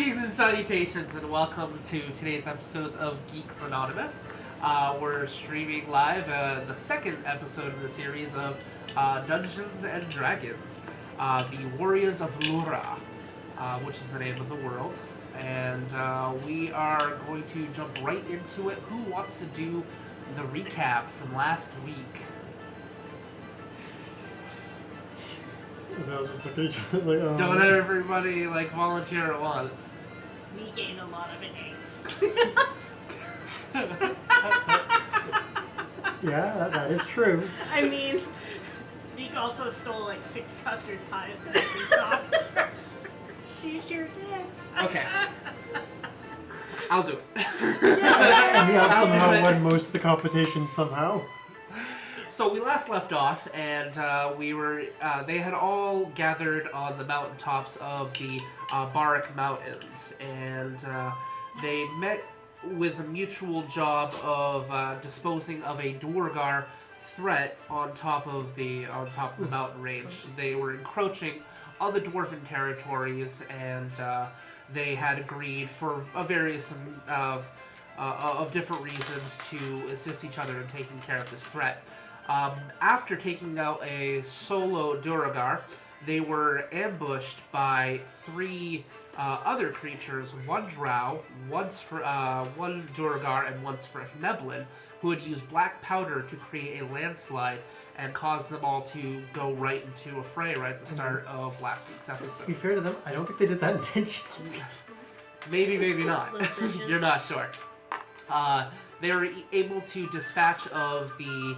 Greetings and salutations, and welcome to today's episodes of Geekz Anonymous. We're streaming live the second episode of the series of Dungeons and Dragons, the Warriors of Lur'ra, which is the name of the world. And we are going to jump right into it. Who wants to do the recap from last week? So I'll just look at each other like, oh. Don't everybody volunteer at once. We gained a lot of eggs. Yeah, that is true. I mean, Neeq also stole 6 custard pies that we saw. She sure did. Okay. I'll do it. And the elf somehow won most of the competition somehow. So we last left off, and they had all gathered on the mountaintops of the Barak Mountains, and they met with a mutual job of disposing of a Duergar threat on top of the mountain range. They were encroaching on the Dwarven territories, and they had agreed for a various of different reasons to assist each other in taking care of this threat. After taking out a solo Duergar, they were ambushed by 3 other creatures, one drow, one Duergar, and one Svrfneblin, who had used black powder to create a landslide and caused them all to go right into a fray right at the start of last week's episode. To be fair to them, I don't think they did that intentionally. Maybe, maybe not. You're not sure. They were able to dispatch of the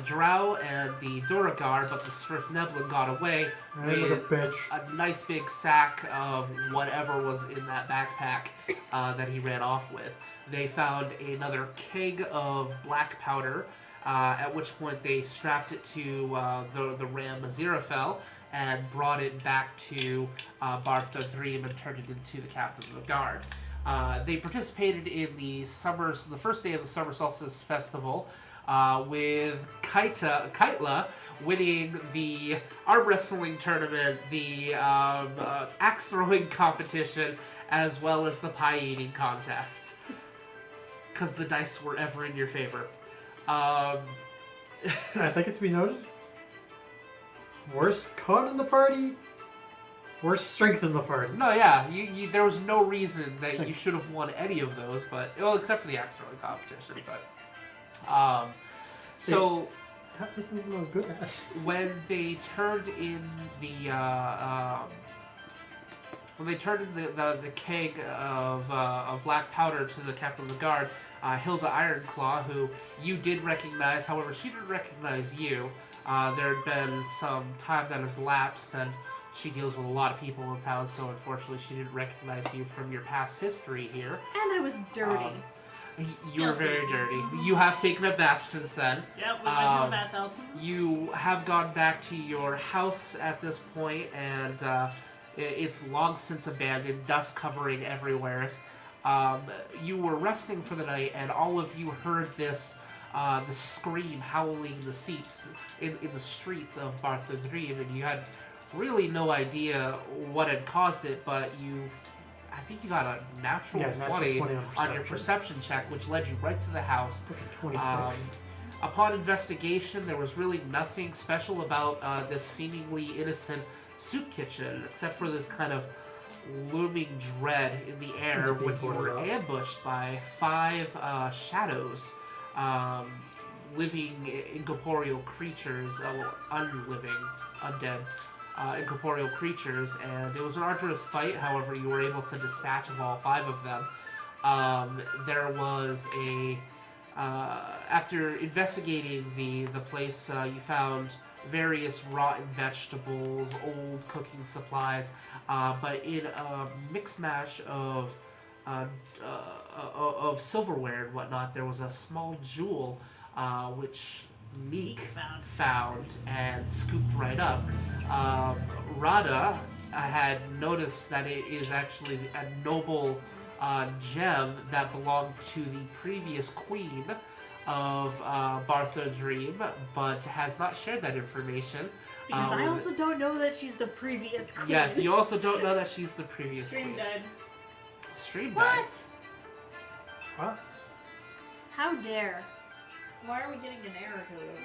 drow and the Duergar, but the Svrfneblin got away with a nice big sack of whatever was in that backpack that he ran off with. They found another keg of black powder, at which point they strapped it to the ram Aziraphale and brought it back to Bartha Dream and turned it into the captain of the guard. They participated in the first day of the Summer Solstice Festival, with Kaitla winning the arm wrestling tournament, the axe throwing competition, as well as the pie eating contest. Because the dice were ever in your favor. I think it's to be noted. Worst con in the party, worst strength in the party. No, yeah, there was no reason that you should have won any of those, except for the axe throwing competition, but. So that was something I was good at. When they turned in the the keg of black powder to the captain of the guard, Hilda Ironclaw, who you did recognize, however she didn't recognize you. There had been some time that has lapsed, and she deals with a lot of people in town, so unfortunately she didn't recognize you from your past history here. And I was dirty. You were very dirty. You have taken a bath since then. Yep, we went to the bathhouse. You have gone back to your house at this point, and it's long since abandoned, dust covering everywhere. You were resting for the night, and all of you heard this the scream howling in the streets of Bartha Dream, and you had really no idea what had caused it, but I think you got a natural 20 on your perception check, which led you right to the house. 26. Upon investigation, there was really nothing special about this seemingly innocent soup kitchen, except for this kind of looming dread in the air when you were ambushed by 5 shadows, living incorporeal creatures, unliving, undead. Incorporeal creatures, and it was an arduous fight. However, you were able to dispatch of all 5 of them. There was after investigating the place, you found various rotten vegetables, old cooking supplies, but in a mixed mash of silverware and whatnot, there was a small jewel, which Neeq found and scooped right up. Rada had noticed that it is actually a noble gem that belonged to the previous queen of Bartha Dream, but has not shared that information. Because I also don't know that she's the previous queen. Yes, you also don't know that she's the previous Dream queen. dead. Stream What? died. What? How dare? Why are we getting an error code over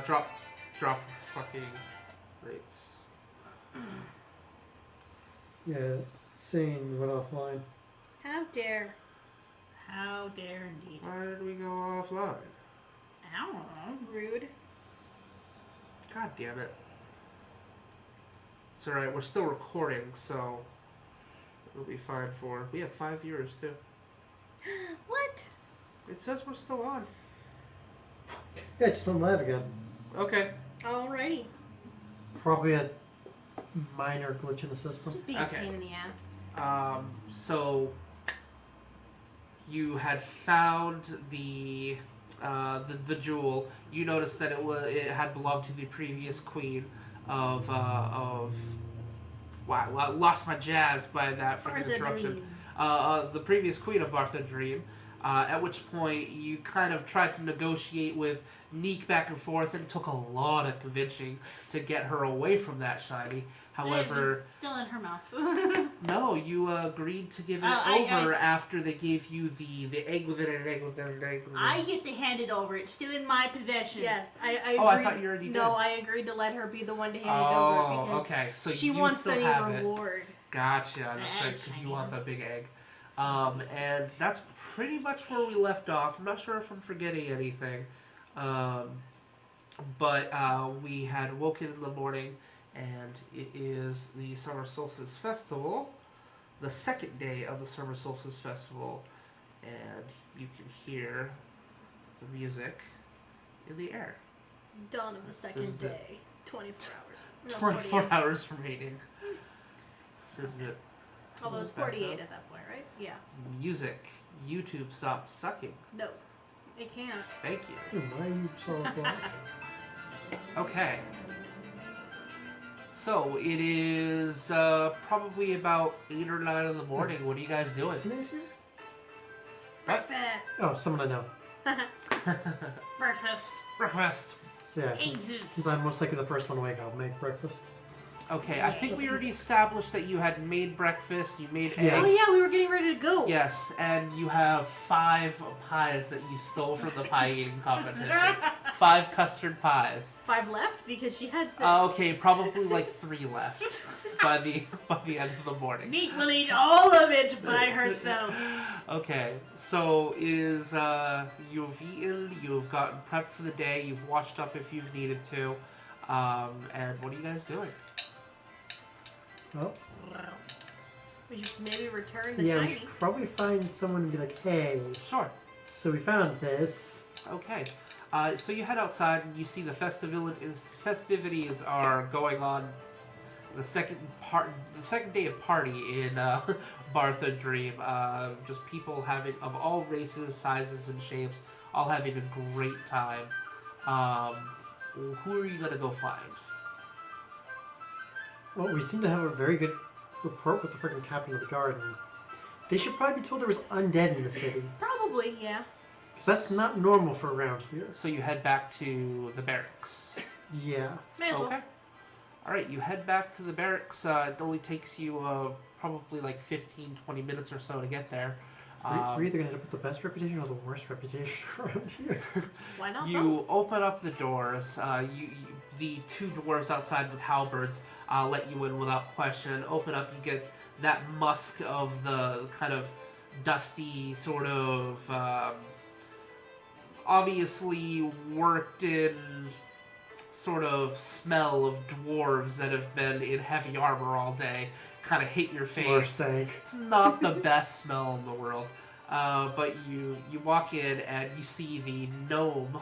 there? Drop fucking rates. Yeah, saying went offline. How dare? How dare indeed. Why did we go offline? I don't know. Rude. God damn it. It's alright, we're still recording, so it'll be fine for... We have 5 viewers, too. What? It says we're still on. Yeah, it just went live again. Okay. Alrighty. Probably a minor glitch in the system. Just being Okay. a pain in the ass. So you had found the jewel. You noticed that it had belonged to the previous queen of wow, I lost my jazz by that freaking Rada interruption. Dream. The previous queen of Rada the Dream. At which point you kind of tried to negotiate with Neeq back and forth, and it took a lot of convincing to get her away from that shiny. However, It's still in her mouth. no, you agreed to give it I- over after they gave you the egg with it and an egg with it and an egg with it. I get to hand it over. It's still in my possession. Yes, I agreed. Oh, I thought you already did. No, I agreed to let her be the one to hand it Oh, over because okay. So she you wants still the have it. reward. Gotcha. That's right, because you want the big egg. And that's pretty much where we left off. I'm not sure if I'm forgetting anything. But we had woken in the morning, and it is the Summer Solstice Festival, the second day of the Summer Solstice Festival, and you can hear the music in the air. Dawn of the This second is it. day. 24 hours. No, 24 48. hours remaining. This is it. Although it's Comes back 48 up. at that point, right? Yeah. Music. YouTube, stop sucking. No, it can't. Thank you. Why you so black? Okay. So it is probably about 8 or 9 in the morning. What are you guys doing? Today's here? Breakfast. Oh, someone I know. Breakfast. Breakfast. So yeah, Eggs. since I'm most likely the first one to wake, I'll make breakfast. Okay, I think we already established that you had made breakfast, you made Yeah. eggs. Oh yeah, we were getting ready to go. Yes, and you have 5 pies that you stole from the pie eating competition. 5 custard pies. 5 left because she had 6. Okay, probably like 3 left by the end of the morning. Neeq will eat all of it by herself. Okay, so it is you've eaten, you've gotten prepped for the day, you've washed up if you've needed to, and what are you guys doing? Well, We should maybe return the yeah, we shiny. should probably find someone and be like, hey, Sure. so we found this. Okay. So you head outside and you see the festivities are going on. The second day of party in Bartha Dream. Just people of all races, sizes, and shapes, all having a great time. Who are you gonna go find? Well, we seem to have a very good rapport with the freaking captain of the guard. And they should probably be told there was undead in the city. Probably, yeah. Because that's not normal for around here. So you head back to the barracks. Yeah. May as well. Okay. Alright, you head back to the barracks. It only takes you probably like 15-20 minutes or so to get there. We're either going to end up with the best reputation or the worst reputation around here. Why not? You open up the doors. The 2 dwarves outside with halberds let you in without question. Open up, you get that musk of the kind of dusty sort of obviously worked in sort of smell of dwarves that have been in heavy armor all day kind of hit your face. Worst thing. It's not the best smell in the world. But you walk in and you see the gnome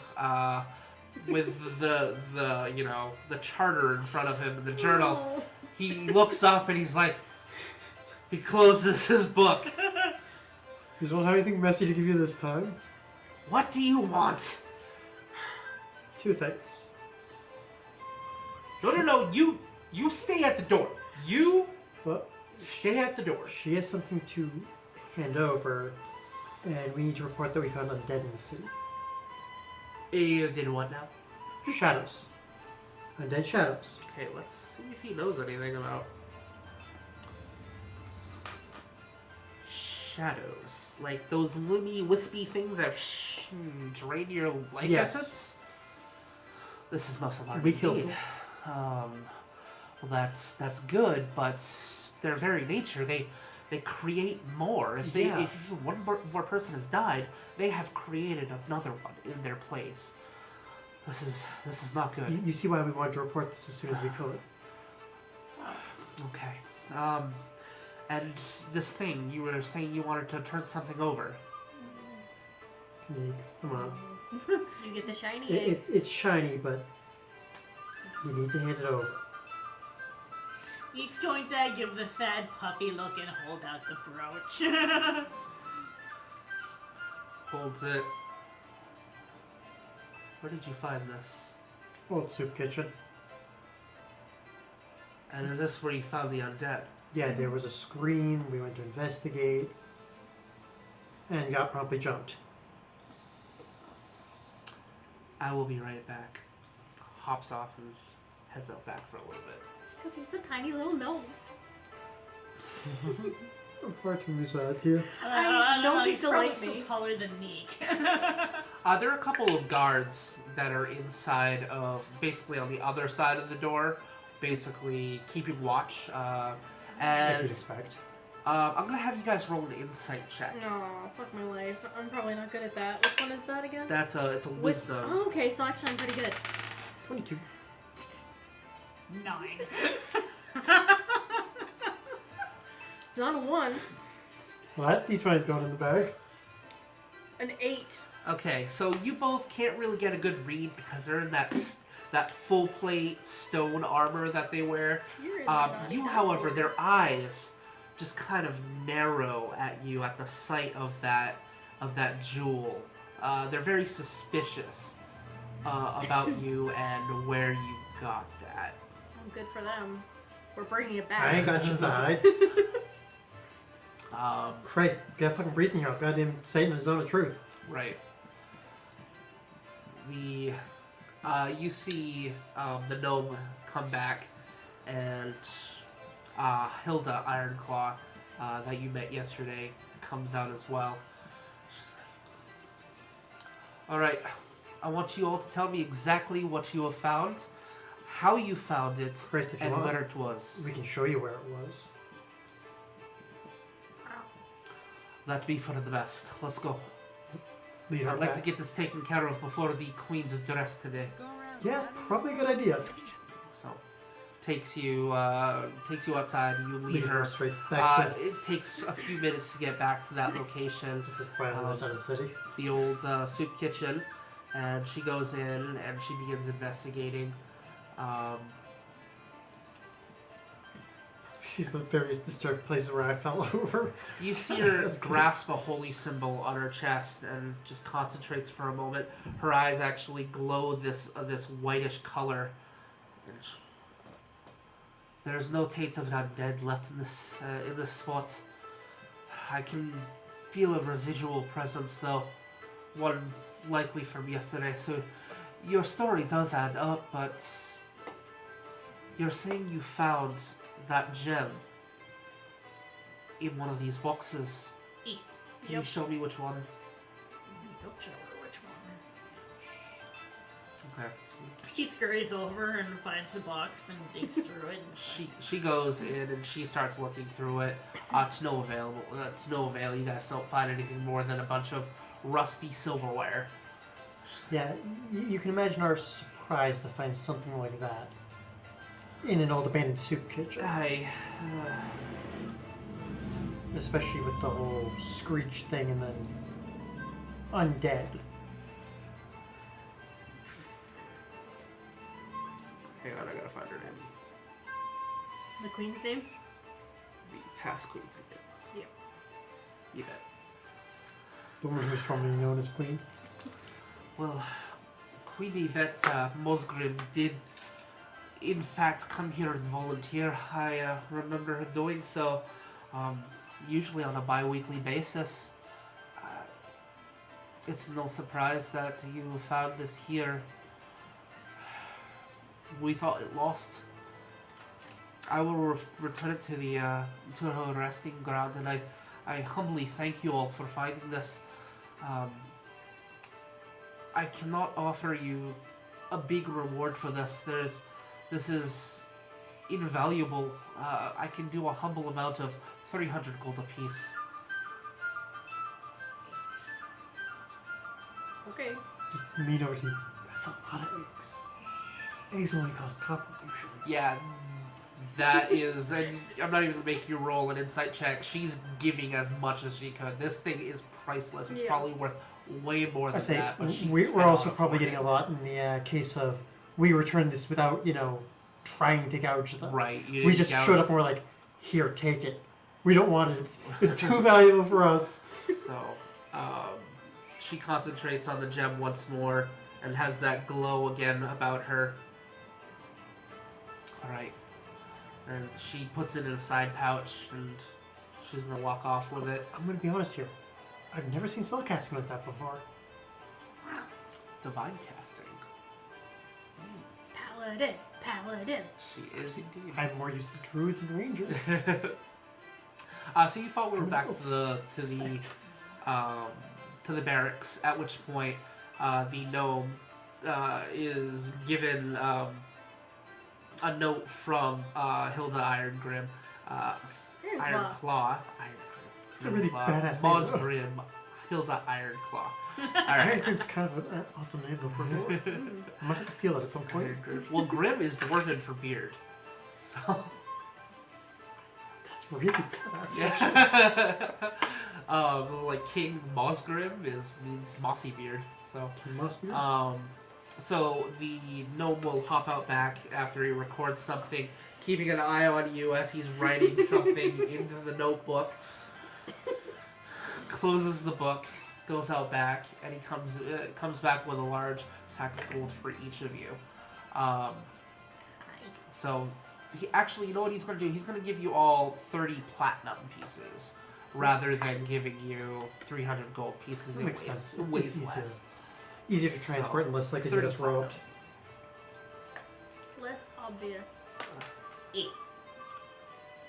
with the charter in front of him and the journal. Oh. He looks up and he's like, he closes his book. You don't have anything messy to give you this time? What do you want? 2 things. No, you stay at the door. You Well, stay at the door. she has something to hand over, and we need to report that we found undead in the city. Then what now? Shadows. Undead shadows. Okay, let's see if he knows anything about. shadows, like those loony, wispy things that drain your life Yes. essence. This is most alarming. We killed indeed. them. Well, that's good, but their very nature, they create more. If Yeah. if one more person has died, they have created another one in their place. This is not good. You see why we wanted to report this as soon as we could. Okay. And this thing, you were saying you wanted to turn something over. Neeq, come on. You get the shiny egg. It's shiny, but you need to hand it over. He's going to give the sad puppy look and hold out the brooch. Holds it. Where did you find this? Old soup kitchen. And is this where you found the undead? Yeah, there was a scream. We went to investigate. And got promptly jumped. I will be right back. Hops off and heads out back for a little bit. Because he's the tiny little gnome. I'm far too much to you. I know he's he's probably like still me. taller than Neeq. There are a couple of guards that are inside of, basically on the other side of the door, basically keeping watch. Like And you'd expect. I'm gonna have you guys roll an insight check. No, fuck my life. I'm probably not good at that. Which one is that again? It's a wisdom. Oh, okay, so actually I'm pretty good. 22. 9. It's not a 1. What? These ones going in the bag? An 8. Okay, so you both can't really get a good read because they're in that full plate stone armor that they wear. You're in my body. You, however, their eyes just kind of narrow at you at the sight of that jewel. They're very suspicious about you and where you got that. Oh, good for them. We're bringing it back. I ain't got shit to hide. Christ, got a fucking reason here. Goddamn Satan is zone of truth. Right. You see the gnome come back, and Hilda Ironclaw, that you met yesterday, comes out as well. She's like, all right, I want you all to tell me exactly what you have found, how you found it, Christ, if you and want, where it was. we can show you where it was. That'd be for the best. Let's go. Lead her I'd like to back. get this taken care of before the queen's dress today. Go around. Yeah, probably a good idea. So, takes you outside. You lead her. straight back to It takes a few minutes to get back to that location, just right on the other side of the city. the old soup kitchen, and she goes in and she begins investigating. She's the various disturbed places where I fell over. You see her That's good. grasp a holy symbol on her chest and just concentrates for a moment. Her eyes actually glow this whitish color. And there's no taint of an undead left in this spot. I can feel a residual presence, though, one likely from yesterday. So your story does add up, but you're saying you found that gem in one of these boxes. Can you Yep. show me which one? Don't show her which one. Okay. She scurries over and finds the box and digs through it. And She goes in and she starts looking through it. To no avail. To no avail. You guys don't find anything more than a bunch of rusty silverware. Yeah, you can imagine our surprise to find something like that in an old abandoned soup kitchen. Especially with the whole screech thing and then undead. Hang on, I gotta find her name. The queen's name? The past queen's name. Yep. You bet. The one who's formerly known as Queen. Well, Queen Yvette Mosgrim did, in fact, come here and volunteer. I remember her doing so, usually on a bi-weekly basis. It's no surprise that you found this here. We thought it lost. I will return it to the to her resting ground, and I I humbly thank you all for finding this. I cannot offer you a big reward for this. This is invaluable. I can do a humble amount of 300 gold apiece. Okay. Just lean over to you. That's a lot of eggs. Eggs only cost copper usually. Yeah, that is, and I'm not even making you roll an insight check. She's giving as much as she could. This thing is priceless. It's Yeah. probably worth way more I than say that. But she we're cannot also probably afford getting it. a lot in the case of we returned this without, trying to gouge them. Right. You We didn't just gouge- showed up and we're like, here, take it. We don't want it. It's too valuable for us. So, she concentrates on the gem once more and has that glow again about her. Alright. And she puts it in a side pouch and she's gonna walk off with it. I'm gonna be honest here. I've never seen spellcasting like that before. Divine casting. Paladin. Paladin. She is indeed. I'm more used to druids and rangers. So you follow her back to the barracks. At which point, the gnome is given a note from Hilda Irongrim, Ironclaw. It's a really badass name. Mosgrim, Hilda Ironclaw. All Iron right. Grim's kind of an awesome name before dwarf. I might have to steal it at some point. Irongrim. Well, Grim is dwarven for beard. So. That's really badass. Yeah. Like King Mosgrim means mossy beard. So. It must be. So the gnome will hop out back after he records something, keeping an eye on you as he's writing something into the notebook. Closes the book, goes out back, and he comes back with a large sack of gold for each of you. So he actually, you know what he's going to do? He's going to give you all 30 platinum pieces rather than giving you 300 gold pieces. That It makes weighs- sense. It weighs It's easier. less. Easier to transport and less likely to 30 get us robbed. Less obvious.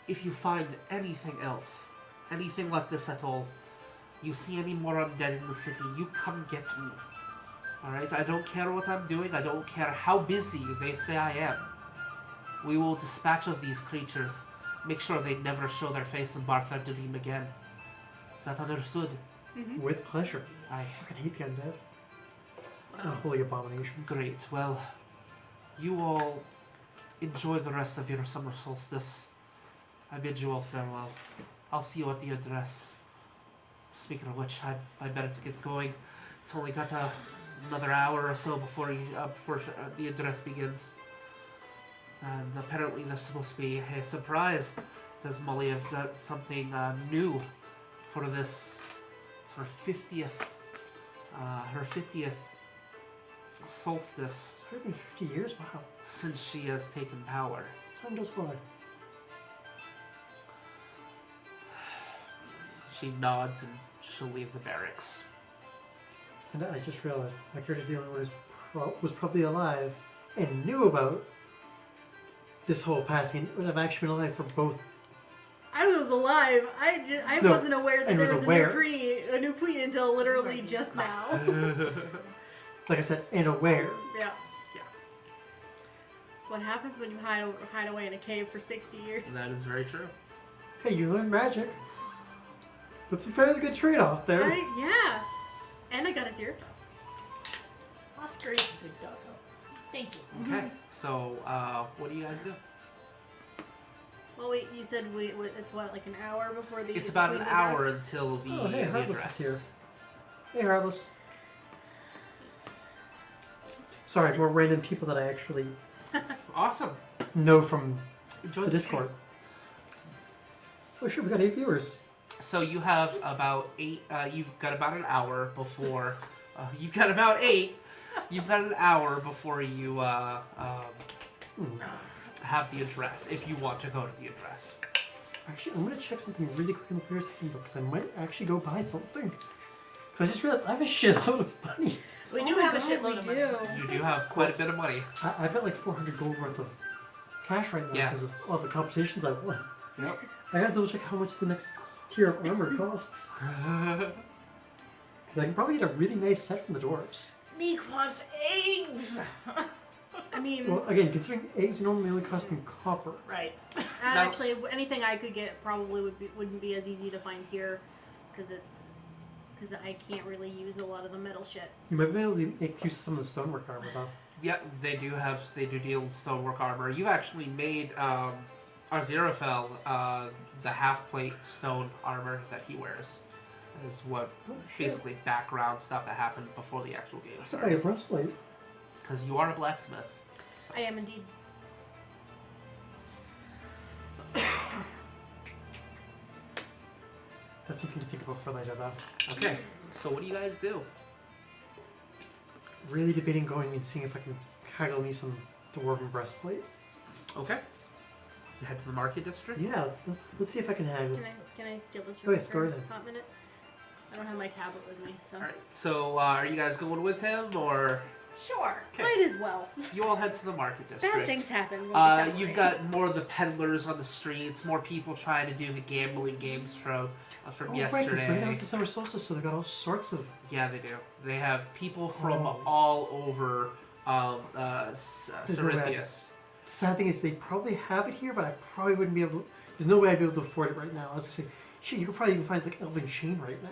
If you find anything else, anything like this at all, you see any more undead in the city, you come get me. Alright? I don't care what I'm doing, I don't care how busy they say I am. We will dispatch of these creatures, make sure they never show their face in Barthar Dream again. Is that understood? With pleasure. I fucking hate the undead. Unholy abominations. Great. Well, you all enjoy the rest of your summer solstice. I bid you all farewell. I'll see you at the address. Speaking of which, I better to get going. It's only got another hour or so before the address begins. And apparently there's supposed to be a surprise. Does Molly have got something new for this? It's her 50th. Her 50th solstice It's 150 years? Wow. since she has taken power. Time does fly. She nods and she'll leave the barracks. And I just realized my character's the only one who was probably alive and knew about this whole passing. Would have actually been alive for both. I was alive. I No, wasn't aware that and there was was aware. a new queen until literally just now. Like I said, and aware. Yeah. Yeah. It's what happens when you hide away in a cave for 60 years. That is very true. Hey, you learned magic. That's a fairly good trade-off there. Yeah. And I got a 0. Oscar is a good doggo. Thank you. Okay, so what do you guys do? Well, wait, you said it's what, like an hour before the It's about an queen's hour address? until the, Oh, hey, the Heartless address. is here. Hey, Heartless. Sorry, more random people that I actually Awesome. know from Enjoy the Discord. Oh, sure, we got 8 viewers. So you have about 8. You've got about an hour before. You've got about 8. You've got an hour before you have the address. If you want to go to the address. Actually, I'm going to check something really quick in the player's handbook because I might actually go buy something. Because I just realized I have a shitload of money. We Oh do my have a God, shitload we of money. do. You do have quite a bit of money. I've got like 400 gold worth of cash right now Yeah. because of all the competitions I've won. Yep. I gotta double check how much the next tier of armor costs. Because I can probably get a really nice set from the dwarves. Neeq wants eggs! I mean, Well, again, considering eggs normally only cost in copper. Right. actually, anything I could get probably wouldn't be as easy to find here, because I can't really use a lot of the metal shit. You might be able to make use of some of the stonework armor, though. Yep, they do deal in stonework armor. You've actually made Aziraphale the half plate stone armor that he wears. Is what basically background stuff that happened before the actual game Buy a started. breastplate. Because you are a blacksmith. So. I am indeed. That's something to think about for later, though. Okay, so what do you guys do? Really debating going and seeing if I can haggle me some dwarven breastplate. Okay. You head to the market district? Yeah, let's see if I can haggle. Can I steal this Oh, yeah, for go a ahead. hot minute? I don't have my tablet with me, so. Alright, so are you guys going with him, or... Sure. Okay. Might as well. You all head to the market district. Bad things happen. When we separate. You've got more of the peddlers on the streets, more people trying to do the gambling games from Oh, right, because yesterday. right now it's the summer solstice, so they've got all sorts of... Yeah, they do. They have people from Oh. all over There's no way Cerithius. The sad thing is they probably have it here, but I probably wouldn't be able to... There's no way I'd be able to afford it right now. I was going to say, shit, you could probably even find like Elven Chain right now.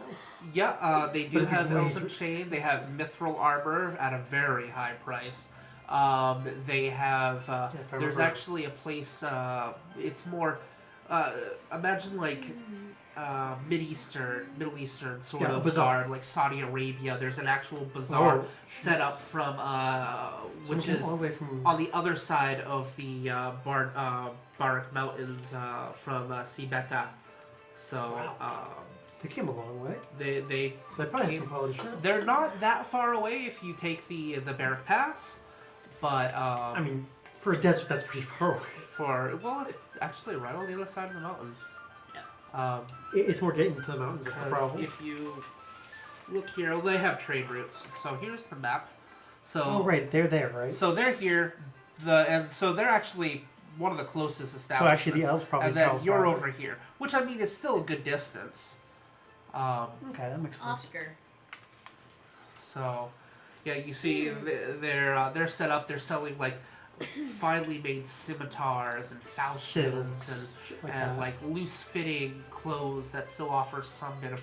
Yeah, they do But it'd be have way elven too chain. They have mithril armor at a very high price. They have. if I There's remember. actually a place. It's more. Imagine like Middle Eastern sort Yeah, a of bazaar. garb, like Saudi Arabia. There's an actual bazaar Oh, set up from some which of them is all the way from... on the other side of the Barak Mountains from Sibeta. So They came a long way. they They probably have some quality shit. they're not that far away if you take the Barak Pass, but I mean, for a desert, that's pretty far away. actually right on the other side of the mountains. Yeah. It's more getting to the mountains that's the Because problem. if you look here, they have trade routes. So here's the map. So Oh, right, they're there, right? so they're here. So they're actually one of the closest So establishments. actually, the elves probably and then travel you're farther. over here, which I mean is still a good distance. Okay, that makes sense. Oscar. So, yeah, you see they're set up. They're selling like finely made scimitars and falchions Silks, shit like and that. like loose fitting clothes that still offer some bit of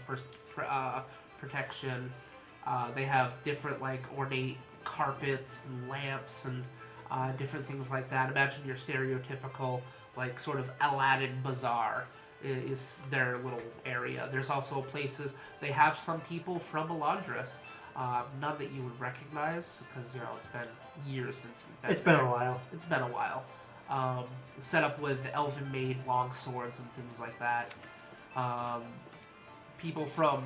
protection. They have different like ornate carpets and lamps and different things like that. Imagine your stereotypical like sort of Aladdin bazaar is their little area. There's also places, they have some people from Elandris, none that you would recognize because, you know, it's been years since we've been It's been there. a while. It's been a while. Set up with elven-made long swords and things like that. People from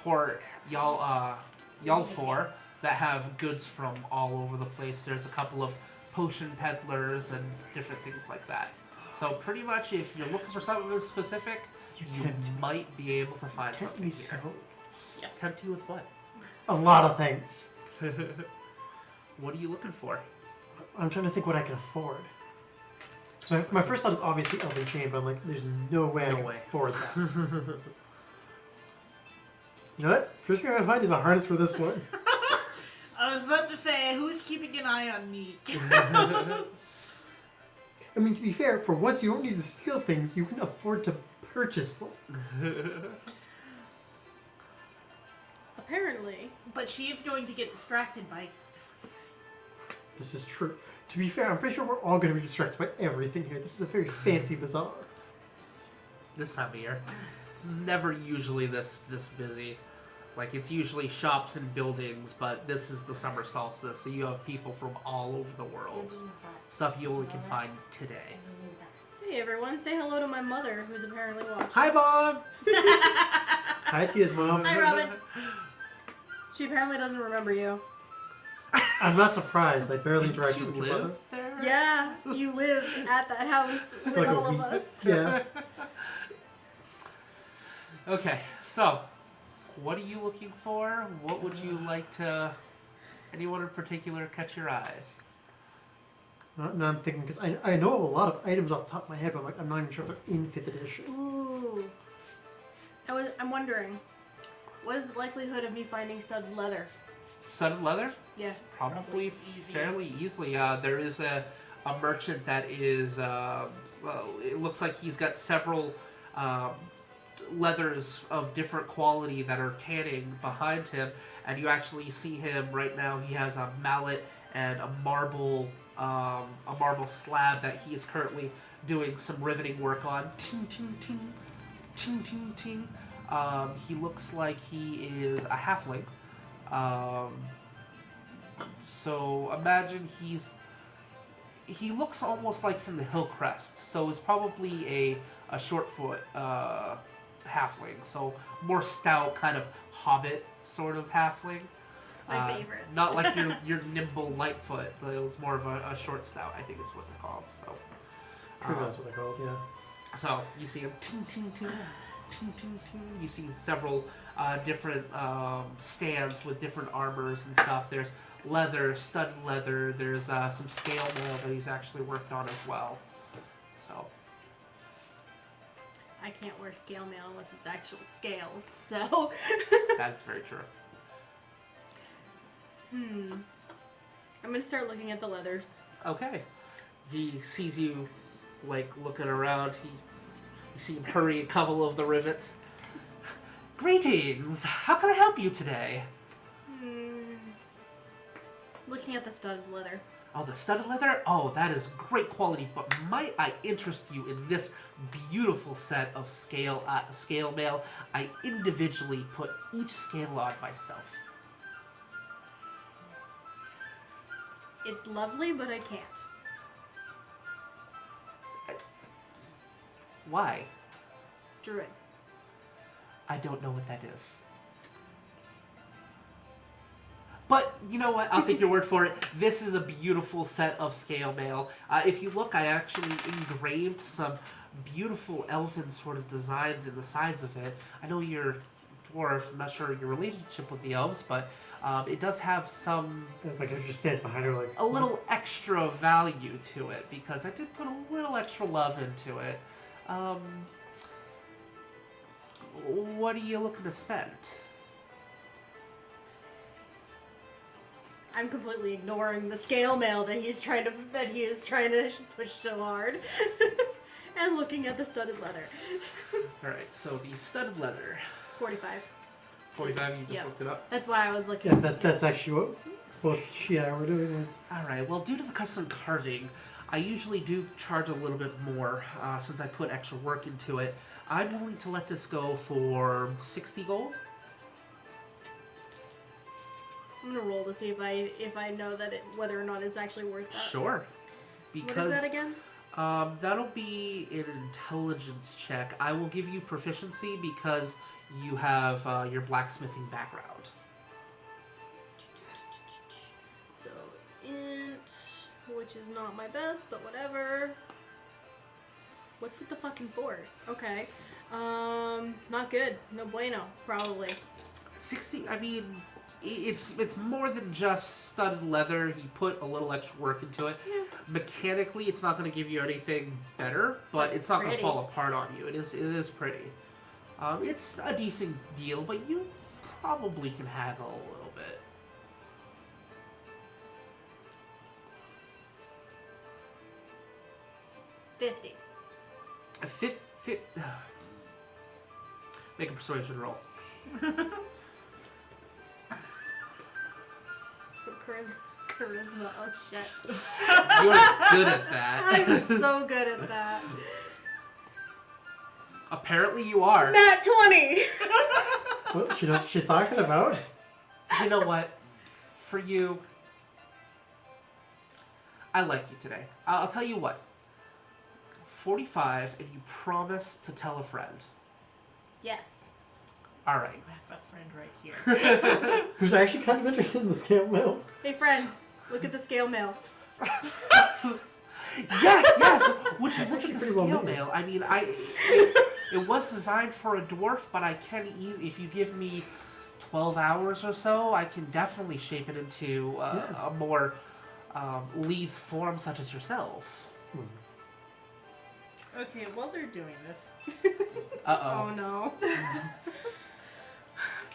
Port Yalfor that have goods from all over the place. There's a couple of potion peddlers and different things like that. So pretty much, if you're looking for something specific, You you tempt me. might be able to find Tempt something me here. so. Tempt you with what? A lot of things. What are you looking for? I'm trying to think what I can afford. So my first thought is obviously Elven Chain, but I'm like, there's no way I No can way. afford that. You know what? First thing I'm gonna find is a harness for this one. I was about to say, who's keeping an eye on Neeq? I mean, to be fair, for once you don't need to steal things, you can afford to purchase them. Apparently. But she is going to get distracted by... This is true. To be fair, I'm pretty sure we're all going to be distracted by everything here. This is a very fancy bazaar. This time of year, it's never usually this busy. Like, it's usually shops and buildings, but this is the summer solstice, so you have people from all over the world. Stuff you only can find today. Hey everyone, say hello to my mother, who's apparently watching. Hi, Mom! Hi, Tia's mom. Hi, Robin. She apparently doesn't remember you. I'm not surprised. I barely Did interacted you with your live mother. there? Yeah, you lived at that house with Like a all of week. us. Yeah. Okay, so, what are you looking for? What would you like to... Anyone in particular catch your eyes? Now I'm thinking, because I know of a lot of items off the top of my head, but I'm not even sure if they're in 5th edition. Ooh. I'm wondering, what is the likelihood of me finding studded leather? Studded leather? Yeah. Probably Easy. fairly easily. There is a merchant that is, well, it looks like he's got several leathers of different quality that are canning behind him, and you actually see him right now. He has a mallet and a marble slab that he is currently doing some riveting work on. Ting, ting, ting. Ting, ting, ting. He looks like he is a halfling. So imagine he looks almost like from the Hillcrest, so it's probably a short-foot halfling, so more stout, kind of hobbit sort of halfling. My favorite. Not like your nimble Lightfoot, but it was more of a short stout, I think is what they're called. So, True, that's what they're called, yeah. so you see him ting ting ting. Ting, ting, ting. You see several different stands with different armors and stuff. There's leather, studded leather. There's some scale mail that he's actually worked on as well. So I can't wear scale mail unless it's actual scales, so... that's very true. I'm gonna start looking at the leathers. Okay. He sees you, like, looking around. You see him hurry a couple of the rivets. Greetings! How can I help you today? Looking at the studded leather. Oh, the studded leather? Oh, that is great quality, but might I interest you in this beautiful set of scale mail? I individually put each scale on myself. It's lovely, but I can't. Why? Druid. I don't know what that is. But, you know what? I'll take your word for it. This is a beautiful set of scale mail. If you look, I actually engraved some beautiful elven sort of designs in the sides of it. I know you're dwarf, I'm not sure your relationship with the elves, but it does have some... Like it just stands behind her like... a little extra value to it, because I did put a little extra love into it. What are you looking to spend? I'm completely ignoring the scale mail that he is trying to push so hard, and looking at the studded leather. All right, so the studded leather. 45. 45. You just Yeah. looked it up. That's why I was looking. Yeah, that's actually what both she and I were doing was... All right. Well, due to the custom carving, I usually do charge a little bit more since I put extra work into it. I'm willing to let this go for 60 gold. I'm gonna roll to see if I know that whether or not it's actually worth that. Sure. Because What is that again? that'll be an intelligence check. I will give you proficiency because you have your blacksmithing background. So int, which is not my best, but whatever. What's with the fucking force? Okay. Not good. No bueno, probably. 60. I mean, it's more than just studded leather. He put a little extra work into it. Yeah. Mechanically, it's not going to give you anything better, but it's not going to Pretty. fall apart on you. It is pretty. It's a decent deal, but you probably can haggle a little bit. $50. Make a persuasion roll. So charisma. Oh shit. You are good at that. I'm so good at that. Apparently you are. Nat 20. What? She knows what she's talking about? You know what? For you, I like you today. I'll tell you what. 45, and you promise to tell a friend. Yes. All right. I have a friend right here. Who's actually kind of interested in the scale mail. Hey friend, look at the scale mail. Yes. Would you look at actually the pretty well scale made. mail? I mean, it was designed for a dwarf, but I can if you give me 12 hours or so, I can definitely shape it into a more lithe form, such as yourself. Okay, while they're doing this, Oh Uh no. The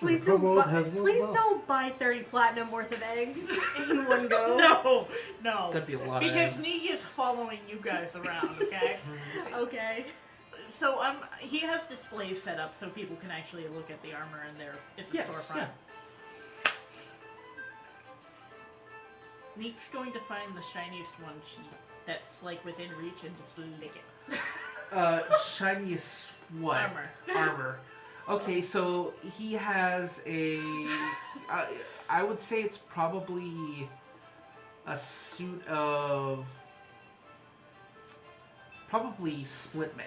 Please don't kobold buy, has one please ball. don't buy 30 platinum worth of eggs in one go. no. oh. That'd be a lot of Because eggs. Neeq is following you guys around, okay? Okay. So he has displays set up so people can actually look at the armor in there. It's a Yes, storefront. Neek's going to find the shiniest one that's like within reach and just lick it. Shiniest what? Armor. Armor. Okay, so he has a. I would say it's probably a suit of. Probably split mail.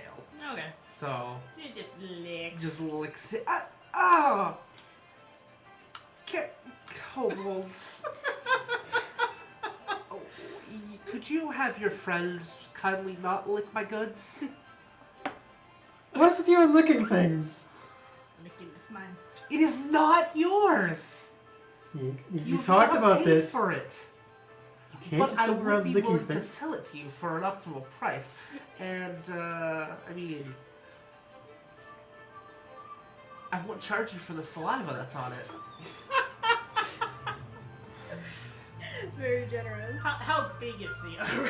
Okay. So. It just licks. Just licks it. Kobolds. Oh, could you have your friends kindly not lick my goods? What's with you and licking things? Licking is mine. It is not yours. You You've talked not about paid this. for it. You can't But just I go would around be licking willing to things. sell it to you for an optimal price. And, I mean... I won't charge you for the saliva that's on it. Very generous. How big is the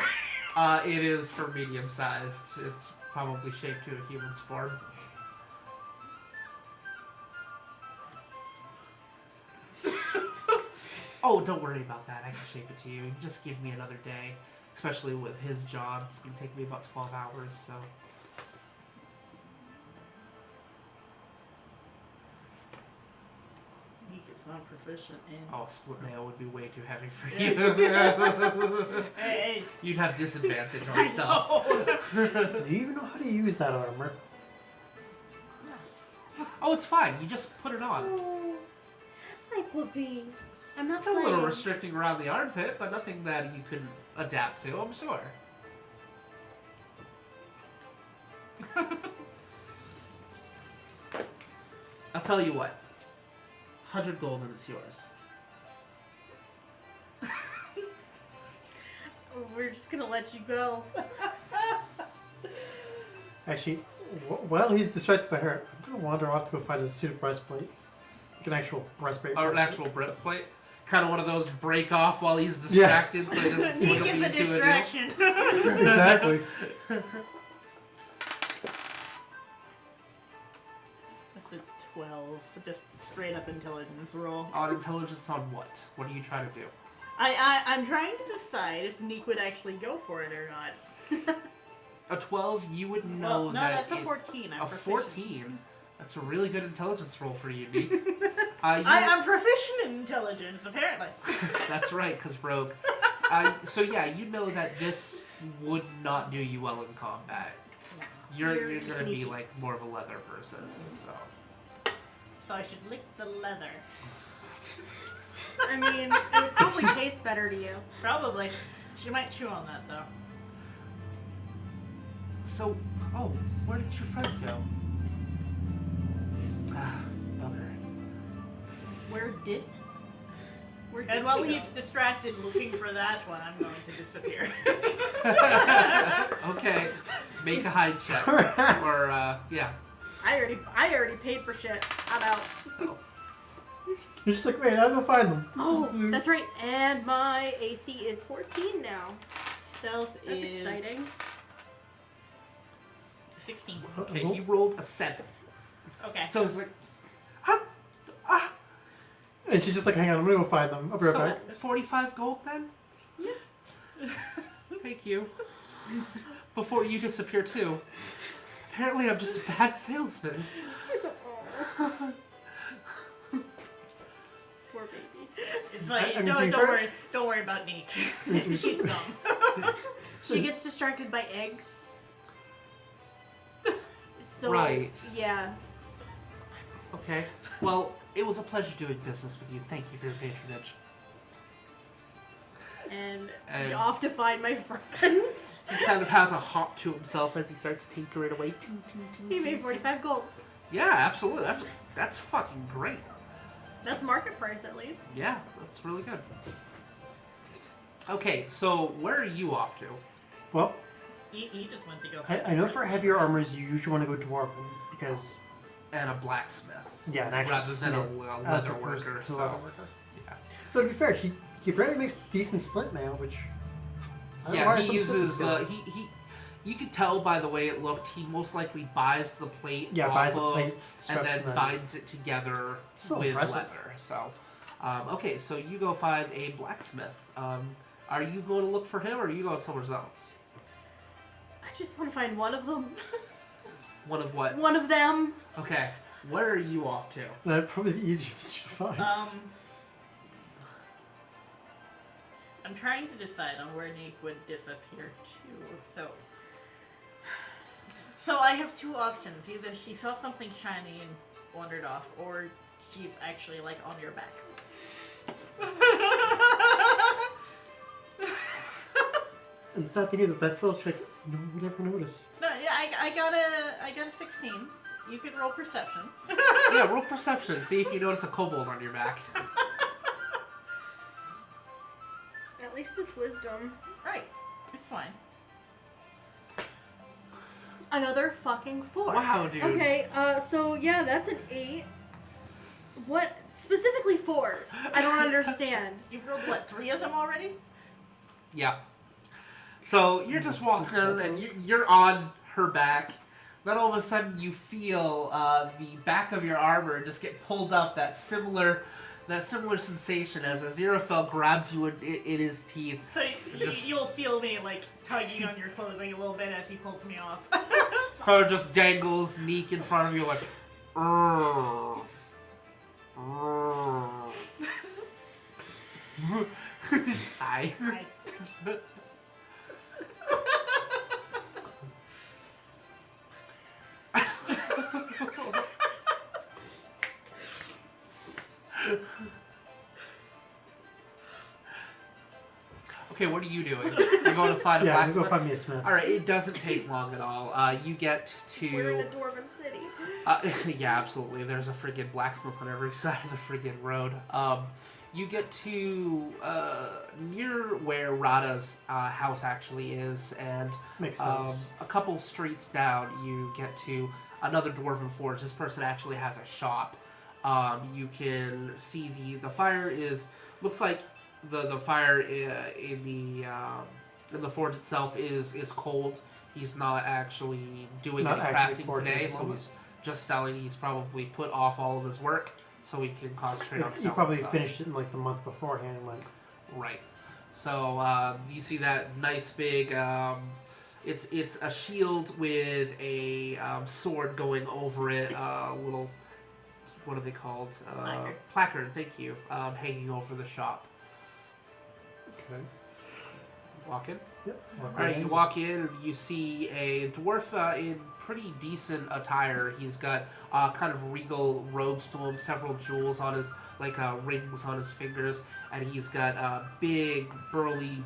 armor? It is for medium-sized. It's probably shaped to a human's form. Oh, don't worry about that. I can shape it to you. Just give me another day. Especially with his job. It's going to take me about 12 hours, so... Neek is not proficient in. Oh, split mail would be way too heavy for you. Hey, You'd have disadvantage on I stuff. know. Do you even know how to use that armor? Oh, it's fine. You just put it on. Oh, hi, puppy. I'm not It's a little playing. restricting around the armpit, but nothing that you can adapt to, I'm sure. I'll tell you what. 100 gold and it's yours. We're just gonna let you go. Actually, while he's distracted by her, I'm gonna wander off to go find a suit of breastplate. Like an actual breastplate. Or an actual breastplate. Kind of one of those break off while he's distracted so he doesn't swing Neek me is a into a deal. distraction. Exactly. That's a 12. Just straight up intelligence roll. On intelligence on what? What are you trying to do? I'm trying to decide if Neek would actually go for it or not. A 12, you would know No, that... that's a 14. I'm A proficient. 14? That's a really good intelligence roll for you, Neek. I'm proficient in intelligence, apparently. That's right, because rogue. So yeah, you know that this would not do you well in combat. You're You're going to be sneaky. like more of a leather person, so... So I should lick the leather. I mean, it would probably taste better to you. Probably. She might chew on that, though. So, oh, where did your friend go? Ah, bugger. Where did And while she go? he's distracted looking for that one, I'm going to disappear. Okay, make a hide check. Or, yeah. I already paid for shit. I'm out. So, You're just like, wait, I'll go find them. Oh, that's right. And my AC is 14 now. Stealth That's is exciting. 16. okay, he rolled a 7. Okay. So it's like, And she's just like, hang on, I'm gonna go find them. I'll be right so back. 45 gold then? Yeah. Thank you. Before you disappear too. Apparently I'm just a bad salesman. Poor baby. It's like, I mean, to be don't fair- don't worry about Neek. She's dumb. She gets distracted by eggs. So Right. yeah. Okay. Well, it was a pleasure doing business with you. Thank you for your patronage. And And- off to find my friends. He kind of has a hop to himself as he starts tinkering away. He made 45 gold. Yeah, absolutely. That's fucking great. That's market price at least. Yeah, that's really good. Okay, so where are you off to? Well, He just went to go. I know for heavier armors you usually want to go dwarven because And a blacksmith. yeah, an actual Rather than a smith leather as opposed worker. to So, leather worker. yeah. So to be fair, he apparently makes decent splint mail, which I don't know Yeah, why he some splint uses is good. he. You could tell by the way it looked. He most likely buys the plate Yeah, off buys the of, plate, and straps, then and then binds it together It's still with impressive. leather. So, okay, so you go find a blacksmith. Are you going to look for him, or are you going somewhere else? I just want to find one of them. One of what? One of them. Okay, where are you off to? That'd probably be the easiest thing to find. I'm trying to decide on where Neeq would disappear to. So I have two options. Either she saw something shiny and wandered off, or she's actually like on your back. And the sad thing is, if that's still check, no one would ever notice. No, yeah, I got a 16. You could roll perception. Yeah, roll perception. See if you notice a kobold on your back. At least it's wisdom. Right, it's fine. Another fucking 4. Wow, dude. Okay, so yeah, that's an 8. What specifically 4s? I don't understand. You've rolled what, 3 of them already? Yeah. So you're just walking and you're on her back. Then all of a sudden you feel the back of your armor just get pulled up. That similar sensation as Aziraphale grabs you in his teeth. So Just- you'll feel me like tugging on your clothing a little bit as he pulls me off. Kind of just dangles Neeq in front of you like. "Urgh. Urgh." Hi. Right. Okay, what are you doing? You're going to find a Yeah, I'm gonna blacksmith? go find me a smith. Alright, it doesn't take long at all. You get We're in to... a dwarven city. yeah, absolutely. There's a friggin' blacksmith on every side of the friggin' road. You get to near where Rada's house actually is, and Makes sense. a couple streets down, you get to another dwarven forge. This person actually has a shop. You can see the fire is... Looks like the fire in the forge itself is cold. He's not actually doing Not any actually crafting forging today, at the so moment. he's just selling. He's probably put off all of his work so he can concentrate on selling You probably stuff. finished it in like the month beforehand. Like, Right. So you see that nice big. It's a shield with a sword going over it. Little. What are they called? Placard. Placard. Thank you. Hanging over the shop. okay. Walk in. Yep. Alright, you walk in and you see a dwarf in pretty decent attire. He's got kind of regal robes to him, several jewels on his, like rings on his fingers, and he's got a big, burly,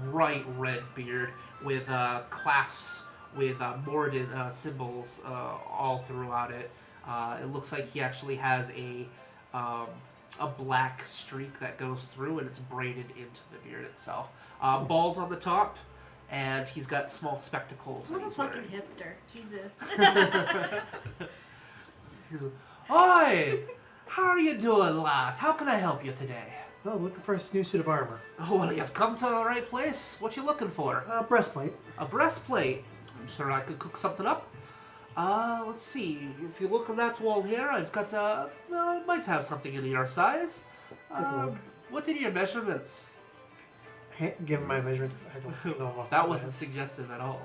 bright red beard with clasps with Morden symbols all throughout it. It looks like he actually has a black streak that goes through, and it's braided into the beard itself. Bald on the top, and he's got small spectacles that What a he's fucking wearing. hipster. Jesus. He's like, "Oi! How are you doing, lass? How can I help you today?" Oh, looking for a new suit of armor. "Oh, well, you've come to the right place. What you looking for?" Breastplate. "A breastplate. I'm sure I could cook something up." Let's see. If you look on that wall here, I've got, I might have something in your size. Take a look. What are your measurements? Given my measurements, I don't know. off the That top of wasn't my suggestive at all.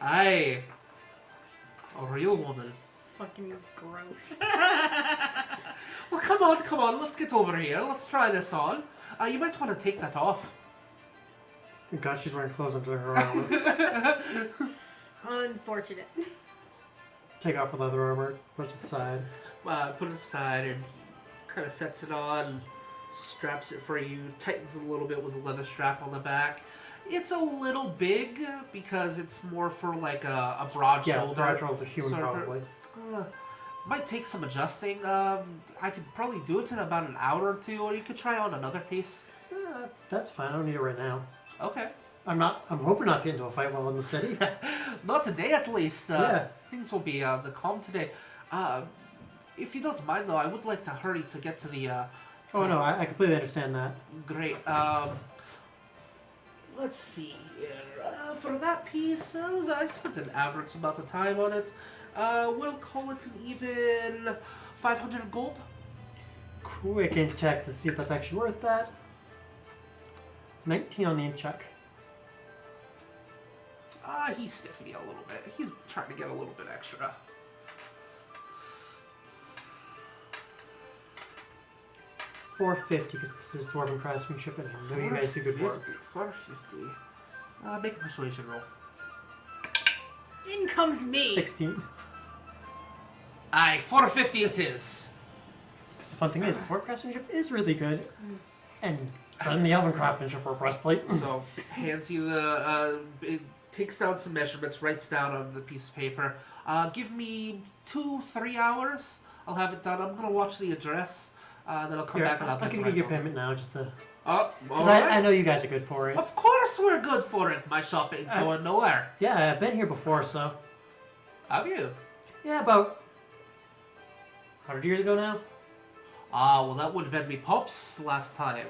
Aye. A real woman. Fucking gross. Well, come on, let's get over here. Let's try this on. You might want to take that off. head. God, she's wearing clothes under her armor. Unfortunate. Take off the leather armor, put it aside. Put it aside, and he kind of sets it on, straps it for you, tightens it a little bit with a leather strap on the back. It's a little big because it's more for like a broad Yeah, shoulder. broad shoulder human sort of- probably. Might take some adjusting. I could probably do it in about an hour or two, or you could try on another piece. That's fine. I don't need it right now. Okay. I'm hoping not to get into a fight while in the city. Not today, at least. Yeah. Things will be the calm today. If you don't mind, though, I would like to hurry to get to the. Oh no, I completely understand that. Great. Let's see here. For that piece, I spent an average amount of time on it. We'll call it an even 500 gold. Quick int check to see if that's actually worth that. 19 on the int check. He's stiffing a little bit. He's trying to get a little bit extra. $450 because this is dwarven craftsmanship, and I know you guys do good work. $450. Make a persuasion roll. In comes me. 16. Aye, $450 it is. Because the fun thing is, dwarven craftsmanship is really good, and it's better than the elven craftsmanship for a breastplate. So, hands you the, it takes down some measurements, writes down on the piece of paper. Give me 2-3 hours. I'll have it done. I'm gonna watch the address. Then I'll come Here, back and I'll get give the you your rental. payment now, just to... Oh, Because alright. I know you guys are good for it. Of course we're good for it. My shop ain't going nowhere. Yeah, I've been here before, so... Have you? Yeah, about 100 years ago now. Well, that would have been me pops last time.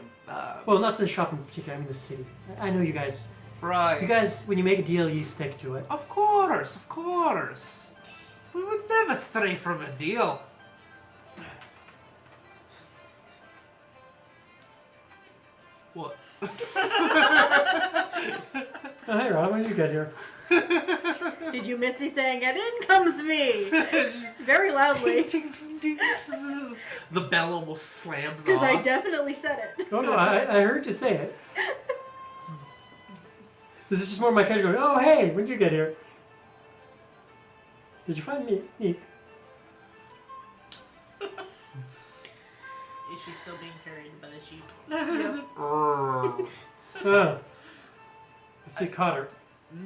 Well, not to the shop in particular, I mean the city. I know you guys. Right. You guys, when you make a deal, you stick to it. Of course, of course. We would never stray from a deal. What? Oh, hey, Rada, when did you get here? Did you miss me saying it? In comes me. Very loudly. The bell almost slams Because off. I definitely said it. Oh, no, I heard you say it. This is just more my character going, oh, hey, when did you get here? Did you find Neeq? Is she still being carried by the sheep? I see Cotter.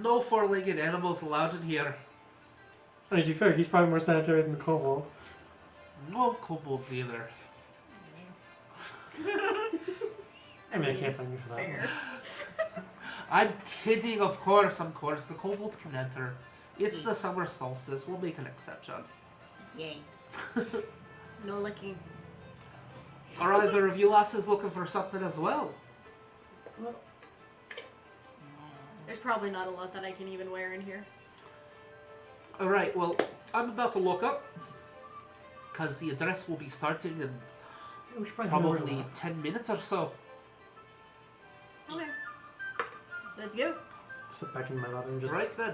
No four-legged animals allowed in here. I mean, to be fair, he's probably more sanitary than the kobold. No kobolds either. I mean, I can't blame you for that. Fair. I'm kidding, of course. The kobold can enter. It's the summer solstice. We'll make an exception. Yay. No licking. Are either of you lasses looking for something as well? Well, There's probably not a lot that I can even wear in here. Alright, well, I'm about to look up. Because the address will be starting in we should probably probably 10 minutes or so. Okay. Let's go. sit back in my leather and just... Right then.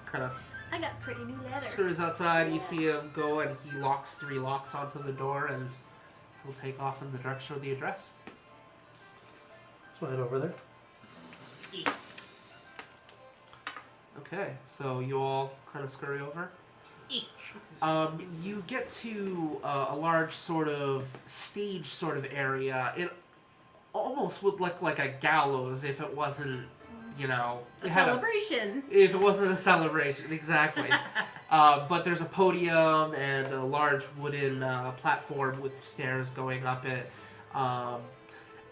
Kind of I got pretty new leather. screws outside. You see him go and he locks 3 locks onto the door and he'll take off in the direction of the address. So head over there. Okay, so you all kind of scurry over. You get to a large sort of stage sort of area. It almost would look like a gallows if it wasn't, you know, A it had celebration. if it wasn't a celebration, exactly. But there's a podium and a large wooden platform with stairs going up it.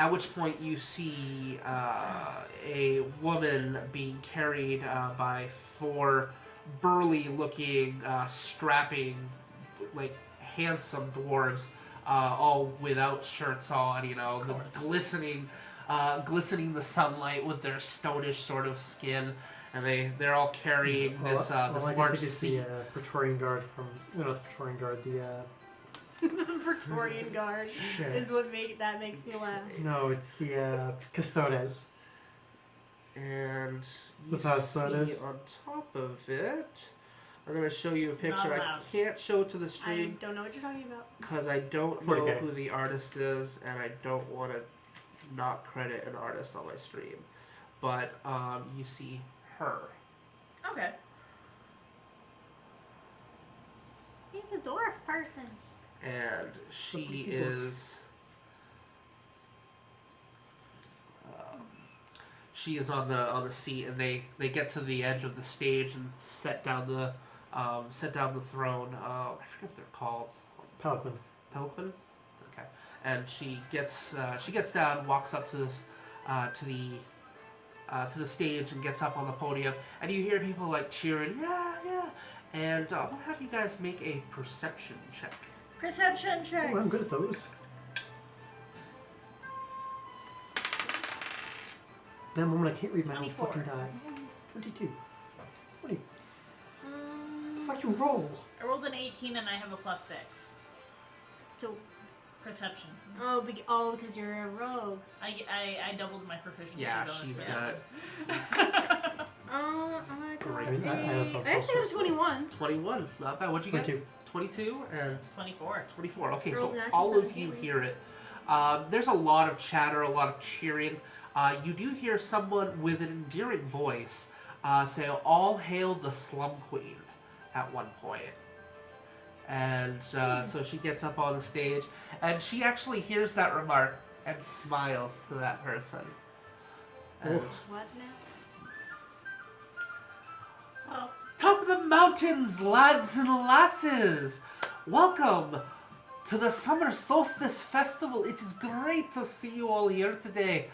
At which point you see a woman being carried by 4 burly-looking, strapping, like handsome dwarves, all without shirts on. You know, the glistening the sunlight with their stonish sort of skin, and they're all carrying this this I large think it's seat. the Praetorian Guard from... No, not the Praetorian Guard, The Praetorian Guard Shit. is what makes me laugh. No, it's the Custodes. And you Without see sodas. on top of it, I'm going to show you a picture. I allowed. can't show it to the I stream don't know what you're talking about. because I don't know 40K. who the artist is, and I don't want to not credit an artist on my stream. But you see her. Okay. He's a dwarf person. And she pretty is... she is on the seat, and they get to the edge of the stage and set down the throne. I forget what they're called. Pelican. Pelican? Okay. And she gets down, walks up to this, to the to the stage and gets up on the podium, and you hear people like cheering, yeah, yeah. And we'll have you guys make a perception check. Perception check. Oh, I'm good at those. That moment I can't read my own 24. fucking die. 22. 20. Fuck you roll. I rolled an 18 and I have a +6. So, Perception. because you're a rogue. I doubled my proficiency. Yeah, bonus she's for got that. I Great. I mean, I also have I actually have +6. 21. 21. Not bad. What'd you get? 22. 22 and 24. 24. Okay, Rolled so an actual all of 17. you hear it. There's a lot of chatter, a lot of cheering. You do hear someone with an endearing voice say, "All hail the Slum Queen," at one point. And so she gets up on the stage, and she actually hears that remark and smiles to that person. And What now? Well, top of the mountains, lads and lasses! Welcome to the Summer Solstice Festival. It is great to see you all here today.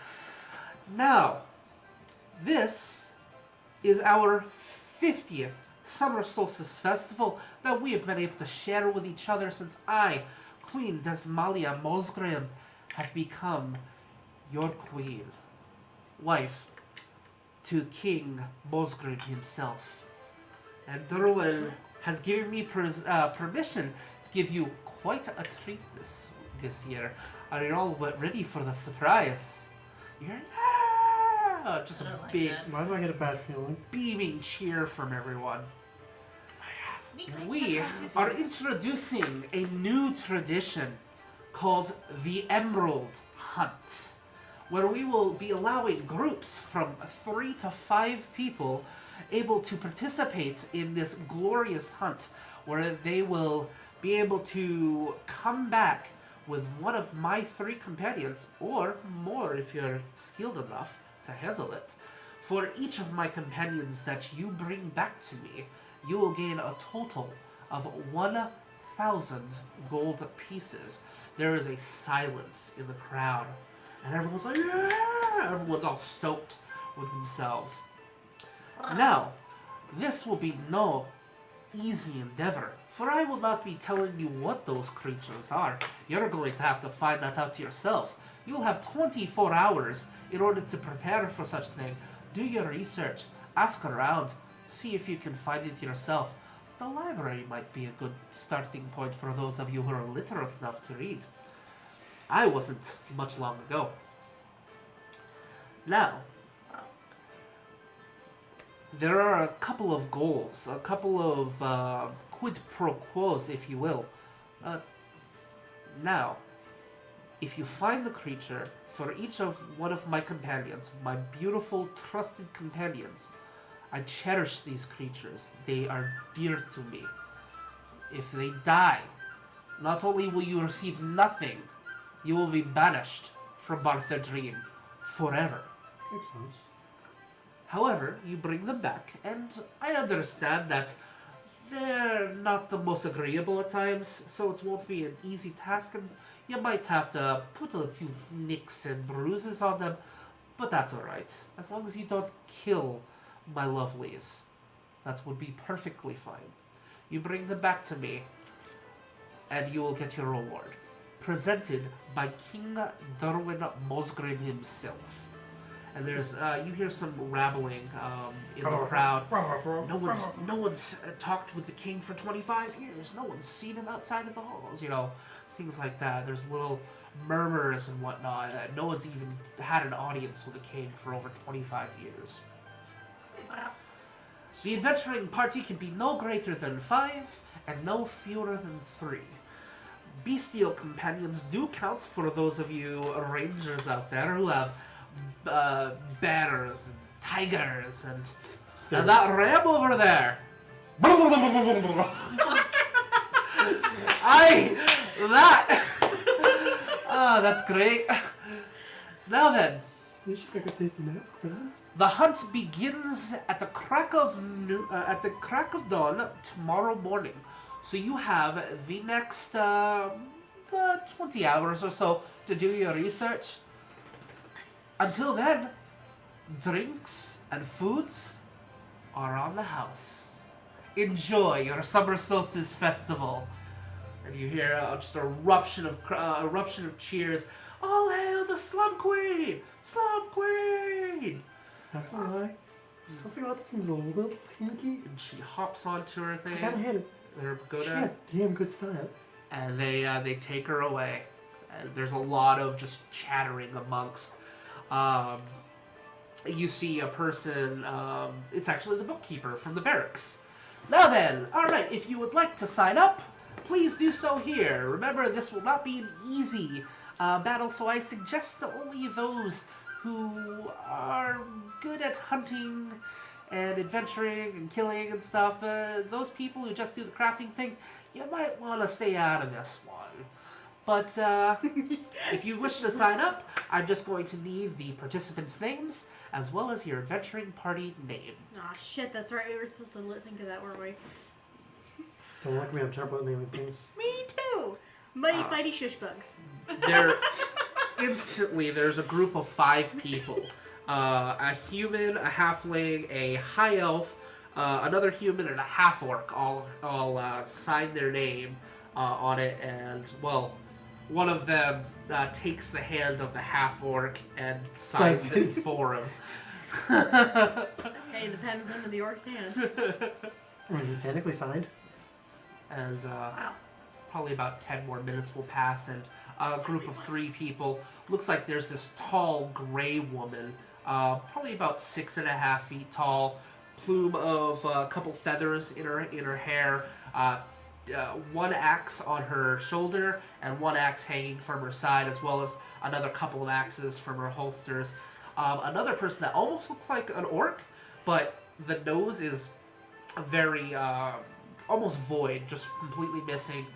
Now, this is our 50th Summer Solstice Festival that we have been able to share with each other since I, Queen Desmalia Mosgrim, have become your queen, wife to King Mosgrim himself. And Derwin has given me permission to give you quite a treat this year. Are you all ready for the surprise? You're just I a don't like big, that. Why do I get a bad feeling? beaming cheer from everyone. Neeq We likes are introducing a new tradition called the Emerald Hunt, where we will be allowing groups from 3 to 5 people able to participate in this glorious hunt, where they will be able to come back with one of my 3 companions, or more if you're skilled enough to handle it. For each of my companions that you bring back to me, you will gain a total of 1,000 gold pieces. There is a silence in the crowd, and everyone's like, yeah! Everyone's all stoked with themselves. Now, this will be no easy endeavor, for I will not be telling you what those creatures are. You're going to have to find that out yourselves. You will have 24 hours in order to prepare for such thing. Do your research, ask around, see if you can find it yourself. The library might be a good starting point for those of you who are literate enough to read. I wasn't much long ago. Now, there are a couple of goals, a couple of quid pro quos, if you will. Now, if you find the creature, for each of one of my companions, my beautiful, trusted companions, I cherish these creatures. They are dear to me. If they die, not only will you receive nothing, you will be banished from Bartha Dream forever. Makes sense. However, you bring them back, and I understand that they're not the most agreeable at times, so it won't be an easy task, and you might have to put a few nicks and bruises on them, but that's alright. As long as you don't kill my lovelies, that would be perfectly fine. You bring them back to me, and you will get your reward. Presented by King Derwin Mosgrim himself. And there's, you hear some rattling in the crowd. No one's talked with the king for 25 years. No one's seen him outside of the halls. You know, things like that. There's little murmurs and whatnot. No one's even had an audience with the king for over 25 years. The adventuring party can be no greater than 5 and no fewer than 3. Bestial companions do count for those of you rangers out there who have bears and tigers and that ram over there. That's great. Now then, You just got a taste of that, friends. the hunt begins at the crack of dawn tomorrow morning. So you have the next 20 hours or so to do your research. Until then, drinks and foods are on the house. Enjoy your summer solstice festival. And you hear just a eruption of cheers. All hail the Slum Queen! Slum Queen! Not gonna lie, something about this seems a little hinky. And she hops onto her thing. I gotta hand it. Her She pagoda, has damn good style. and they take her away. And there's a lot of just chattering amongst. You see a person. It's actually the bookkeeper from the barracks. Now then, all right. If you would like to sign up, please do so here. Remember, this will not be an easy battle, so I suggest to only those who are good at hunting and adventuring and killing and stuff. Those people who just do the crafting thing, you might want to stay out of this one. But if you wish to sign up, I'm just going to need the participants' names as well as your adventuring party name. Aw, shit, that's right. We were supposed to think of that, weren't we? Don't look at me, I'm terrible at naming things. Me too! Mighty fighty shush bugs. There's a group of 5 people. A human, a halfling, a high elf, another human, and a half orc all sign their name on it, and well, one of them takes the hand of the half orc and signs it for him. Hey, the pen is into the orc's hand. I mean, he technically signed. And probably about 10 more minutes will pass, and a group of 3 people. Looks like there's this tall gray woman, probably about 6.5 feet tall, plume of a couple feathers in her hair, one axe on her shoulder, and one axe hanging from her side, as well as another couple of axes from her holsters. Another person that almost looks like an orc, but the nose is very almost void, just completely missing.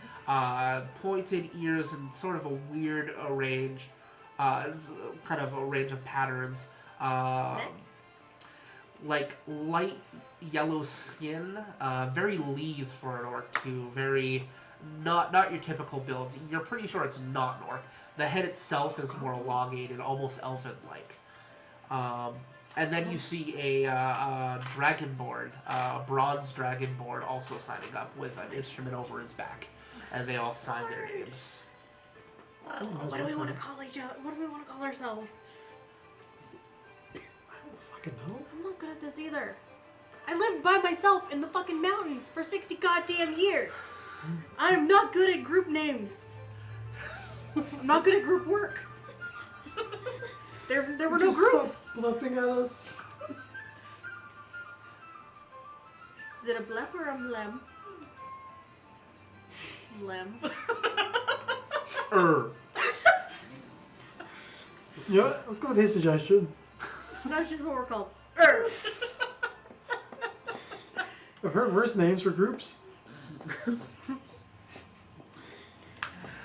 Pointed ears and sort of a weird range, kind of a range of patterns. Like light yellow skin, very lithe for an orc too. Very not your typical build. You're pretty sure it's not an orc. The head itself is more elongated, almost elfin-like. And then you see a dragonborn, a bronze dragonborn, also signing up with an instrument over his back, and they all sign their names. What do we want to call each other? What do we want to call ourselves? I don't fucking know. I'm not good at this either. I lived by myself in the fucking mountains for 60 goddamn years. I'm not good at group names. I'm not good at group work. There were no Just groups. Stop slapping at us. Is it a blep or a mlem? Mlem. You know what? Let's go with his suggestion. That's just what we're called. I've heard worse names for groups.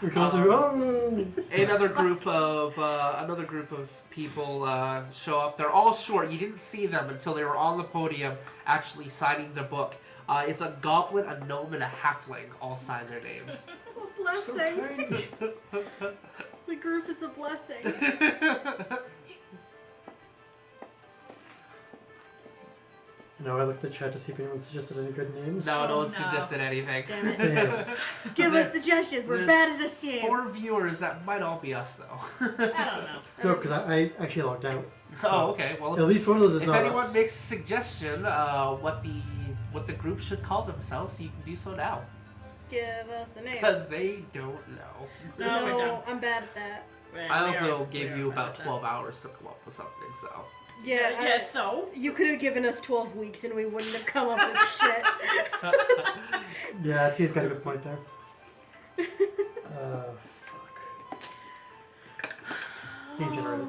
We can also go. Another group of people show up. They're all short. You didn't see them until they were on the podium, actually signing the book. It's a goblin, a gnome, and a halfling all sign their names. So Blessing. tiny. The group is a blessing. No, I looked at the chat to see if anyone suggested any good names. No, no Oh, one no. suggested anything. Damn it. Damn. Give us suggestions. We're There's bad at this game. 4 viewers. That might all be us, though. I don't know. No, because I actually logged out. So Oh, okay. Well, at least one of those is if not anyone us. makes a suggestion, what the group should call themselves, you can do so now, Give us a name. because they don't know. No, we don't. I'm bad at that. I also gave you about 12 hours to come up with something, so. Yeah, Yes, so? you could have given us 12 weeks and we wouldn't have come up with shit. Yeah, Tia's got a good point there. Fuck. Name generator.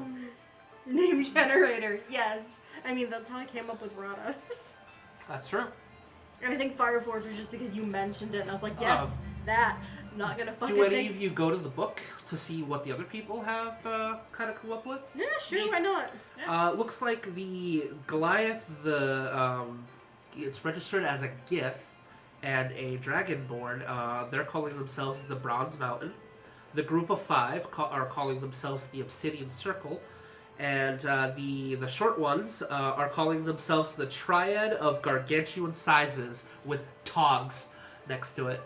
Name generator, yes. I mean, that's how I came up with Rada. That's true. And I think Fire Forge was just because you mentioned it, and I was like, yes, that. I'm not gonna fucking Do any think. of you go to the book to see what the other people have kind of come up with? Yeah, sure, why not? Looks like the Goliath, it's registered as a Gith and a Dragonborn. They're calling themselves the Bronze Mountain. The group of 5 are calling themselves the Obsidian Circle. And the short ones are calling themselves the Triad of Gargantuan Sizes with togs next to it.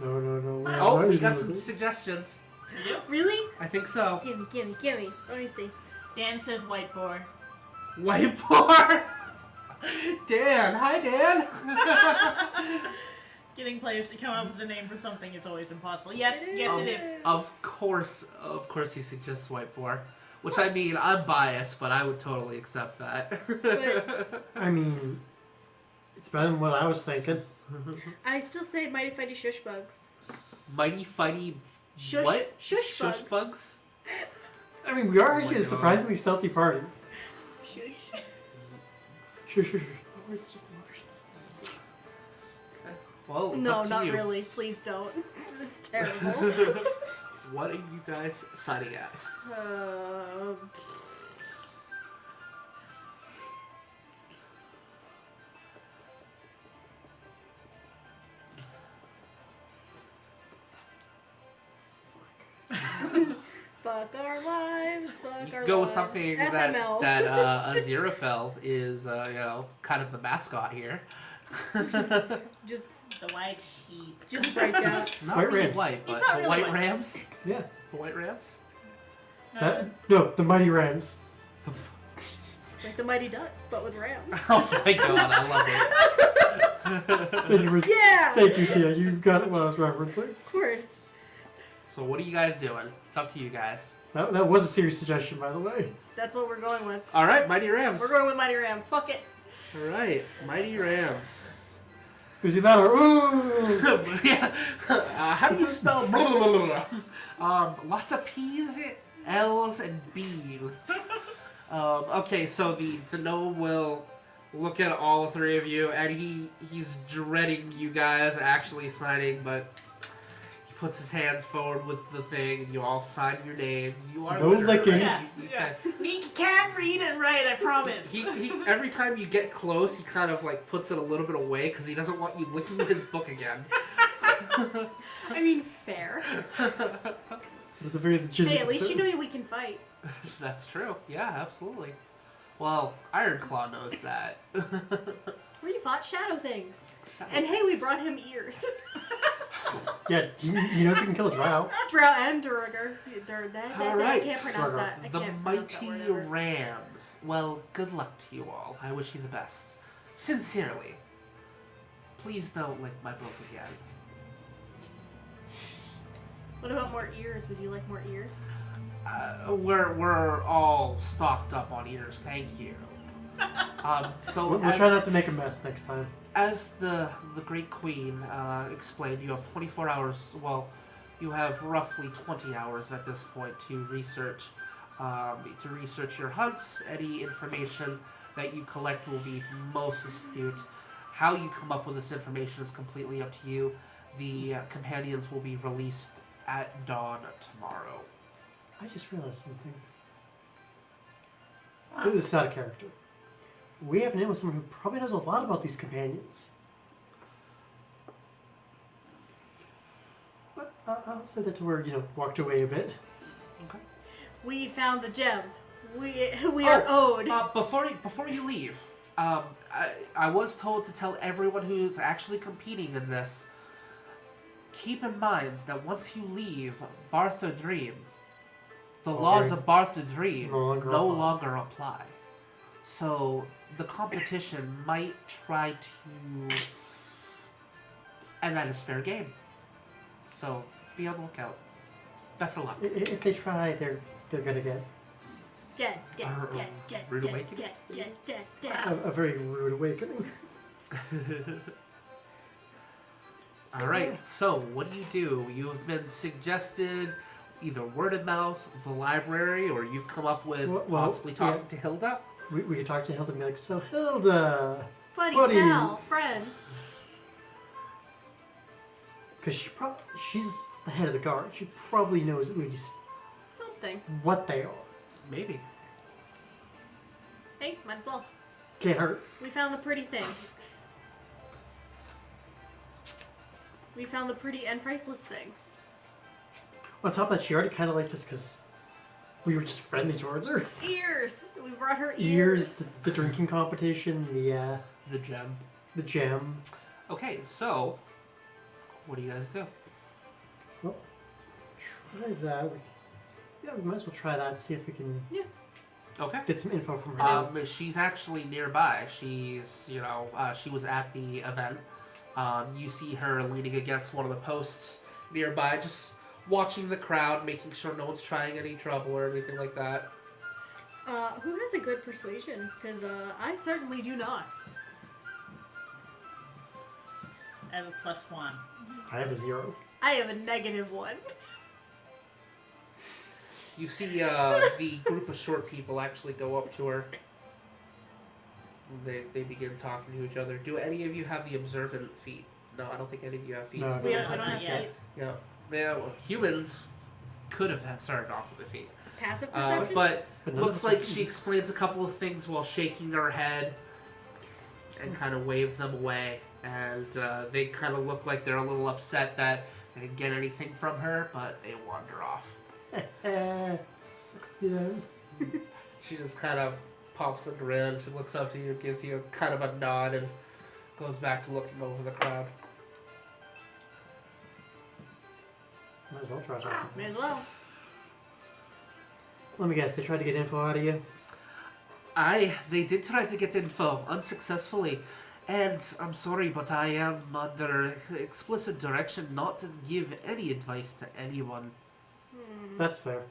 No. Oh, we got some suggestions. Really? I think so. Gimme. Let me see. Dan says white boar. White boar. Dan, hi Dan. Getting players to come up with a name for something is always impossible. Yes, it is. Of course, he suggests white boar. Which I mean, I'm biased, but I would totally accept that. I mean, it's better than what I was thinking. I still say mighty fighty shush bugs. Mighty fighty Shush- what? shush bugs. bugs? I mean, we are Oh my actually a God. surprisingly stealthy party. Shush. Shush. Oh, it's just emotions. Okay. Well, it's No, up to not you. really. Please don't. It's terrible. What are you guys signing as? Fuck our lives. Fuck You our can go with lives. something FML. that Aziraphale is, kind of the mascot here. Just The white sheep. break down. Not White really Rams. white, but It's not the really White white. Rams. Yeah. The White Rams. No, the Mighty Rams. Like the Mighty Ducks, but with rams. Oh my God, I love it. Thank you, Yeah! Thank you, Tia. You got what I was referencing. Of course. So what are you guys doing? It's up to you guys. That was a serious suggestion, by the way. That's what we're going with. All right, Mighty Rams. We're going with Mighty Rams. Fuck it. All right, Mighty Rams. Who's the matter? Ooh! Yeah. How do you spell? Lots of P's, L's, and B's. Okay, so the gnome will look at all three of you, and he's dreading you guys actually signing, but he puts his hands forward with the thing, and you all sign your name. You are No Lur'ra, licking. right? Yeah. Neeq can read and write, I promise. He every time you get close, he kind of like puts it a little bit away because he doesn't want you licking his book again. I mean, fair. It's a very legitimate Hey, at least you concern. know we can fight. That's true. Yeah, absolutely. Well, Ironclaw knows that. We fought shadow things. And hey, we brought him ears. Yeah, he knows we can kill a drow. Drow and Durger. All right. I can't pronounce that. I The can't pronounce that mighty word ever. Rams. Well, good luck to you all. I wish you the best. Sincerely. Please don't lick my book again. What about more ears? Would you like more ears? We're all stocked up on ears, thank you. So We'll try not to make a mess next time. as the Great Queen explained, you have 24 hours. Well, you have roughly 20 hours at this point to research your hunts. Any information that you collect will be most astute. How you come up with this information is completely up to you. The companions will be released at dawn tomorrow. I just realized something. This is out of character. We have an in with someone who probably knows a lot about these companions. But I'll say that to where, walked away a bit. Okay. We found the gem. We are owed. Before you leave, I was told to tell everyone who's actually competing in this. Keep in mind that once you leave Bartha Dream, the laws of Bartha Dream no longer apply. So the competition might try to, and that is fair game. So be on the lookout. Best of luck. If they try, they're gonna get Dead. Rude awakening? a very rude awakening. Alright, so what do? You've been suggested either word of mouth, the library, or you've come up with Well, possibly talking to Hilda? We could talk to Hilda and be like, so Hilda, Buddy, Buddy. pal, friend. because she's the head of the guard. She probably knows at least Something. what they are. Maybe. Hey, might as well. Can't hurt. We found the pretty thing. We found the pretty and priceless thing. On top of that, she already kind of liked us because we were just friendly towards her. Ears. We brought her Ears, ears. the drinking competition, The gem. the gem. Okay, so what do you guys do? Well, try that. We might as well try that. See if we can Okay. get some info from her. She's actually nearby. She's, she was at the event. You see her leaning against one of the posts nearby, just watching the crowd, making sure no one's trying any trouble or anything like that. Who has a good persuasion? Because I certainly do not. I have a +1. I have a 0. I have a -1. You see the group of short people actually go up to her. They begin talking to each other. Do any of you have the observant feat? No, I don't think any of you have feats. No, We I don't don't have think so. feats. Yeah. Yeah, well, humans could have started off with a feat. Passive perception? But But none looks of us like are- she explains a couple of things while shaking her head and kind of waves them away. And they kind of look like they're a little upset that they didn't get anything from her, but they wander off. Sucks to be them. She just kind of pops a grin. She looks up to you, gives you kind of a nod, and goes back to looking over the crowd. Might as well try talking. May as well. Let me guess, they tried to get info out of you? They did try to get info, unsuccessfully. And I'm sorry, but I am under explicit direction not to give any advice to anyone. That's fair.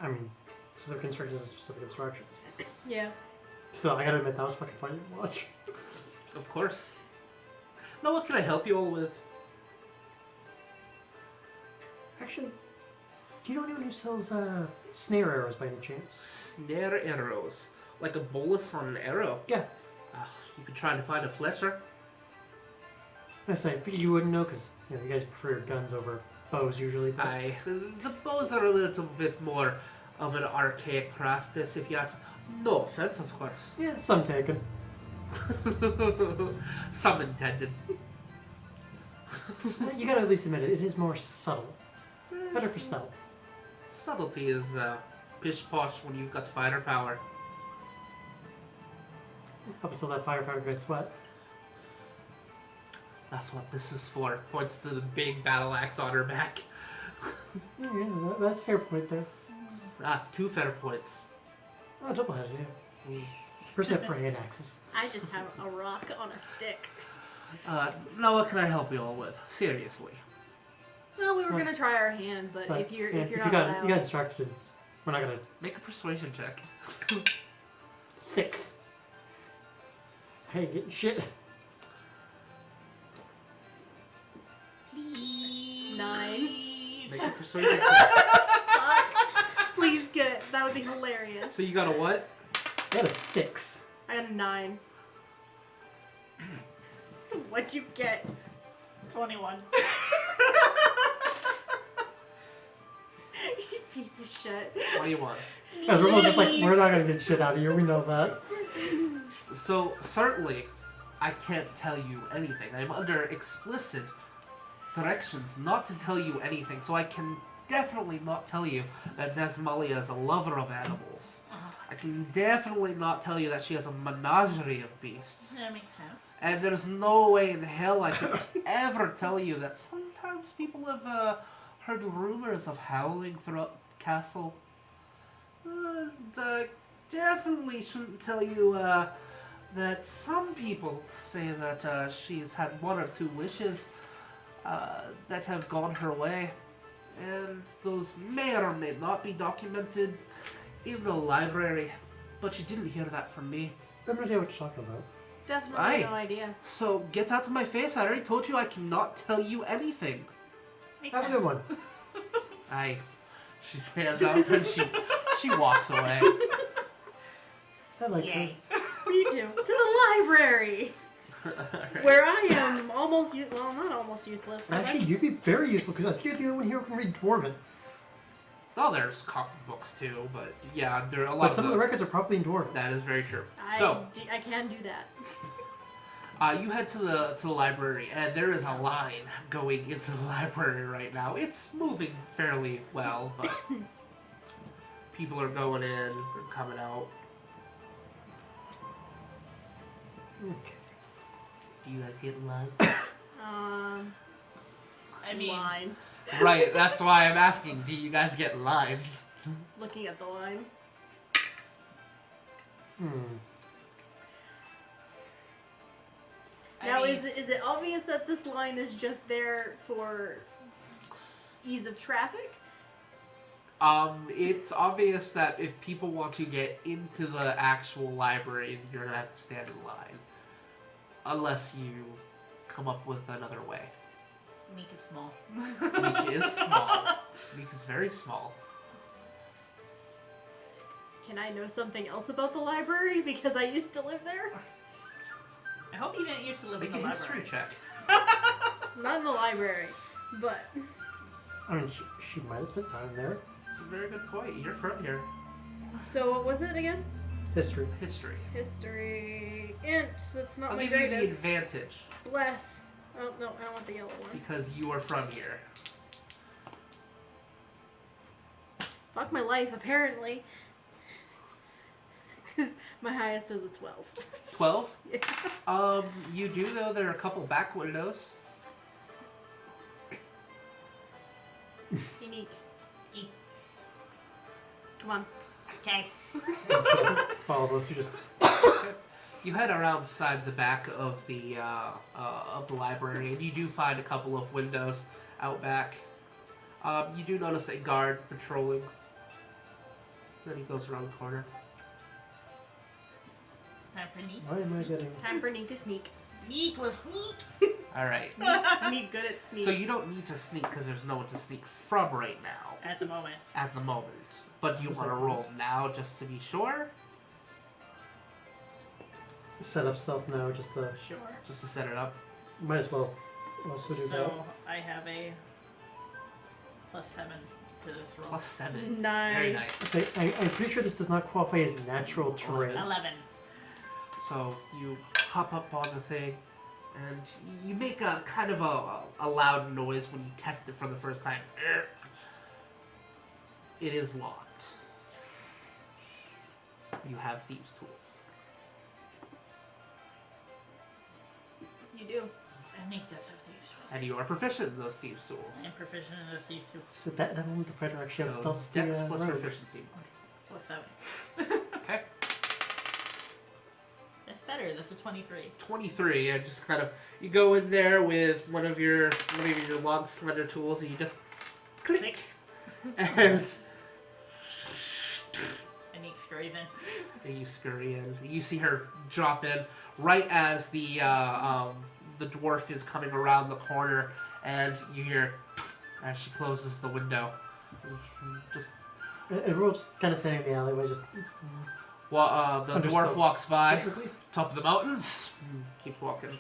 I mean, specific instructions are specific instructions. Yeah. Still, I gotta admit, that was fucking funny to watch. Of course. Now, what can I help you all with? Actually, do you know anyone who sells snare arrows by any chance? Snare arrows. Like a bolus on an arrow. Yeah. You could try to find a fletcher. I say, I figured you wouldn't know because you guys prefer your guns over bows usually. But The bows are a little bit more of an archaic practice, if you ask. No offense, of course. yeah, some taken. Some intended. You gotta at least admit it is more subtle. Better for stealth. Subtlety is pish posh when you've got firepower. Up until that firefighter gets wet. That's what this is for. Points to the big battle axe on her back. Yeah, that's a fair point there. 2 fair points. Oh, double-headed, yeah. Percent for hand axes. I just have a rock on a stick. Now what can I help you all with? Seriously. No, we were gonna try our hand, but if you're not you allowed, got instructed, we're not gonna. Make a persuasion check. 6. Hey, get shit. Please. 9. Make a persuasion check. Please get. That would be hilarious. So you got a what? I got a 6. I got a 9. What'd you get? 21. You piece of shit. 21. As we're both just like, we're not gonna get shit out of you. We know that. So certainly, I can't tell you anything. I'm under explicit directions not to tell you anything. So I can definitely not tell you that Desmalia is a lover of animals. I can definitely not tell you that she has a menagerie of beasts. That makes sense. And there's no way in hell I could ever tell you that sometimes people have heard rumors of howling throughout the castle. And definitely shouldn't tell you that some people say that she's had 1 or 2 wishes that have gone her way. And those may or may not be documented in the library. But you didn't hear that from me. I have no idea what you're talking about. Definitely Aye. no idea. So get out of my face. I already told you I cannot tell you anything. Makes Have a sense. good one. Aye. She stands up and she walks away. I like her. Yay. Me too. To the library, where I am almost well, not almost useless. but Actually, you'd be very useful because I think you're the only one here who can read Dwarven. Oh, there's comic books too, but yeah, there are a lot But some of the records are probably in Dwarven. That is very true. I So, can do that. You head to the library, and there is a line going into the library right now. It's moving fairly well, but people are going in and coming out. Okay. Do you guys get in line? I mean, lines. Right, that's why I'm asking. Do you guys get in lines? Looking at the line. Now, is it obvious that this line is just there for ease of traffic? It's obvious that if people want to get into the actual library, you're gonna have to stand in line. Unless you come up with another way. Meek is small. Meek is small. Meek is very small. Can I know something else about the library? Because I used to live there. I hope you didn't used to live Make in a the history library. check. Not in the library, but... I mean, she might have spent time there. It's a very good point. You're from here. So what was it again? History. History. History. Int. That's not I'll my give you the greatest. advantage Bless. Oh, no, I don't want the yellow one. because you are from here. Fuck my life, apparently. Because my highest is a 12. 12? Yeah. You do know there are a couple back windows. Unique. E. Come on. Okay. Follow us. You just. You head around side the back of the library, and you do find a couple of windows out back. You do notice a guard patrolling. Then he goes around the corner. Time for Neek. Why am I getting? Time for Neek to sneak. Neek will sneak. All right. Neek good at sneak. So you don't need to sneak because there's no one to sneak from right now. At the moment. At the moment. But do you want to roll now just to be sure? Set up stealth now, just to. Sure. Just to set it up? Might as well also do that. So I have a +7 to this roll. +7. Nice. Very nice. Say, I'm pretty sure this does not qualify as natural terrain. 11. So you hop up on the thing, and you make a kind of a loud noise when you test it for the first time. It is locked. You have thieves' tools. You do. And Neek does have these tools. And you are proficient in those thieves' tools. I'm proficient in the thieves tools. So that one the fighter actually So outstalls Dex the plus rogue. proficiency. +7. Okay. That's better. That's a 23. 23. And just kind of you go in there with one of your long slender tools, and you just click, Click. and And Neek scurries in. and you scurry in. You see her drop in right as the dwarf is coming around the corner, and you hear as she closes the window. Just And we're all just kind of standing in the alleyway, just. the Understood. dwarf walks by Technically, top of the mountains. Keeps walking.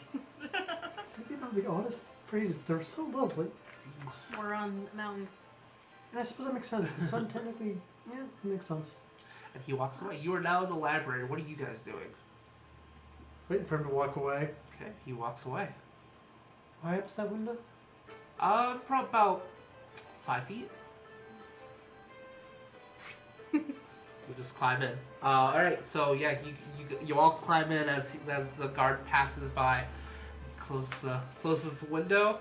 maybe not the honest phrases, but they're so lovely. We're on the mountain. And I suppose that makes sense. The sun technically, yeah, it makes sense. And he walks away. You are now in the library. What are you guys doing? Waiting for him to walk away. Okay, he walks away. Why up that window? Probably about 5 feet. You just climb in. All right. So yeah, you all climb in as the guard passes by. Closes the window.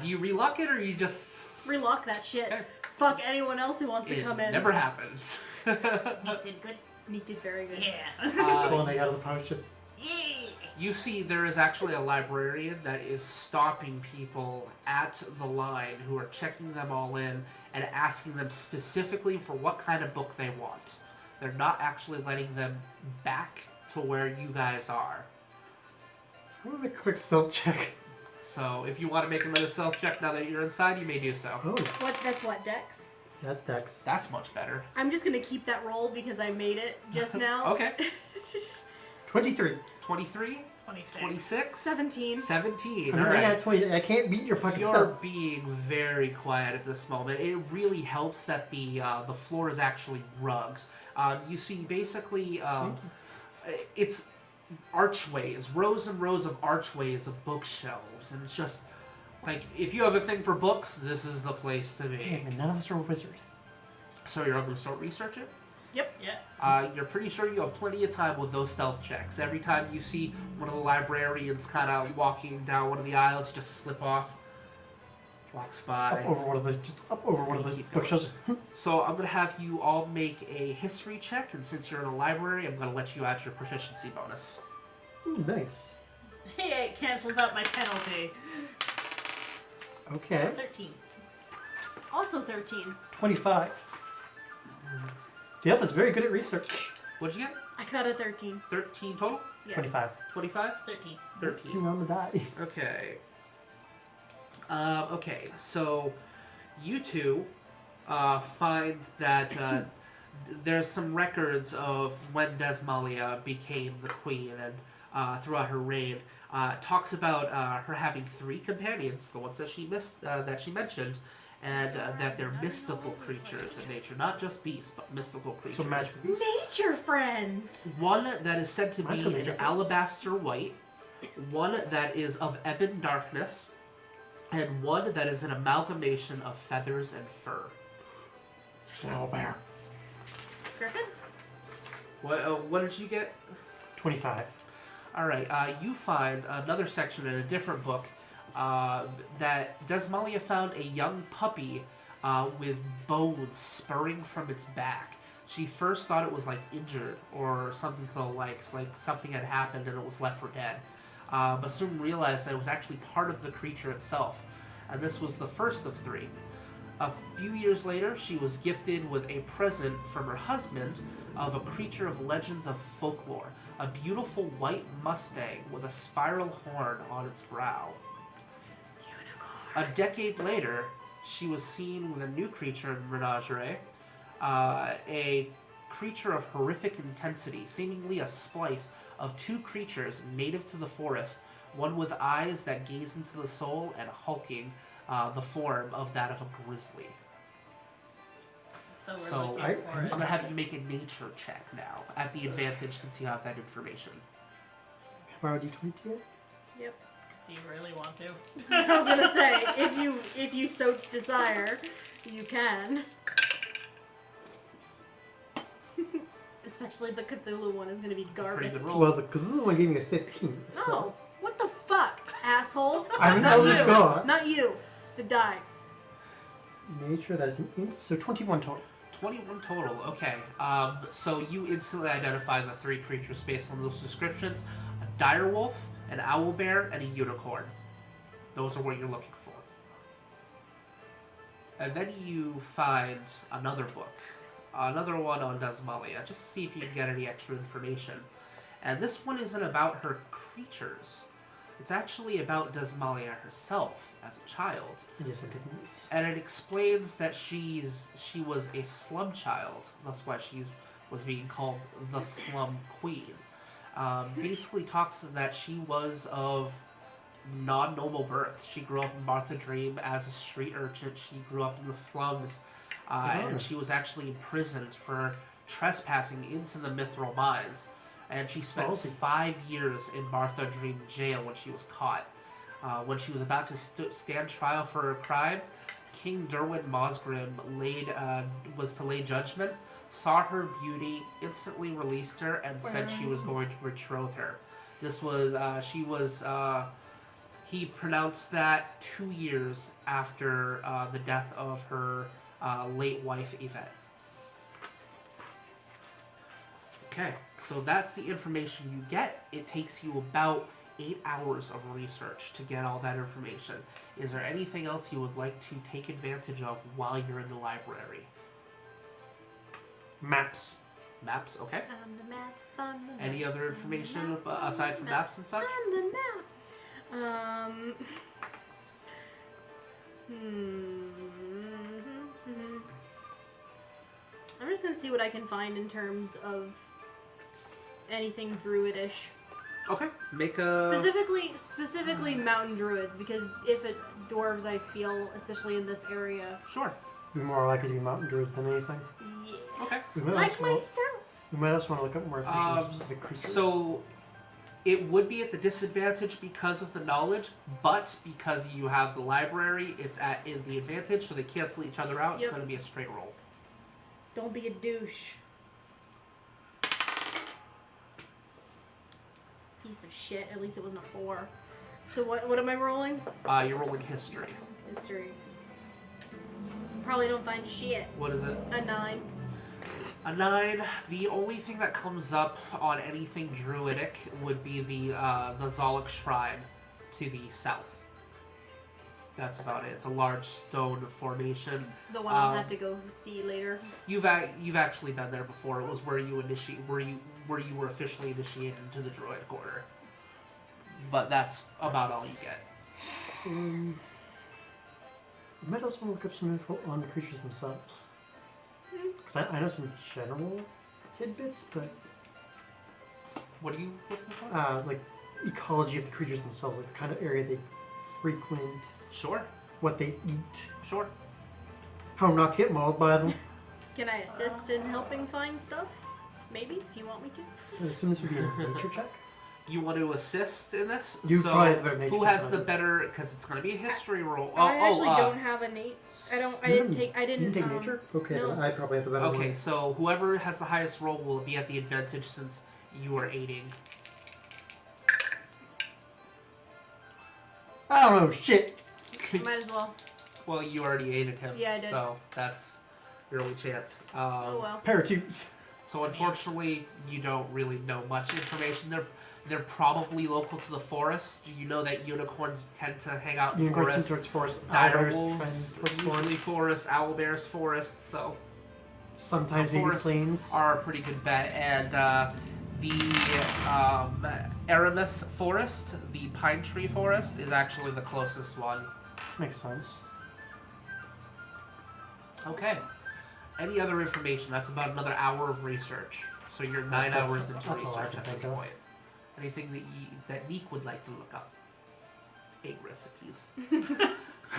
Do you relock it or you just? Relock that shit. Okay. Fuck anyone else who wants to It come in. never happens. Neek did good. Neek did very good. Yeah. Pulling it out of the pouch, just. Yeah. You see, there is actually a librarian that is stopping people at the line who are checking them all in and asking them specifically for what kind of book they want. They're not actually letting them back to where you guys are. I'm gonna make a quick stealth check. So if you want to make another stealth check now that you're inside, you may do so. Oh, That's what, Dex? that's Dex. That's much better. I'm just gonna keep that roll because I made it just now. Okay. 23. 23? 26. 26? 17. 17. I mean, I Alright. got 20. I can't beat your fucking You're stealth. being very quiet at this moment. It really helps that the floor is actually rugs. You see, basically, it's archways, rows and rows of archways of bookshelves, and it's just like if you have a thing for books, this is the place to be. Damn, and none of us are a wizard. So you're going to start researching? Yeah. You're pretty sure you have plenty of time with those stealth checks. Every time you see one of the librarians kind of walking down one of the aisles, you just slip off, walks by. Up over one of those bookshelves. Just, So I'm going to have you all make a history check, and since you're in a library, I'm going to let you add your proficiency bonus. Ooh, nice. Yeah, it cancels out my penalty. Okay. 13. Also 13. 25. The elf is very good at research. What'd you get? I got a 13. 13 total? Yeah. 25. 25? 13. 13. Keep on the die. Okay. Okay, so you two find that there's some records of when Desmalia became the queen and throughout her reign. Talks about her having 3 companions, the ones that she mentioned, and that they're mystical creatures in nature, not just beasts, but mystical creatures. So magic beasts. Nature friends! One that is said to Mine's be got an nature friends. alabaster white, one that is of ebon darkness, and one that is an amalgamation of feathers and fur. There's an owlbear. Griffin? What did you get? 25. All right, you find another section in a different book that Desmalia found a young puppy with bones spurring from its back. She first thought it was like injured or something to the likes, like something had happened and it was left for dead. But soon realized that it was actually part of the creature itself. And this was the first of 3. A few years later, she was gifted with a present from her husband of a creature of legends of folklore, a beautiful white Mustang with a spiral horn on its brow. A decade later, she was seen with a new creature in Menagerie, a creature of horrific intensity, seemingly a splice of 2 creatures native to the forest, one with eyes that gaze into the soul and hulking the form of that of a grizzly. So we're So, looking I- for I'm it. going to have you make a nature check now, at the advantage since you have that information. Can I borrow D20 to you? Yep. Do you really want to? I was gonna say, if you so desire, you can. Especially the Cthulhu one is gonna be Pretty garbage. good roll. Well, the Cthulhu one gave me a 15. No, So what the fuck, asshole? I'm an Not eldritch you. god. Not you. The die. Nature, that is an int, so 21 total. 21 total, okay. So you instantly identify the 3 creatures based on those descriptions. A direwolf, an owlbear, and a unicorn. Those are what you're looking for. And then you find another book. Another one on Desmalia, just to see if you can get any extra information. And this one isn't about her creatures. It's actually about Desmalia herself as a child. Yes, I'm taking notes. And it explains that she was a slum child. That's why she was being called the Slum Queen. Basically talks that she was of non-noble birth. She grew up in Martha Dream as a street urchin. She grew up in the slums. And she was actually imprisoned for trespassing into the Mithril mines. And she spent 5 years in Martha Dream jail when she was caught. When she was about to stand trial for her crime, King Derwin Mosgrim was to lay judgment, saw her beauty, instantly released her, and said she was going to betroth her. This was, he pronounced that 2 years after the death of her late wife, Yvette. Okay, so that's the information you get. It takes you about 8 hours of research to get all that information. Is there anything else you would like to take advantage of while you're in the library? Maps. Maps, okay. On the map, on the map. Any other information aside from maps and such? On the map. I'm just gonna see what I can find in terms of anything druidish. Okay, make a... Specifically mountain druids, because if it dwarves, I feel, especially in this area. Sure. We're more likely to be mountain druids than anything. Yeah. Okay. We might Like also want- myself. We might also want to look up more information on specific creatures. So, It would be at the disadvantage because of the knowledge, but because you have the library, it's in the advantage, so they cancel each other out. It's Yep. going to be a straight roll. Don't be a douche. Piece of shit. At least it wasn't a 4. So what am I rolling? You're rolling history. History. Probably don't find shit. What is it? A 9. A 9. The only thing that comes up on anything druidic would be the Zolok Shrine to the south. That's about it. It's a large stone formation. The one I'll have to go see later. You've actually been there before. It was where you were officially initiated into the Druidic Order. But that's about all you get. So, you might also want to look up some info on the creatures themselves. Because I know some general tidbits, but What are you looking for? like ecology of the creatures themselves, like the kind of area they frequent, Sure. what they eat, Sure. how not to get mauled by them. Can I assist in helping find stuff? Maybe, if you want me to. I assume this would be a nature check. You want to assist in this? You so probably have the better nature who check has than the I do. better? Because it's going to be a history roll. I actually don't have a Nate. I You didn't take nature? Okay, no. then I probably have the better Okay, one. so whoever has the highest roll will be at the advantage since you are aiding. I don't know, shit. Might as well. Well, you already aided him. Yeah, I did. So that's your only chance. Oh well. Paratubes. So unfortunately, you don't really know much information. They're probably local to the forest. You know that unicorns tend to hang out in Unicorns forests. towards forest. Dire Owlbears wolves, trend towards usually forest. forest. Owlbears, forest. So Sometimes the maybe forest plains. are a pretty good bet. And the Aramis forest, the pine tree forest, is actually the closest one. Makes sense. Okay. Any other information? That's about another hour of research. So you're 9 That's- hours into that's all I research can at this think of. point. Anything that Neeq would like to look up? Egg recipes.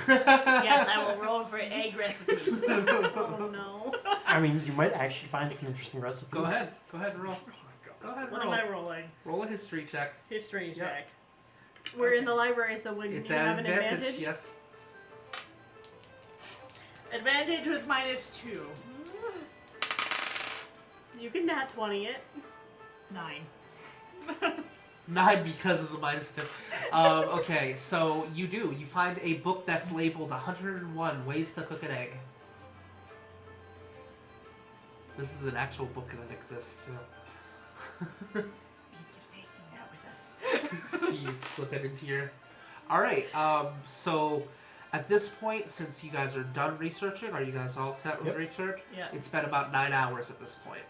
Yes, I will roll for egg recipes. Oh no. I mean, you might actually find some interesting recipes. Go ahead. Go ahead and roll. Go ahead and What roll. am I rolling? Roll a history check. History Yep. check. We're in the library, so would It's you an have an advantage? yes. Advantage with -2. You can nat 20 it. 9. 9 because of the -2. Okay, so you do. You find a book that's labeled 101 Ways to Cook an Egg. This is an actual book that exists, too. Just taking that with us. You slip it into your... Alright, so at this point, since you guys are done researching, are you guys all set with Yep. research? Yeah. It's been about 9 hours at this point.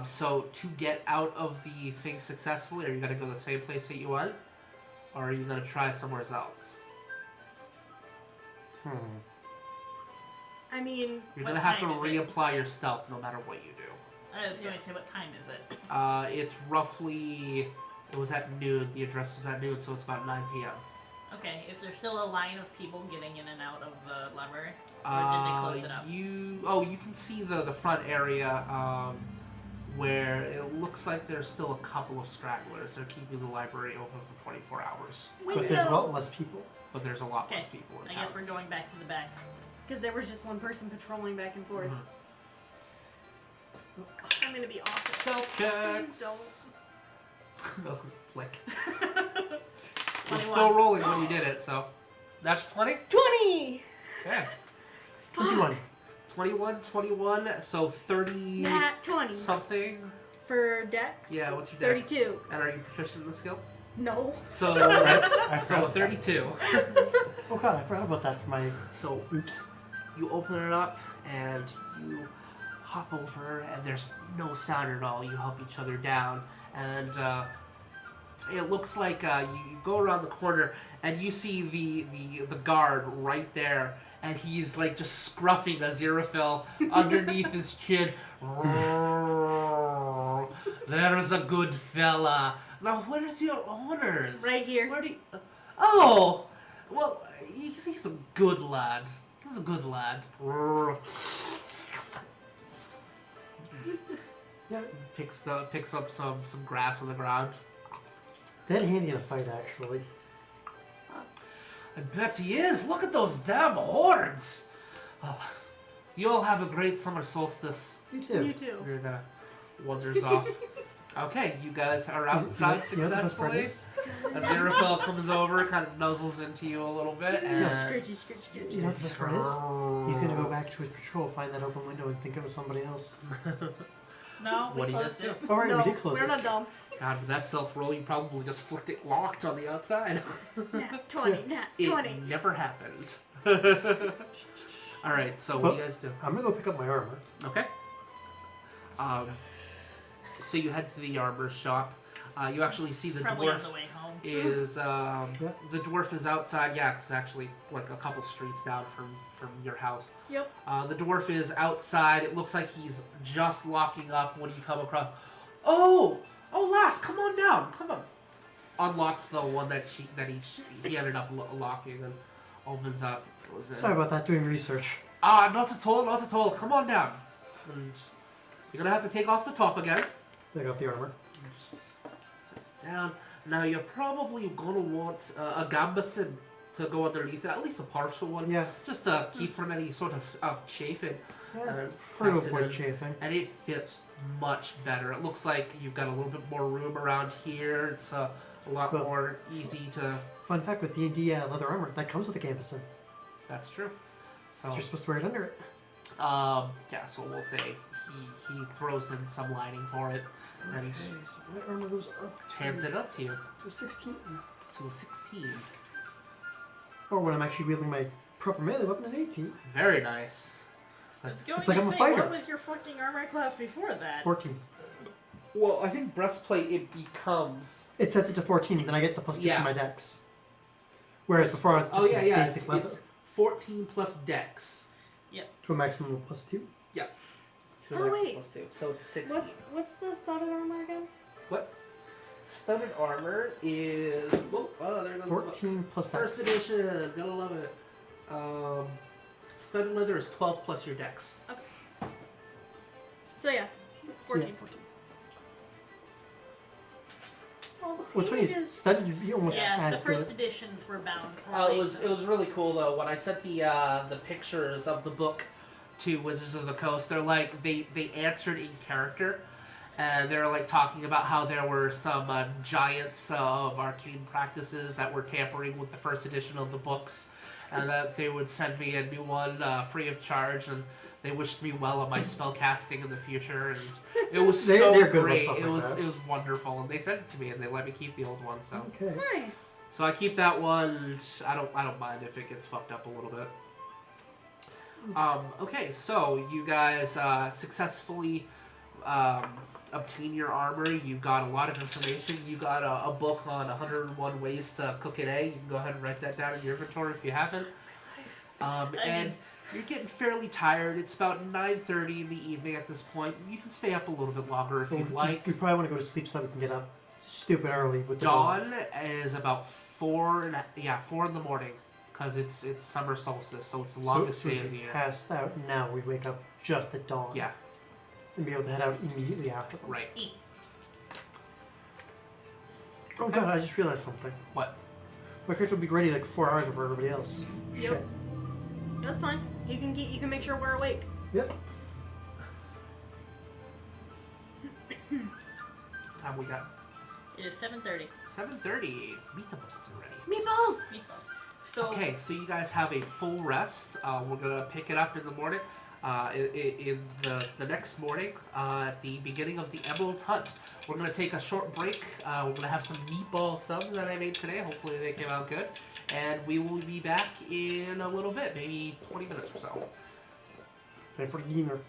So to get out of the thing successfully, are you going to go the same place that you went? Or are you going to try somewhere else? I mean, You're What going to have to time is it? reapply your stealth no matter what you do. I was going to say, what time is it? It's roughly... It was at noon. The address was at noon, so it's about 9 p.m. Okay, is there still a line of people getting in and out of the library? Or did they close it up? You can see the front area where it looks like there's still a couple of stragglers. They're keeping the library open for 24 hours. But there's a lot less people. But there's a lot Okay, less people in I town. guess we're going back to the back. because there was just one person patrolling back and forth. Mhm. I'm gonna be awesome. Stealth Please checks. don't. Flick. 21. We're still rolling when you did it, so. That's 20? 20! Okay. 21. 21, so 30 Nat 20. something. For Dex? Yeah, what's your dex? 32. And are you proficient in the skill? No. So, I so forgot. 32. Oh god, I forgot about that for my So oops. you open it up and you hop over and there's no sound at all. You help each other down and it looks like you go around the corner and you see the guard right there and he's like just scruffing Aziraphale underneath his chin. There's a good fella. Now where's your honors? Right here. Where do you... Oh! Well, he's a good lad. He's a good lad. Yeah. Picks up some grass on the ground. Dead handy in a fight, actually. I bet he is. Look at those damn horns. Well, you all have a great summer solstice. You too. You too. You're gonna wanders off. Okay, you guys are outside You know what the best part successfully. is? Aziraphale comes over, kind of nuzzles into you a little bit, and Scritchy, scritchy, scritchy. You know what the best part is? He's gonna go back to his patrol, find that open window, and think it was somebody else. No, we What do you guys closed do? it. Alright, No, we did close we're it. not dumb. God, with that stealth roll, you probably just flicked it locked on the outside. Nat 20, nat 20. It never happened. Alright, so what Well- do you guys do? I'm gonna go pick up my armor. Okay. So you head to the armor shop. You actually see the Probably on dwarf the way home. is Yeah. the dwarf is outside. Yeah, it's actually like a couple streets down from your house. Yep. The dwarf is outside. It looks like he's just locking up when you come across. Oh, lass, come on down. Come on. Unlocks the one that he ended up locking and opens up. Goes in. Sorry about that, doing research. Not at all, not at all. Come on down. And you're gonna have to take off the top again. I got the armor. Sits down. Now you're probably gonna want a gambeson to go underneath it, at least a partial one, Yeah. just to keep from any sort of chafing. Yeah. And Prefer to taps it avoid in. chafing. And it fits much better. It looks like you've got a little bit more room around here. It's a lot Well, more easy to. Fun fact with D&D leather armor, that comes with a gambeson. That's true. So So you're supposed to wear it under it. yeah. So we'll say he throws in some lining for it and Okay, so my armor goes up hands it up to you. to 16. So 16. Or when I'm actually wielding my proper melee weapon, an 18. Very nice. So- I was going It's like to I'm a say, fighter. What was your fucking armor class before that? 14. Well, I think breastplate it becomes. It sets it to 14, then I get the plus 2 Yeah. for my dex. Whereas before I was just Oh yeah, a yeah. basic It's leather 14 plus dex. to a maximum of plus 2. To a Oh, max wait. plus 2. So it's 16. What's the studded armor again? Studded armor is. Oh, there goes the 14 plus first dex. edition. Gotta love it. Studded leather is 12 plus your dex. So yeah, 14. yeah. 14. What's funny is studded, you almost Yeah, add the to first it. editions were bound. It was really cool though when I sent the pictures of the book to Wizards of the Coast. They're like they answered in character, and they're like talking about how there were some giants of arcane practices that were tampering with the first edition of the books, and that they would send me a new one free of charge, and they wished me well on my spell casting in the future, and it was They're good about great. stuff It like was that. it was wonderful, and they sent it to me, and they let me keep the old one. So. Okay. Nice. So I keep that one. I don't mind if it gets fucked up a little bit. Okay, so you guys successfully obtain your armor. You got a lot of information. You got a book on 101 ways to cook an egg. You can go ahead and write that down in your inventory if you haven't. And you're getting fairly tired. It's about 9:30 in the evening at this point. You can stay up a little bit longer if you'd like. We probably want to go to sleep so we can get up stupid early with the Dawn is about 4 in the morning, because it's summer solstice, so it's the longest so day if of the we year. passed out now, we wake up just at dawn. Yeah, And be able to head out immediately after. right. Oh god, I just realized something. What? My character will be ready like 4 hours before everybody else. Yep. Shit. That's fine. You can make sure we're awake. Yep. Time we got It is 7:30. 7:30. Meatables are ready. Meatballs! So Okay, so you guys have a full rest. We're gonna pick it up in the morning. In the next morning, at the beginning of the Emerald Hunt, we're gonna take a short break. We're gonna have some meatball subs that I made today. Hopefully they came out good, and we will be back in a little bit, maybe 20 minutes or so. Time for dinner.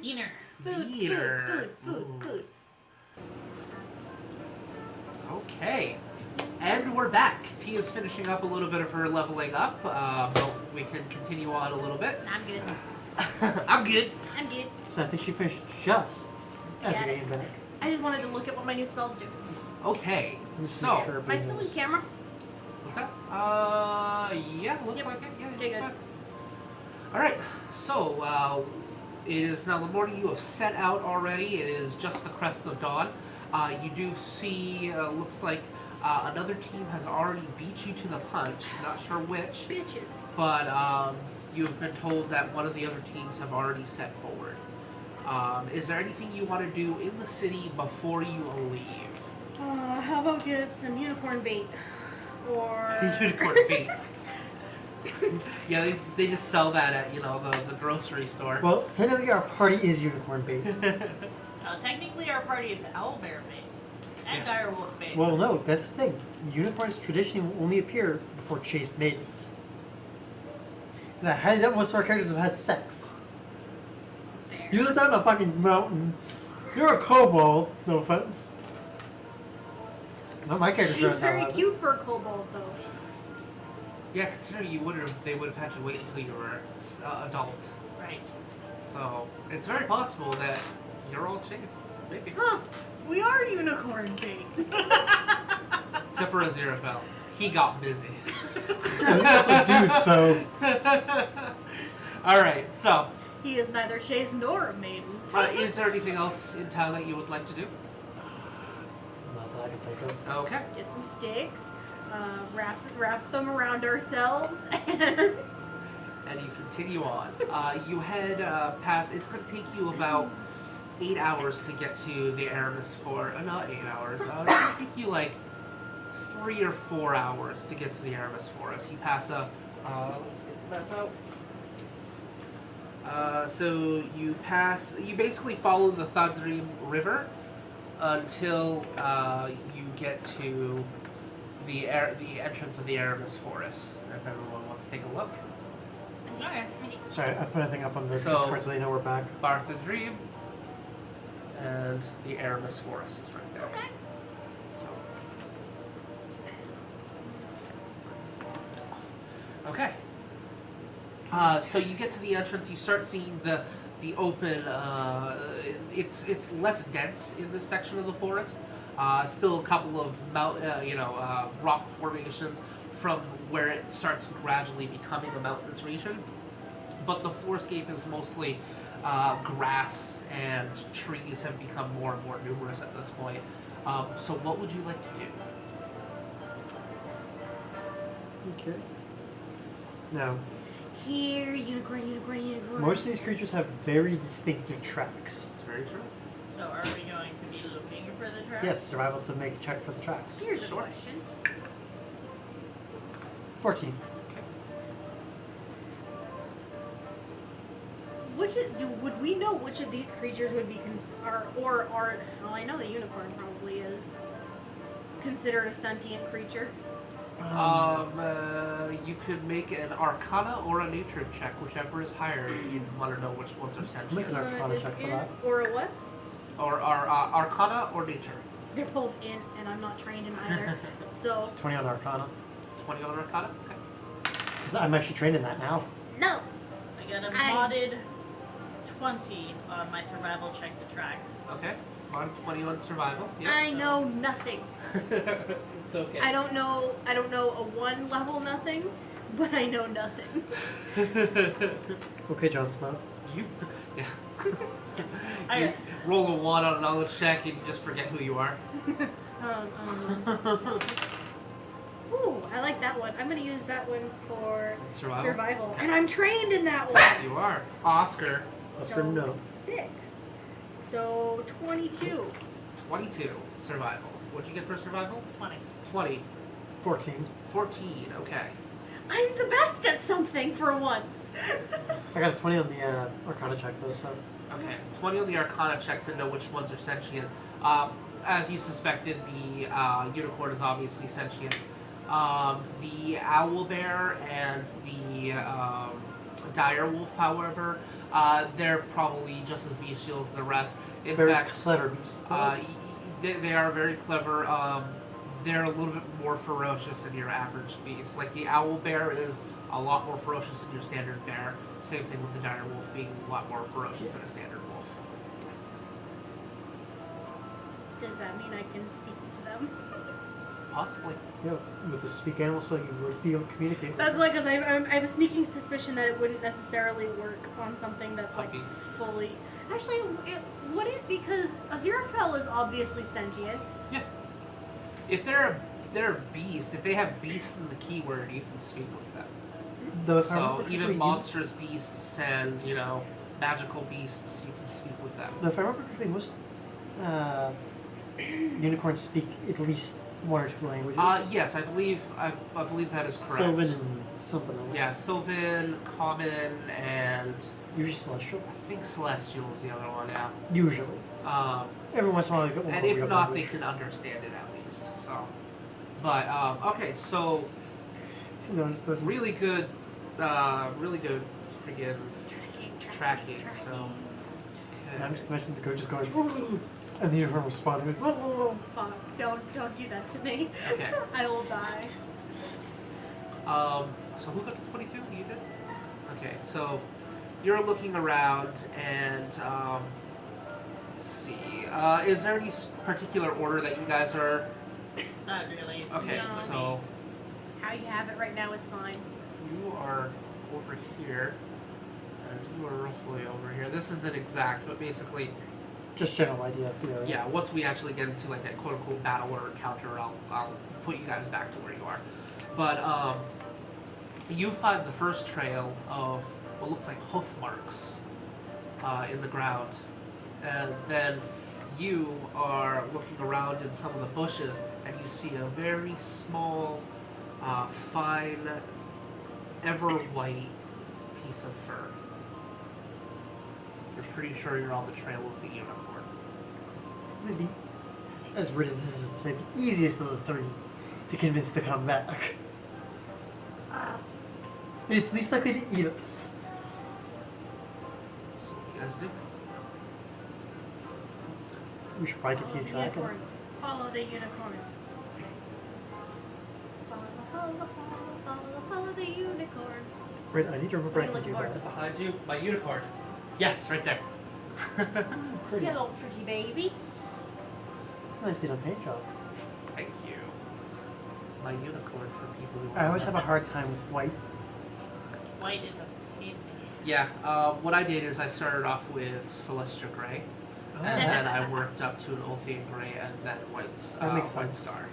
dinner. Dinner. Food. Ooh. Okay, and we're back. Tia's finishing up a little bit of her leveling up, but we can continue on a little bit. I'm good. I'm good. I'm good. So I think she finished just as Got we it. came back. I just wanted to look at what my new spells do. Okay, Let's so make sure Am I still in everything's- camera? what's that? Yeah, looks Yep. like it. Yeah, Okay, it's good. fine. All right, so it is now the morning. You have set out already. It is just the crest of dawn. You do see, looks like Another team has already beat you to the punch. Not sure which, Bitches. but you've been told that one of the other teams have already set forward. Is there anything you want to do in the city before you leave? How about get some unicorn bait? Or... Unicorn bait. Yeah, they just sell that at, the grocery store. Well, technically our party is unicorn bait. Technically, our party is owlbear bait and direwolf bait. Well, no, that's the thing. Unicorns traditionally will only appear before chaste maidens. And I highly doubt most of our characters have had sex. You lived out in a fucking mountain. You're a kobold. No offense. No, my character's She's very has it. cute for a kobold, though. Yeah, considering they would have had to wait until you were adult. Right. So it's very possible that you're all chaste. Maybe. Huh. We are unicorn bait. Except for Aziraphale. He got busy. Yeah, he's also a dude, so... Alright, so... He is neither chaste nor a maiden. Is there anything else in town that you would like to do? Not that I can think of. Okay. Get some sticks, wrap them around ourselves, and... And you continue on. You head past... It's going to take you about 8 hours to get to the Aramis Forest. Not 8 hours. It's going to take you like 3 or 4 hours to get to the Aramis Forest. You pass a... let's get the map out. So you basically follow the Thundering River until you get to the entrance of the Aramis Forest. If everyone wants to take a look. Okay. Sorry, I put a thing up on the So- Discord so they know we're back. Bartha Dream and the Aramis Forest is right there. Okay. So. Okay. So you get to the entrance. You start seeing the open. It's less dense in this section of the forest. Still a couple of rock formations from where it starts gradually becoming a mountainous region. But the forescape is mostly grass, and trees have become more and more numerous at this point. So what would you like to do? Okay. Now, Here, unicorn. most of these creatures have very distinctive tracks. It's very true. So are we going to be looking for the tracks? Yes, survival to make a check for the tracks. Here's a Sure. question. 14. Would we know which of these creatures would be well, I know the unicorn probably is considered a sentient creature. You could make an Arcana or a Nature check, whichever is higher, if you want to know which ones are Make sentient. an Arcana Is check for in- that. Or a what? Or Arcana or Nature. They're both in, and I'm not trained in either. So, 20 on Arcana. 20 on Arcana? Okay. 'Cause I'm actually trained in that now. no. I got a I- modded 20 on my survival check to track. Okay. On 20 on Survival. Yes. I know nothing. It's okay. I don't know a 1 level nothing, but I know nothing. Okay, Jon Snow. You, yeah. I- You roll a 1 on a knowledge check and you just forget who you are. Ooh, I like that one. I'm gonna use that one for Survival? and I'm trained in that Yes, one. you are. Oscar. That's so good to know. 6. So 22. 22. Survival. What'd you get for Survival? 20. 20. 14. 14. Okay. I'm the best at something for once. I got a 20 on the Arcana check though, so. Okay, 20 on the Arcana check to know which ones are sentient. As you suspected, the unicorn is obviously sentient. The owlbear and the direwolf, however, they're probably just as bestial as the rest. In Very fact, clever beasts. though. they are very clever. They're a little bit more ferocious than your average beast. Like the owlbear is a lot more ferocious than your standard bear. Same thing with the direwolf being a lot more ferocious than a standard wolf. Yes. Does that mean I can speak to them? Possibly. Yeah, with the speak animal spell, you would be able to communicate with That's them. why, because I have a sneaking suspicion that it wouldn't necessarily work on something that's like Okay. fully. Actually, it wouldn't, because Aziraphale is obviously sentient. Yeah. If they're they're beasts. If they have beast in the keyword, you can speak with them. Though if I So remember correctly, even monstrous beasts and magical beasts, you can speak with them. Though if I remember correctly, most unicorns speak at least one or two languages. Yes, I believe that is correct. Sylvan and something else. Yeah, Sylvan, Common, and Usually Celestial. I think Celestial is the other one. Yeah. Usually. Um, Every once in a while, you get one and called if real not, language. they can understand it at least. So, but okay, so really good freaking tracking. So, And I'm just imagining the goat just going, "Ooh," and the unicorn responding with, "Whoa, whoa, whoa." Fuck. Don't do that to me. okay. I will die. So who got the 22? You did? Okay, so you're looking around and let's see. Is there any particular order that you guys are? Not really. Okay, No. so How you have it right now is fine. you are over here, and you are roughly over here. This isn't exact, but basically, Just general idea. yeah. Once we actually get into like a quote unquote battle or encounter, I'll put you guys back to where you are. But you find the first trail of what looks like hoof marks in the ground, and then you are looking around in some of the bushes, and you see a very small, fine, ever white piece of fur. You're pretty sure you're on the trail of the unicorn. Maybe, as weird as this is to say, the easiest of the three to convince to come back. It's least likely to eat us. So what you guys do? We should probably continue tracking. Unicorn. Follow the unicorn. Follow the unicorn. Wait, I need to remember I What are can you do looking that. Behind you, my unicorn. Yes, right there. Pretty. Hello, pretty baby. It's a nicely done paint job. Thank you. My unicorn for people who. I always have a hard time with white. White is a pain. Yeah. What I did is I started off with Celestia Gray, and then I worked up to an Ulthian Gray, and then That makes White sense. Star.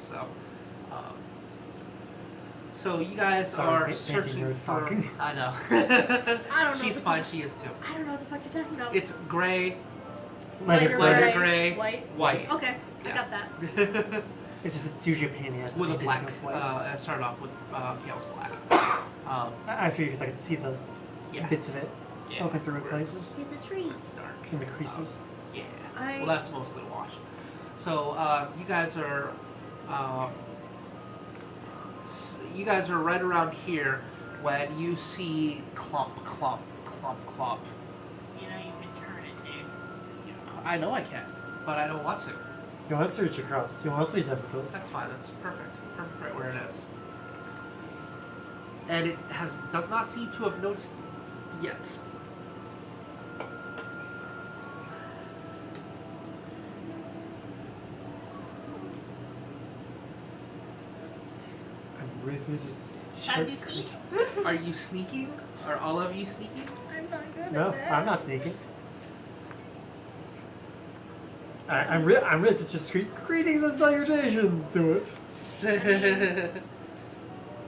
So you guys Sorry, are painting searching nerds for. talking. I know. I don't know. She's the fine. fuck- She is too. I don't know what the fuck you're talking about. It's gray, Lighter lighter gray. gray, White. white. Okay, Yeah. I got that. It's just it's usually a pain in the ass. to With a paint it black. with white. I started off with Kale's black. I figured because I could see the Yeah. bits of it Yeah. poking through in where it's- places. Hit the tree. It's dark. In the creases. Yeah. I- Well, that's mostly washed. So you guys are right around here when you see clump, clump, clump, clump. You know you can turn it, Dave. I know I can, but I don't want to. You want us to reach across. You want us to be difficult. That's fine. That's perfect. Perfect right where it is. And it does not seem to have noticed yet. I'm really just. Time to sneak. Are you sneaking? Are all of you sneaking? I'm not good No, at that. I'm not sneaking. I'm really to just scream greetings and salutations to it.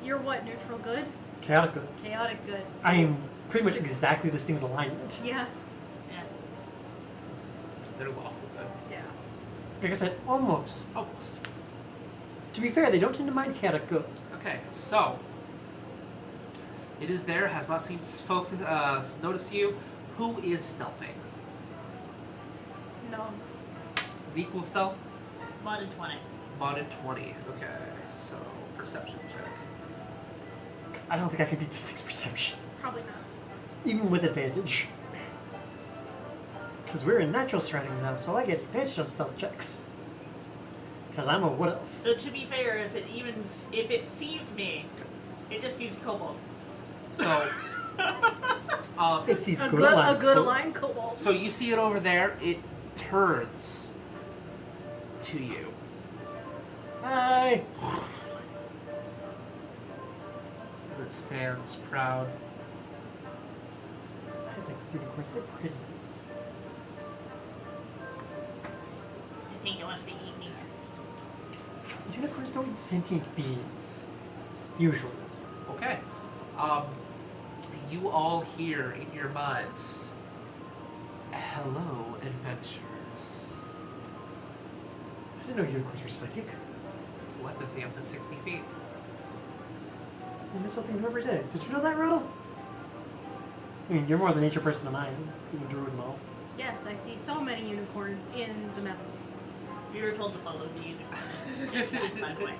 You're what? Neutral good? Chaotic good. Chaotic good. I am pretty much exactly this thing's alignment. Yeah. Yeah. They're lawful good. Yeah. Like I said, almost. Almost. To be fair, they don't tend to mind chaotic good. Okay, so it is there. Has not seemed to notice you. Who is stealthing? No. Neeq will stealth. Modded 20. Modded 20. Okay, so perception check. 'Cause I don't think I can beat this thing's perception, Probably not. even with advantage. Because we're in natural surrounding now, so I get advantage on stealth checks. Because I'm a wood elf. So to be fair, if it sees me, it just sees kobold. So, It sees A good good, aligned a good cool. aligned kobold. so you see it over there. It turns to you. Hi. And it stands proud. I think unicorns, they're pretty. I think it wants to eat me. Unicorns don't eat sentient beings. Usually. Okay. You all hear in your minds, hello, adventurers. I didn't know unicorns were psychic. Telepathy up to 60 feet. You learn something new every day. Did you know that, Rada? I mean, you're more of a nature person than I am, being a druid and all. Yes, I see so many unicorns in the meadows. We were told to follow the unicorn in chat, by the way.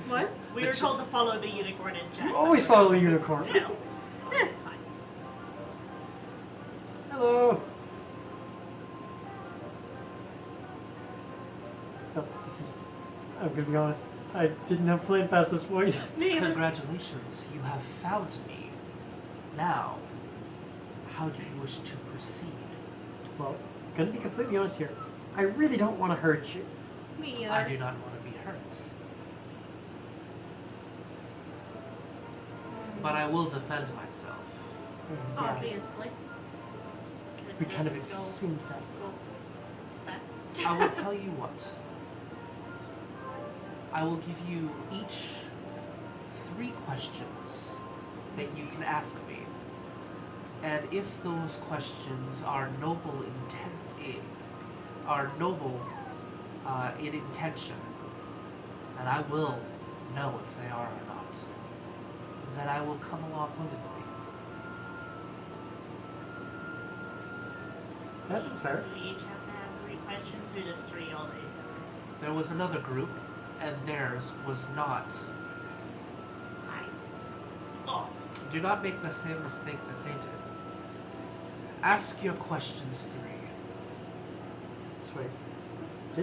What? We were told to follow the unicorn in chat. You always follow the unicorn. Yeah, always. It's fine. Hello. Oh, this is... I'm gonna be honest. I didn't have planned past this point. Me either. Congratulations, you have found me. Now, how do you wish to proceed? Well, I'm gonna be completely honest here. I really don't want to hurt you. Me either. I do not want to be hurt. But I will defend myself. Yeah, Obviously. we kind of Just assumed that. go back. I will tell you what. I will give you each 3 questions that you can ask me. And if those questions are noble in intention, and I will know if they are or not, then I will come along willingly. That sounds fair. Do we each have to have 3 questions or just 3 all day? There was another group, and theirs was not. Oh, Do not make the same mistake that they did. Ask your questions 3. Sorry.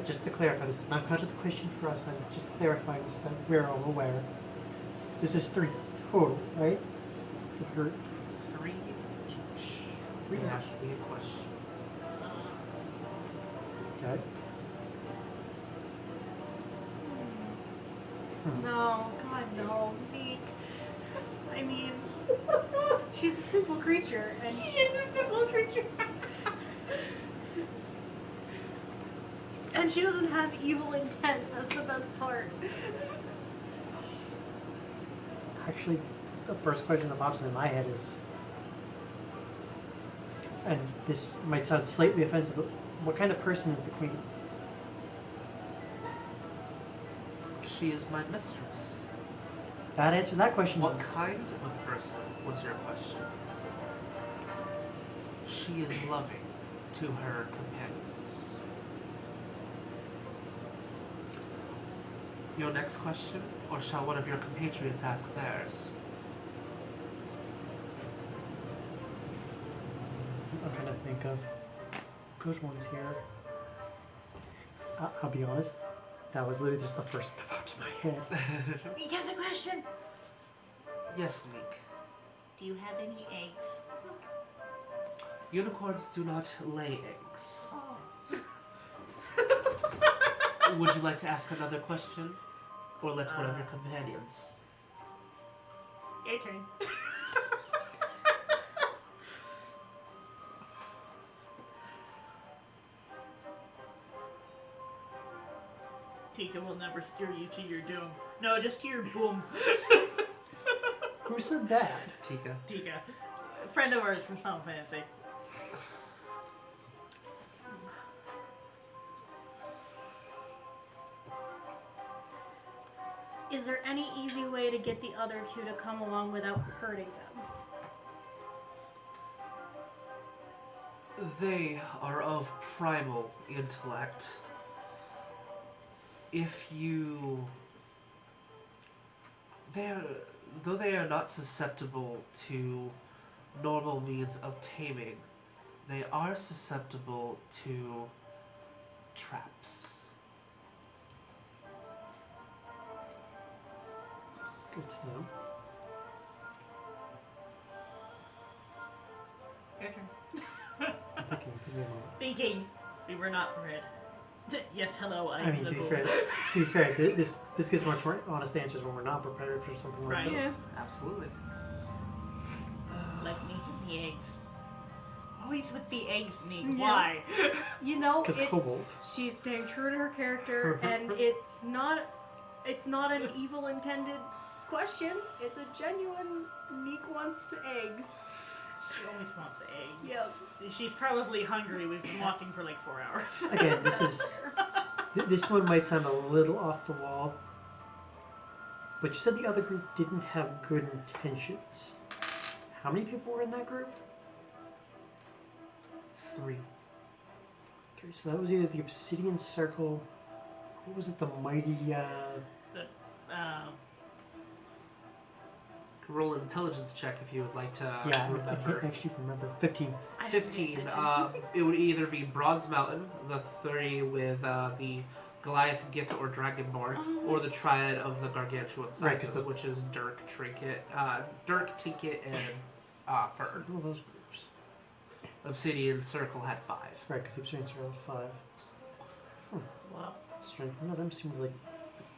Just to clarify, this is not just a question for us. I'm just clarifying so that we're all aware. This is 3 total, right? For the group. 3 each. 3 You each. ask me a question. Okay. No, God, no. Neek. I mean, she's a simple creature, and she is a simple creature. and she doesn't have evil intent. That's the best part. Actually, the first question that pops into my head is, and this might sound slightly offensive, but what kind of person is the queen? She is my mistress. That answers that question. What kind of person was your question? She is loving to her companions. Your next question, or shall one of your compatriots ask theirs? I'm trying to think of good ones here. I'll be honest, that was literally just the first thing that popped in my head. We have a question. Yes, Neeq. Do you have any eggs? Unicorns do not lay eggs. Oh. Would you like to ask another question? Or let one of your companions? Your turn. Tika will never steer you to your doom. No, just to your boom. Who said that? Tika. Tika. A friend of ours from Final Fantasy. Is there any easy way to get the other 2 to come along without hurting them? They are of primal intellect. Though they are not susceptible to normal means of taming, they are susceptible to traps. Good to know. Your turn. I'm thinking, give me a moment. Thinking. We were not prepared. Yes, hello, I I'm mean, the to be bull. fair, this gives much more honest answers when we're not prepared for something like Right. this. Yeah. Absolutely. Like making the eggs. Always with the eggs, Neeq. Yeah. Why? You know, Because it's, kobold. she's staying true to her character, and it's not It's not an evil intended question. It's a genuine Neeq wants eggs. She always wants eggs. Yep. She's probably hungry. We've been walking for like 4 hours. Again, this one might sound a little off the wall, but you said the other group didn't have good intentions. How many people were in that group? 3. Okay, so that was either the Obsidian Circle. What was it? The Mighty. Roll an intelligence check if you would like to Yeah, I remember. can't actually remember. 15. I didn't pay 15. attention. It would either be Bronze Mountain, the 3 with the Goliath, Gith, or Dragonborn, or the Triad of the Gargantuan Right, 'cause sizes, the- which is Dirk, Trinket, and Fern. All those groups. Obsidian Circle had 5. Right, because Obsidian Circle had 5. Well, That's strange. None of them seemed like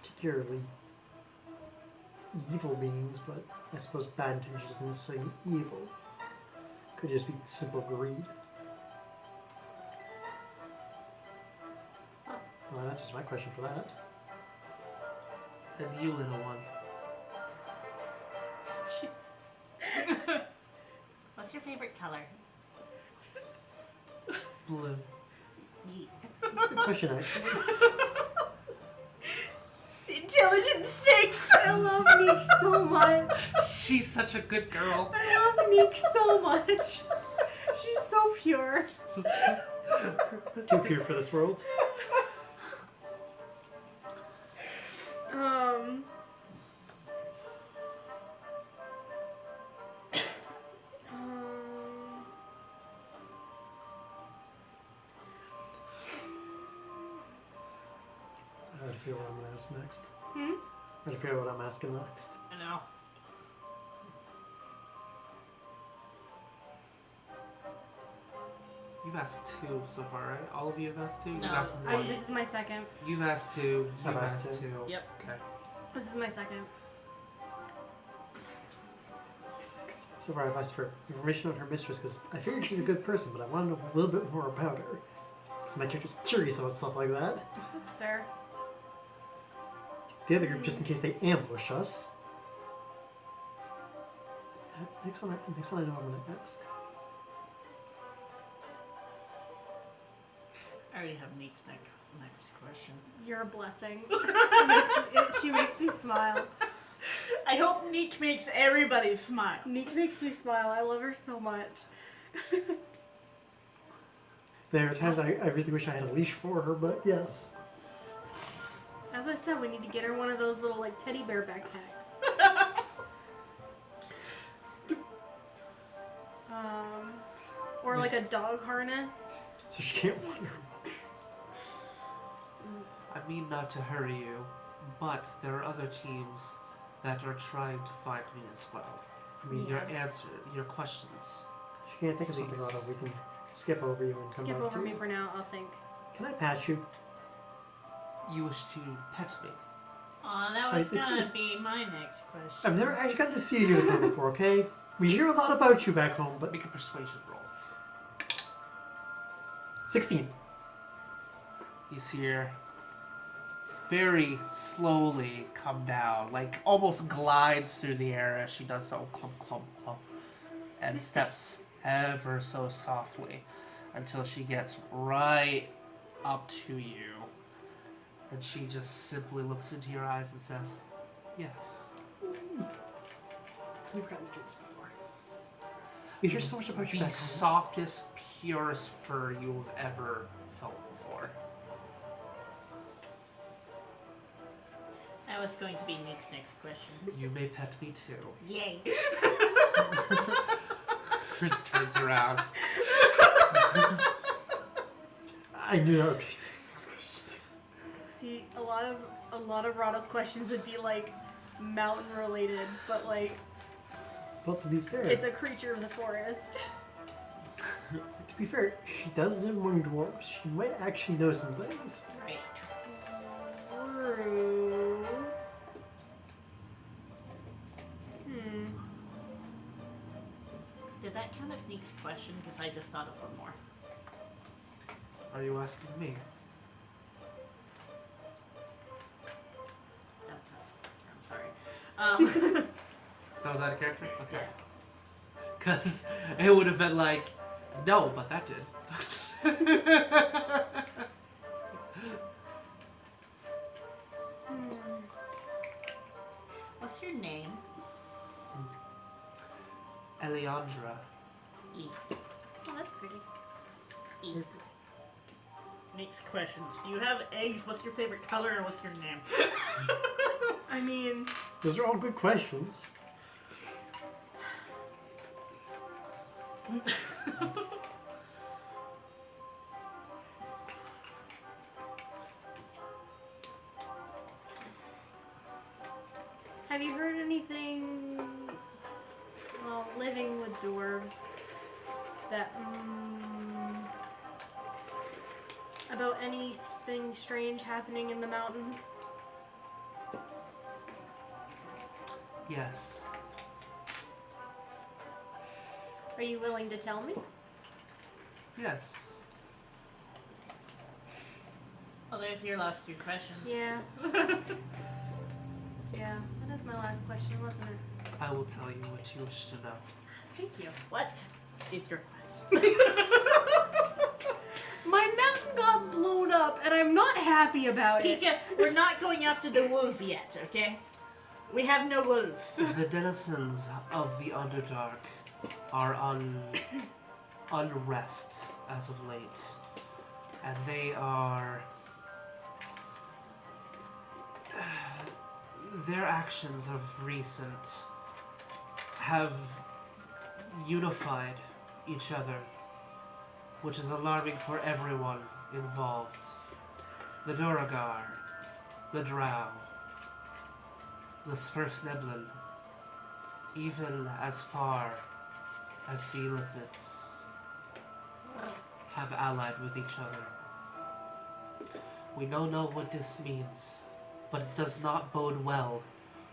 particularly evil beings, but I suppose bad intention doesn't necessarily mean evil. Could just be simple greed. Well, that answers my question for that. And you, little one. Jesus. what's your favorite color? Blue. Yeet. That's a good question, actually. Intelligent 6! I love Neeq so much. She's such a good girl. I love Neeq so much. She's so pure. Too pure for this world. I gotta figure what I'm gonna ask next. I gotta figure out what I'm asking next. I know. You've asked 2 so far, right? All of you have asked 2? You've No, asked 1. This is my second. You've asked 2. You've I've asked asked 2. Yep. Okay. This is my second. So far, I've asked for information on her mistress because I figured she's a good person, but I want to know a little bit more about her. Because my character's curious about stuff like that. That's fair. The other group, just in case they ambush us. Next one I know I'm gonna ask. I already have Neek's next question. You're a blessing. She makes me smile. I hope Neek makes everybody smile. Neeq makes me smile. I love her so much. There are times I really wish I had a leash for her, but yes. As I said, we need to get her one of those little like teddy bear backpacks. Or like a dog harness. So she can't wander. I mean not to hurry you, but there are other teams that are trying to find me as well. I mean, your questions. If you can't think of something, Please. Rada, we can skip over you and come Skip back over to me you. for now, I'll think. Can I pat you? You wish to pet me. Aw, that So was it's- gonna be my next question. I've never actually gotten to see you before, okay? We hear a lot about you back home, but Make a persuasion roll. 16. You see her very slowly come down, like almost glides through the air as she does so, clump, clump, clump, and steps ever so softly until she gets right up to you. And she just simply looks into your eyes and says, yes. We've gotten to do this before. We hear so much about you The back home. softest, purest fur you have ever felt before. That was going to be Neek's next question. You may pet me too. Yay. Turns around. I knew that was going to be this next question. See, a lot of Rada's questions would be like mountain related, but like Well, to be fair, it's a creature of the forest. she does live among dwarves. She might actually know some things. Right. True. Did that count as Neek's question? Because I just thought of one more. Are you asking me? That's That was out of character? Okay. Because it would have been like, no, but that did. What's your name? Eliandra. E. Oh, that's pretty. E. Next questions. Do you have eggs? What's your favorite color and what's your name? I mean, Those are all good questions. have you heard anything, well, living with dwarves, that, about anything strange happening in the mountains? Yes. Are you willing to tell me? Yes. Well, there's your last 2 questions. Yeah. Yeah, that is my last question, wasn't it? I will tell you what you wish to know. Thank you. What is your quest? My mountain got blown up, and I'm not happy about it. Tika, we're not going after the wolf yet, okay? We have no wolves. The denizens of the Underdark are unrest as of late. And they are... Their actions of recent have unified each other, which is alarming for everyone involved. The Duragar, the Drow, the Svirfneblin, even as far as the Illithids have allied with each other. We don't know what this means, but it does not bode well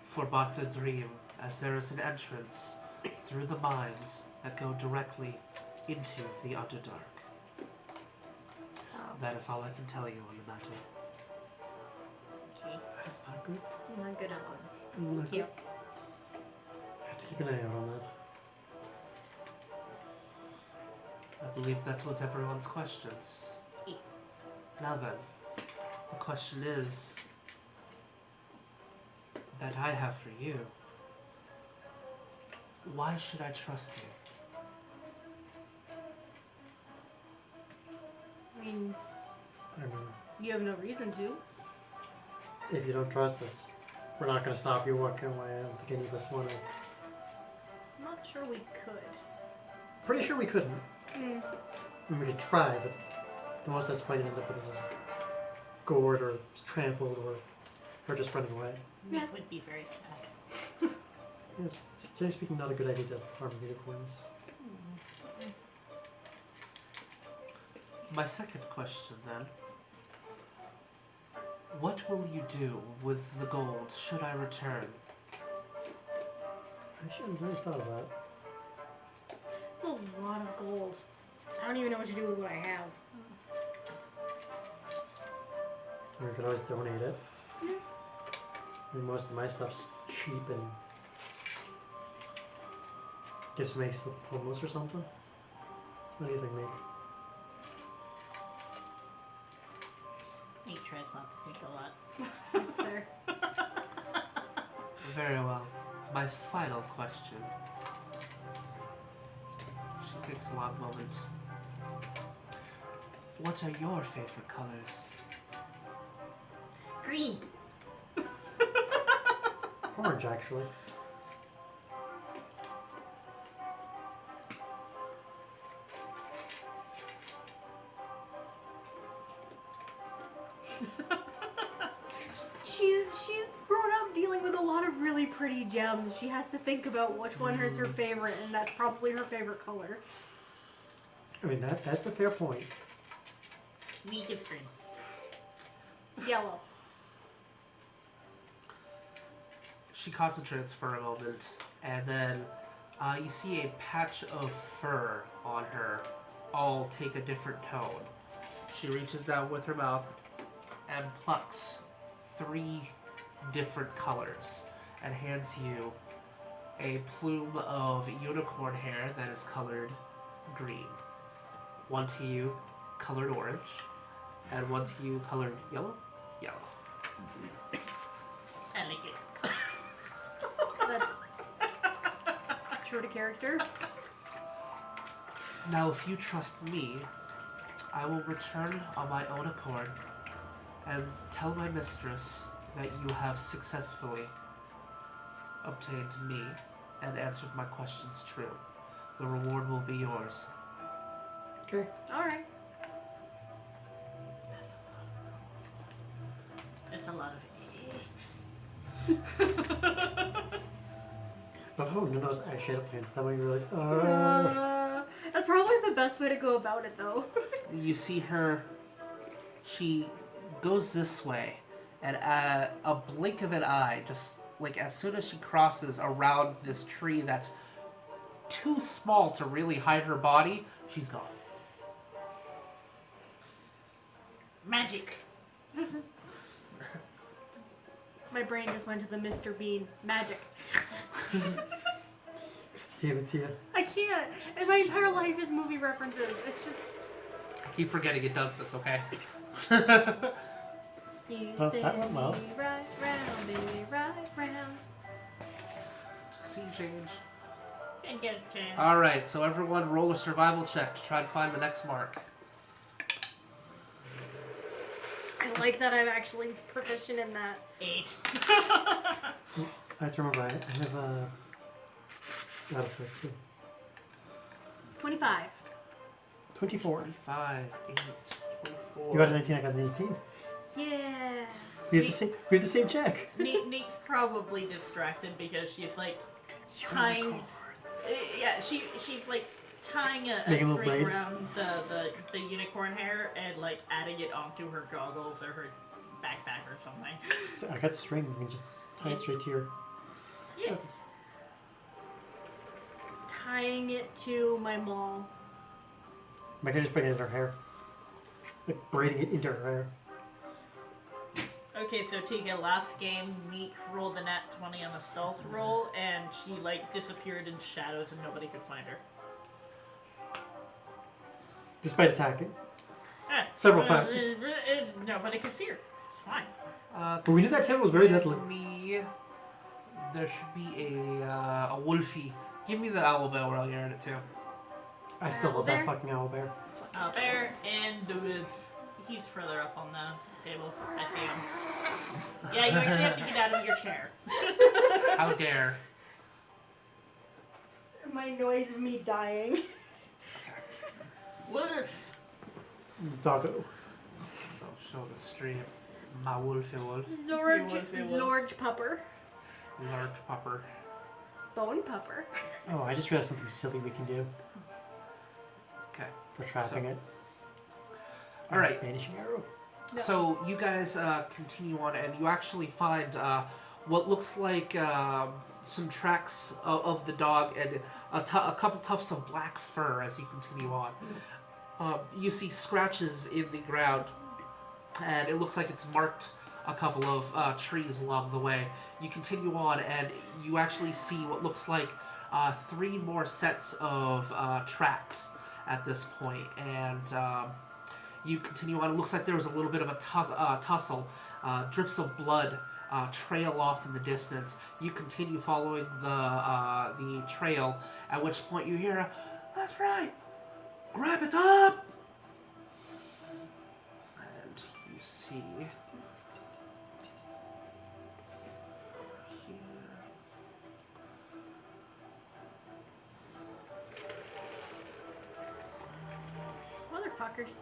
for Bartha Dream, as there is an entrance through the mines that go directly into the Underdark. That is all I can tell you on the matter. Okay. That's not good. I'm not good at one. Thank you. I have to keep an eye out on that. I believe that was everyone's questions. Now then, the question is that I have for you. Why should I trust you? I mean, I mean, you have no reason to. if you don't trust us, we're not going to stop you walking away. I don't think any of us want to. I'm not sure we could. Pretty sure we couldn't. Mm. I mean, we could try, but the most that's probably end up with is gored or trampled or just running away. Yeah. It would be very sad. Yeah, it's, generally speaking, not a good idea to harm unicorns. My second question then. What will you do with the gold should I return? Actually, I haven't really thought of that. It's a lot of gold. I don't even know what to do with what I have. We could always donate it. Yeah. I mean, most of my stuff's cheap and just makes the homeless or something. What do you think, Nick? He tries not to think a lot. That's fair. Very well. My final question. She takes a long moment. What are your favorite colors? Green. Orange, actually. She's grown up dealing with a lot of really pretty gems. She has to think about which one is her favorite, and that's probably her favorite color. I mean, that's a fair point. Neeq is green. Yellow. She concentrates for a moment, and then you see a patch of fur on her all take a different tone. She reaches down with her mouth and plucks 3 different colors. and hands you a plume of unicorn hair that is colored green. One to you colored orange, and one to you colored yellow. Yellow. I like it. That's true to character. Now, if you trust me, I will return on my own accord and tell my mistress that you have successfully obtained me and answered my questions true. The reward will be yours. Okay. Alright. That's a lot of eggs. But oh, none of us actually had a plan for that one. You were like, That's probably the best way to go about it, though. You see her, she goes this way, and a blink of an eye, just like as soon as she crosses around this tree that's too small to really hide her body, she's gone. Magic. My brain just went to the Mr. Bean magic. Tia. I can't. And my entire life is movie references. It's just. I keep forgetting it does this, okay? You Well, spin that went well. me right round, baby, right round. Scene change. Didn't get a chance. Alright, so everyone roll a survival check to try to find the next mark. I like that I'm actually proficient in that. 8. I have to remember, I have a... That'll work too. 25. 24. 5, 8, 24. You got a 19, I got an 18. Yeah. We have the same check. Neek's probably distracted because she's like tying. Yeah, she's like tying a Making a little string braid. around the unicorn hair and like adding it onto her goggles or her backpack or something. So I got string. You can just tie it straight to your... Yeah. focus. Tying it to my maul. I could just put it in her hair. Like braiding it into her hair. Okay, so Tika, last game, Neek rolled a nat 20 on a stealth roll, and she like disappeared in shadows and nobody could find her. Despite attacking. Several times. Nobody could see her. It's fine. But we knew that table was very deadly. There should be a wolfie. Give me the owlbear while you're at it too. I still love that Owlbear? fucking owlbear. Bear and he's further up on the table. I see him. Yeah, you actually have to get out of your chair. How dare. My noise of me dying. Wolf. Doggo. So show the stream. My wolfie wolf. Large Wolf. pupper. Large pupper. Bone pupper. Oh, I just realized something silly we can do Okay. for trapping So- it. Alright. Vanishing arrow. No. So you guys continue on, and you actually find what looks like some tracks of the dog and a couple tufts of black fur as you continue on. You see scratches in the ground, and it looks like it's marked a couple of trees along the way. You continue on, and you actually see what looks like 3 more sets of tracks at this point, and you continue on. It looks like there was a little bit of a tussle. Drips of blood trail off in the distance. You continue following the trail, at which point you hear, "That's right, grab it up!" And you see here. Motherfuckers.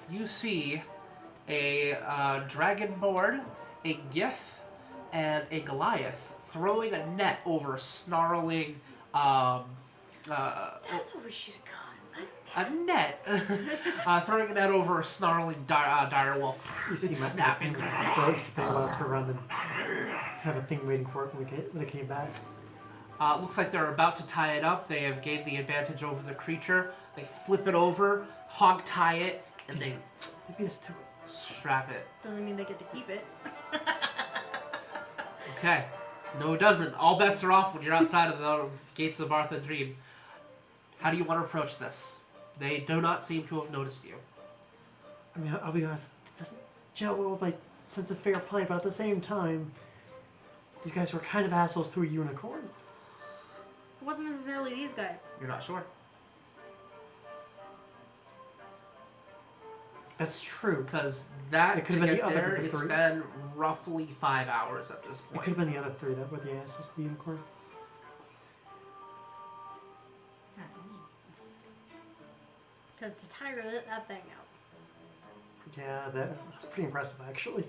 You see a dragonborn, a Gith, and a Goliath throwing a net over a snarling, That's what we should have gone. a net, throwing a net over a snarling direwolf. You see It's my snapping. thing about to run and have a thing waiting for it when it came back. Looks like they're about to tie it up. They have gained the advantage over the creature. They flip it over, hog tie it, and they They beat us to it. strap it. Doesn't mean they get to keep it. Okay. No, it doesn't. All bets are off when you're outside of the gates of Arthur Dream. How do you want to approach this? They do not seem to have noticed you. I mean, I'll be honest, it doesn't gel well with my sense of fair play, but at the same time, these guys were kind of assholes to a unicorn. It wasn't necessarily these guys. You're not sure. That's true. Because that It to could've been get the other there, three. it's been roughly 5 hours at this It point. could have been the other three that were the assholes to the unicorn. Because to tire that thing out. Yeah, that's pretty impressive, actually.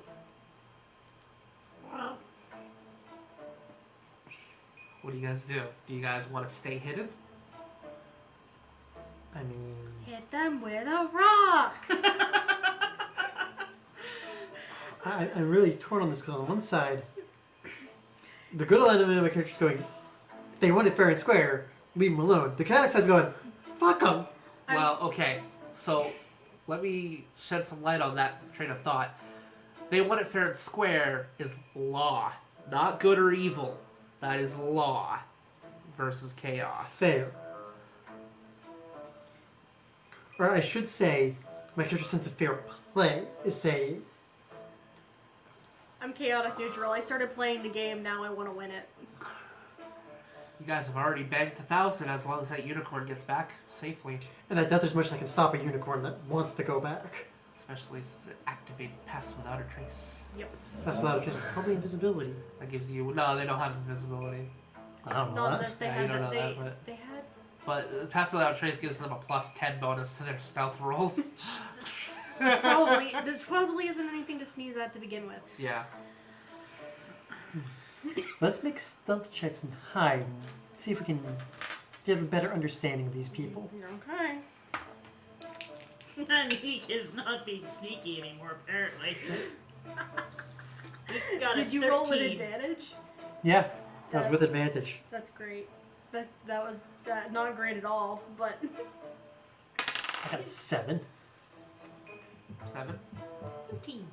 What do you guys do? Do you guys want to stay hidden? I mean, Hit them with a rock! I'm really torn on this because on one side, the good element of my character's going, they want it fair and square, leave them alone. The chaotic side's going, fuck them. Well, okay. So, let me shed some light on that train of thought. They want it fair and square is law. Not good or evil. That is law versus chaos. Fair. Or I should say, my character's sense of fair play is saying, I'm chaotic neutral. I started playing the game, now I want to win it. You guys have already banked 1,000 as long as that unicorn gets back safely. and I doubt there's much that can stop a unicorn that wants to go back. Especially since it activated Pass Without a Trace. Yep. That's without just probably invisibility. That gives you... No, they don't have invisibility. I don't know Not that. unless they Yeah, you had don't that. know that, but- They had. But Pass Without a Trace gives them a plus 10 bonus to their stealth rolls. There probably isn't anything to sneeze at to begin with. Yeah. Let's make stealth checks and hide. See if we can get a better understanding of these people. Okay. Neeq is not being sneaky anymore, apparently. Neeq got Did a you roll with 13. advantage? Yeah, that was with That's- advantage. That's great. That was not great at all, but I got a 7. 7. 13.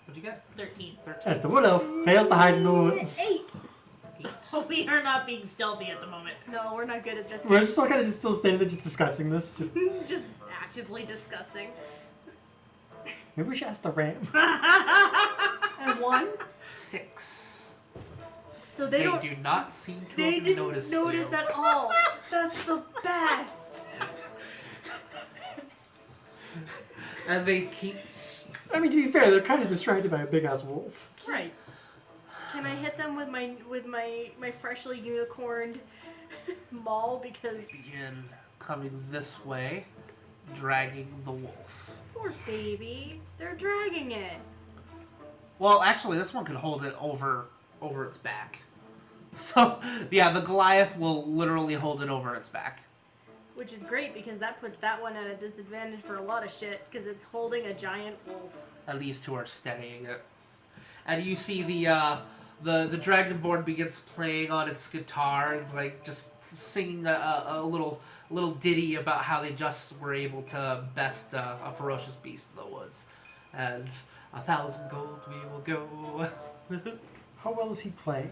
What'd you get? 13. 13. As the wood elf fails to hide in the woods. 8. 8. We are not being stealthy at the moment. No, we're not good at this. We're just still kind of just still standing there just discussing this. Just Just actively discussing. maybe we should ask the ram. And 1. 6. So They don't. do not seem to They have didn't noticed notice you. at all. That's the best. And they keep... I mean, to be fair, they're kind of distracted by a big ass wolf. Right. Can I hit them with my freshly unicorned maul because begin coming this way, dragging the wolf. poor baby, they're dragging it. Well, actually, this one can hold it over its back. So, yeah, the Goliath will literally hold it over its back. Which is great because that puts that one at a disadvantage for a lot of shit because it's holding a giant wolf. At least two are steadying it. And you see the Dragonborn begins playing on its guitar and like just singing a little ditty about how they just were able to best a ferocious beast in the woods. And 1,000 gold we will go. How well does he play?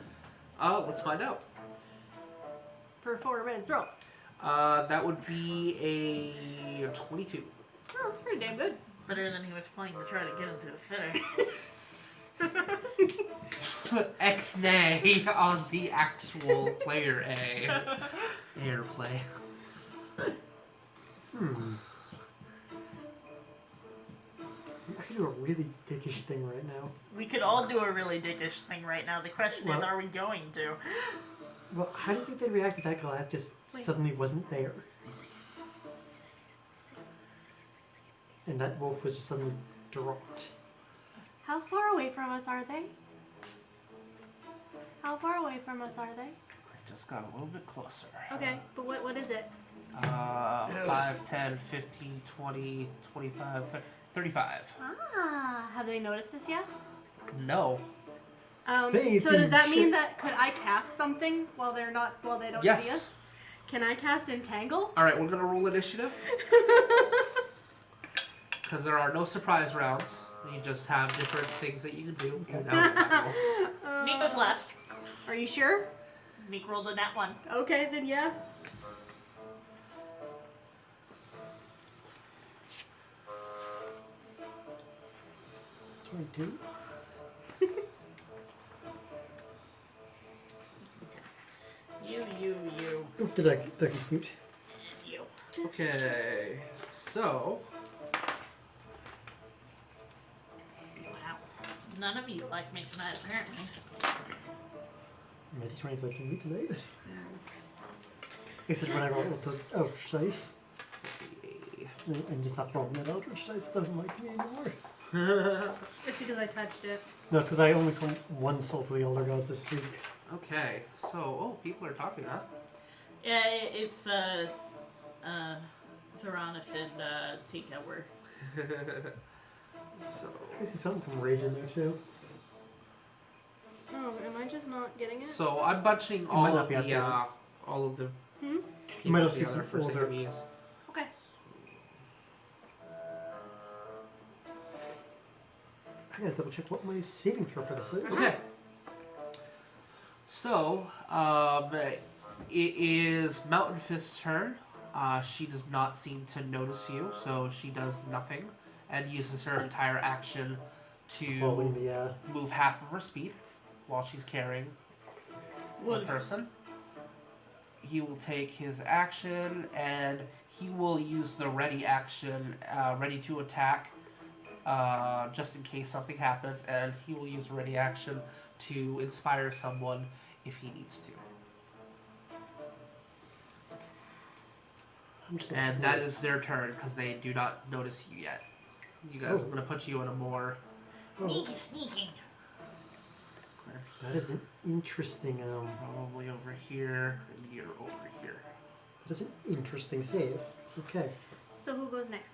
Let's find out. Performance roll. That would be a 22. Oh, that's pretty damn good. Better than he was playing to try to get into the center. X-nay on the actual player A. Airplay. I could do a really dickish thing right now. We could all do a really dickish thing right now. The question is, Well- are we going to? Well, how do you think they'd react if that Goliath just suddenly wasn't there? And that wolf was just suddenly dropped. How far away from us are they? How far away from us are they? Just got a little bit closer. Okay, but what is it? 5, 10, 15, 20, 25, 35. Ah, have they noticed this yet? No. They ain't So does seen that mean shit. that could I cast something while they don't Yes. see us? Can I cast Entangle? Alright, we're gonna roll initiative. because there are no surprise rounds. You just have different things that you can do. Okay. Neeq was last. Are you sure? Neeq rolled a nat 1. Okay, then yeah. Two. You. Oop, the ducky snoot. You. Okay, so Wow. None of you like me tonight, apparently. My D20's like me tonight. Except when I roll with the Eldritch dice. I'm just not rolling that Eldritch dice. It doesn't like me anymore. It's because I touched it. No, it's because I only sold one soul to the Elder Gods this week. okay, so people are talking, huh? Yeah, it's Theranos and Tika were. So I see something from Rage in there too. Oh, am I just not getting it? So I'm bunching might all not of be the updated. Hmm? You might people also be together for older. ease. Okay. I gotta double check what my saving throw for this is. Okay. So, it is Mountain Fist's turn. She does not seem to notice you, so she does nothing and uses her entire action Following to the move half of her speed while she's carrying the person. He will take his action and he will use the ready action, ready to attack, just in case something happens, and he will use ready action to inspire someone if he needs to. I'm just And that is their turn because they do not notice you yet. You guys, I'm going to put you in a more... Neeq is sneaking. That is an interesting Probably over here, and you're over here. that is an interesting save. Okay. So who goes next?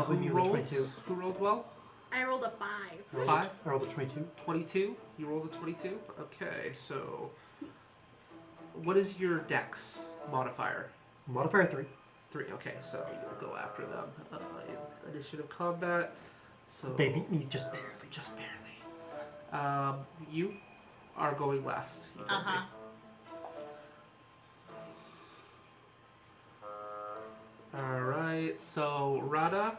Who me with rolled? 22. Who rolled well? I rolled a 5. I rolled Five? I rolled a 22. 22? You rolled a 22? Okay, so... What is your dex modifier? Modifier 3. 3, okay, so you'll go after them in initiative combat. So They beat me just barely. just barely. You are going last. You told me. Alright, so Rada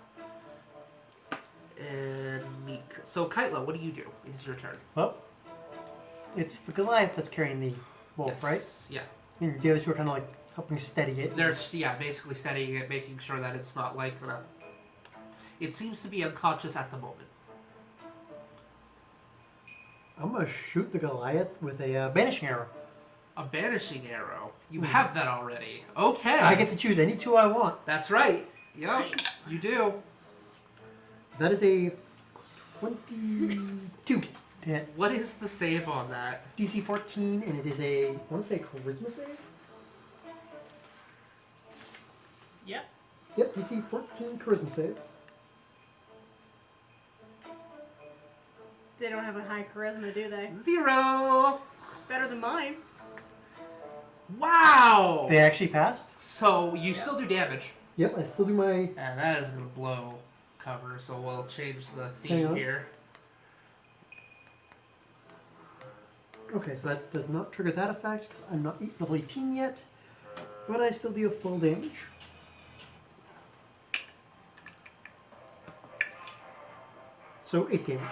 and Neeq. So Kaitla, what do you do? It's your turn. Well, it's the Goliath that's carrying the wolf, Yes, right? Yeah. And the other two are kind of like helping steady it. They're basically steadying it, making sure that it's not like it seems to be unconscious at the moment. I'm gonna shoot the Goliath with a banishing arrow. A banishing arrow. You have that already. Okay. I get to choose any two I want. That's right. Yep. Right. You do. That is a 22 to hit. What is the save on that? DC 14, and it is a, I want to say charisma save? Yep. Yep, DC 14 charisma save. They don't have a high charisma, do they? 0. Better than mine. Wow. They actually passed. So you still do damage. Yep, I still do my... And that is gonna blow cover. So we'll change the Hang theme on. here. Okay, so that does not trigger that effect, 'cause I'm not level 18 yet. But I still deal full damage. So 8 damage.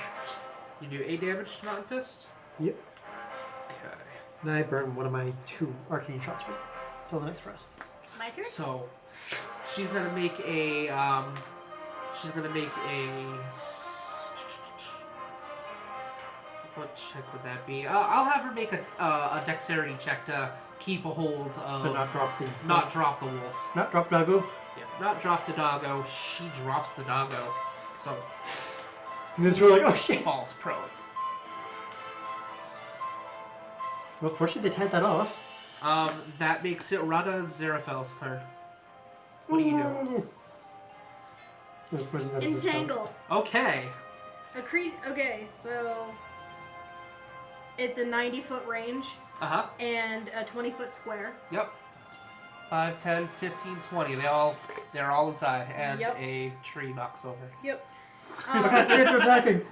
You do 8 damage to Mountain Fist. Yep. Okay. And I burn one of my 2 arcane shots for till the next rest. My turn? So she's gonna make a what check would that be? I'll have her make a dexterity check to keep a hold of To not drop the... not drop the wolf. Not drop doggo. Yeah, not drop the doggo. She drops the doggo, so And then we're like, oh she shit. falls prone. Well, fortunately they tied that off. That makes it Rada and Zerafell's turn. What do you do? As much as that is a spell. Entangle. Okay. Okay, so it's a 90-foot range Uh huh. and a 20-foot square. Yep. 5, 10, 15, 20. They're all inside, and Yep. a tree knocks over. Yep. What kind of creatures are attacking?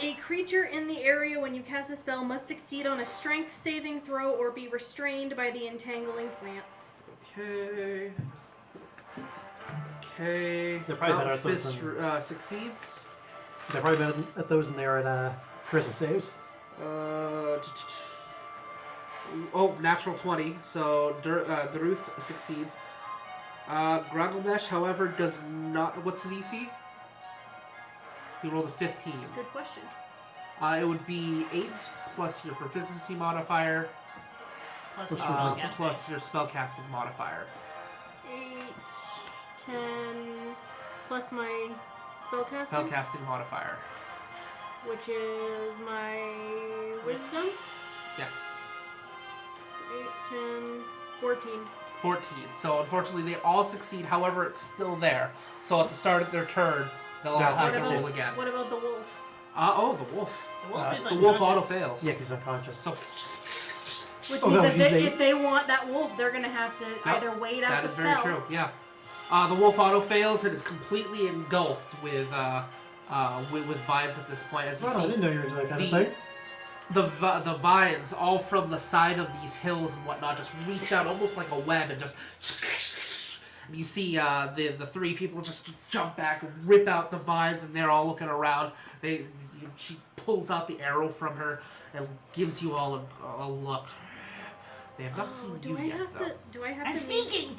A creature in the area when you cast a spell must succeed on a strength saving throw or be restrained by the entangling plants. Okay. Okay. They're probably better Mountain at those Fist than- succeeds. They're probably better at those than they are at charisma saves. Natural 20. So Daruth succeeds. Gragulmesh, however, does not. What's his EC? He rolled a 15. Good question. It would be 8 plus your proficiency modifier Plus Plus spellcasting. plus your spellcasting modifier. 8, 10, plus my spellcasting, Spellcasting modifier. which is my wisdom. Yes. 8, 10, 14. 14. So unfortunately, they all succeed. However, it's still there. So at the start of their turn, they'll all That's have what to I roll said. again. What about the wolf? The wolf. The wolf is The wolf auto unconscious. fails. Yeah, he's unconscious. So Which Oh, means no, if, he's they, a- if they want that wolf, they're gonna have to either wait out that the is spell. very true. Yeah. The wolf auto fails and is completely engulfed with vines at this point. As you Oh, I see, didn't know you were into that kind of the- thing. the vines all from the side of these hills and whatnot just reach out almost like a web and just. And you see the three people just jump back, rip out the vines, and they're all looking around. She pulls out the arrow from her and gives you all a look. They have not seen do you I yet, have though. to? Do I have I'm to? speaking!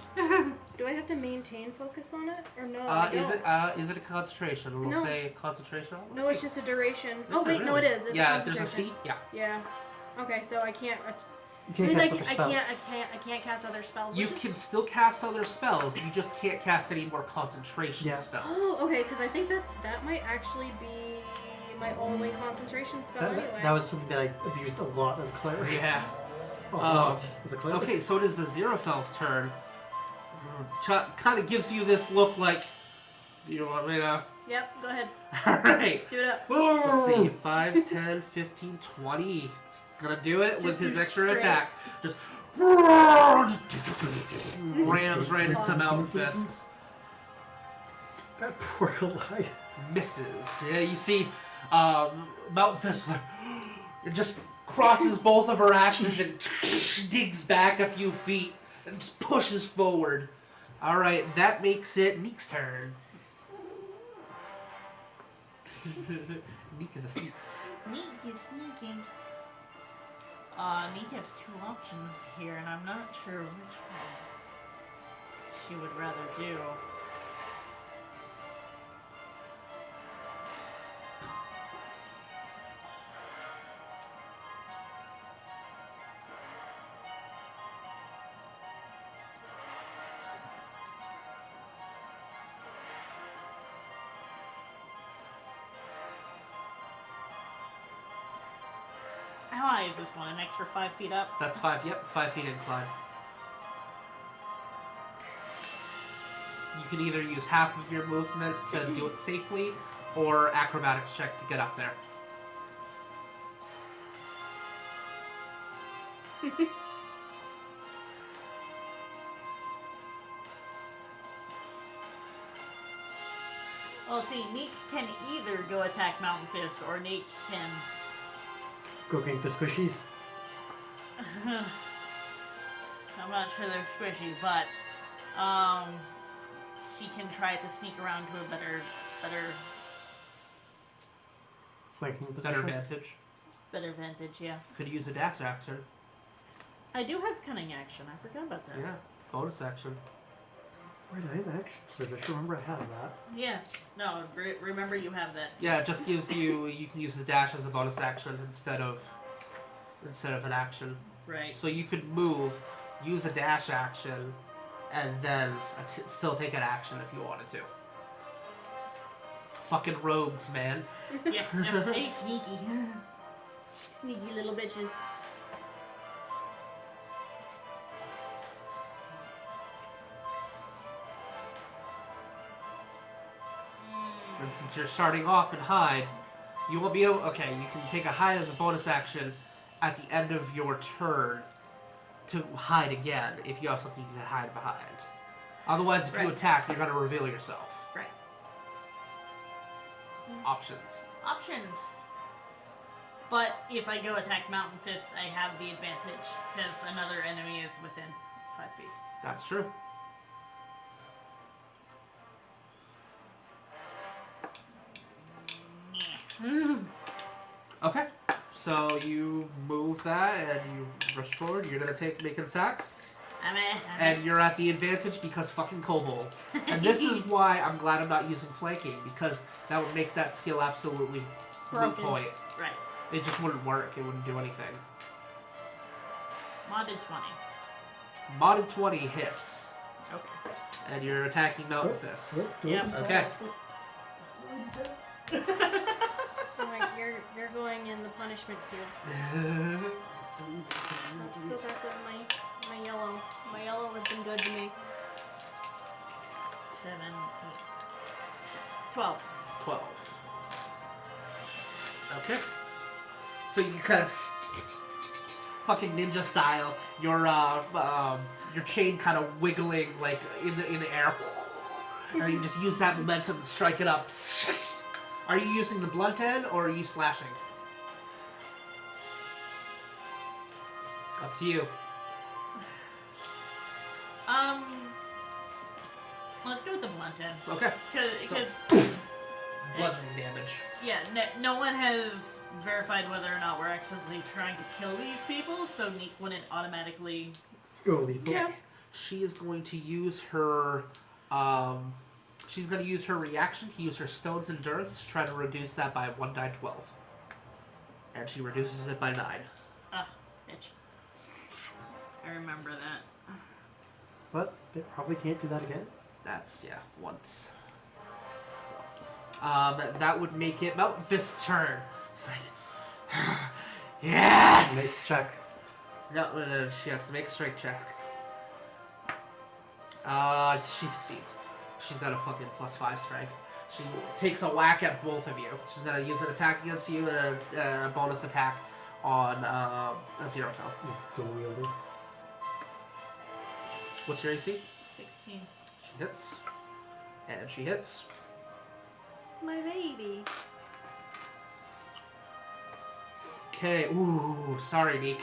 Do I have to maintain focus on it or no? I Is don't. it a concentration? It'll No. say concentration. No, it's just a duration. Is Oh it wait, no, really? it is. It's Yeah, a if there's a concentration. C, yeah. Yeah. Okay, so I can't. You can't Means cast I other can't. spells. I can't cast other spells. You which can is- still cast other spells. You just can't cast any more concentration Yeah. spells. Oh, okay. Because I think that might actually be my only concentration spell anyway. That was something that I abused a lot as a cleric. Yeah. A lot as a cleric. Okay, so it is Aziraphale's turn. Kind of gives you this look like, you want me to? Yep. Go ahead. Alright. Do it up. Let's see. 5, 10, 15, 20. Gonna do it with Just his do extra straight. attack. Just rams right into Mountain Fist. That poor Goliath. Misses. Yeah, you see Mountain Fist it just crosses both of her axes and digs back a few feet and just pushes forward. Alright, that makes it Neek's turn. Neek is asleep. Neek is sneaking. Neek has two options here, and I'm not sure which one she would rather do. How high is this one? An extra 5 feet up? That's 5, yep, 5 feet incline. You can either use half of your movement to do it safely, or acrobatics check to get up there. Well, see, Neek can either go attack Mountain Fist, or Neek can... Go gank the squishies. I'm not sure they're squishy, but she can try to sneak around to a better Flanking position. Better vantage. vantage. Yeah, Could use a dash action. I do have cunning action. I forgot about that. Yeah, bonus action. Where did I have action? So I should remember I had that. Yeah. No, remember you have that. Yeah, it just gives you can use the dash as a bonus action instead of an action. Right. So you could move, use a dash action, and then still take an action if you wanted to. Fucking rogues, man. Yeah. Hey, sneaky. Sneaky little bitches. And since you're starting off in hide, you will be able. Okay, you can take a hide as a bonus action at the end of your turn. to hide again if you have something you can hide behind. Otherwise, if you Right. attack, you're going to reveal yourself. Right. Options. Options. But if I go attack Mountain Fist, I have the advantage because another enemy is within 5 feet. That's true. Yeah. Okay. So you move that and you rush forward. You're going to make an attack. And you're at the advantage because fucking kobolds. And this is why I'm glad I'm not using flanking, because that would make that skill absolutely moot Broken. point. Right. It just wouldn't work. It wouldn't do anything. Modded 20. Modded 20 hits. Okay. And you're attacking Mountain Fist. Yep. Okay. Alright, you're going in the punishment queue. Let's go back with my yellow. My yellow has been good to me. 7, 8, 12. 12. Okay. So you kind of fucking ninja style. Your chain kind of wiggling like in the air, and you just use that momentum to strike it up. Are you using the blunt end or are you slashing? Up to you. Let's go with the blunt end. Okay. Because, Bludgeoning damage. yeah, no one has verified whether or not we're actively trying to kill these people, so Neeq wouldn't automatically... Go lethal. Yeah. She is going to use her, she's going to use her reaction to use her Stone's Endurance to try to reduce that by 1 die 12. And she reduces it by 9. Ah, bitch. I remember that. But they probably can't do that again. That's, yeah, once. So, that would make it Mountain Fist's turn. It's like, yes! Makes check. No, she has to make a strength check. She succeeds. She's got a fucking +5 strength. She takes a whack at both of you. She's gonna use an attack against you and a bonus attack on a 0 fail. It's dual wielding. What's your AC? 16. She hits. And she hits. My baby. Okay, ooh, sorry, Neeq.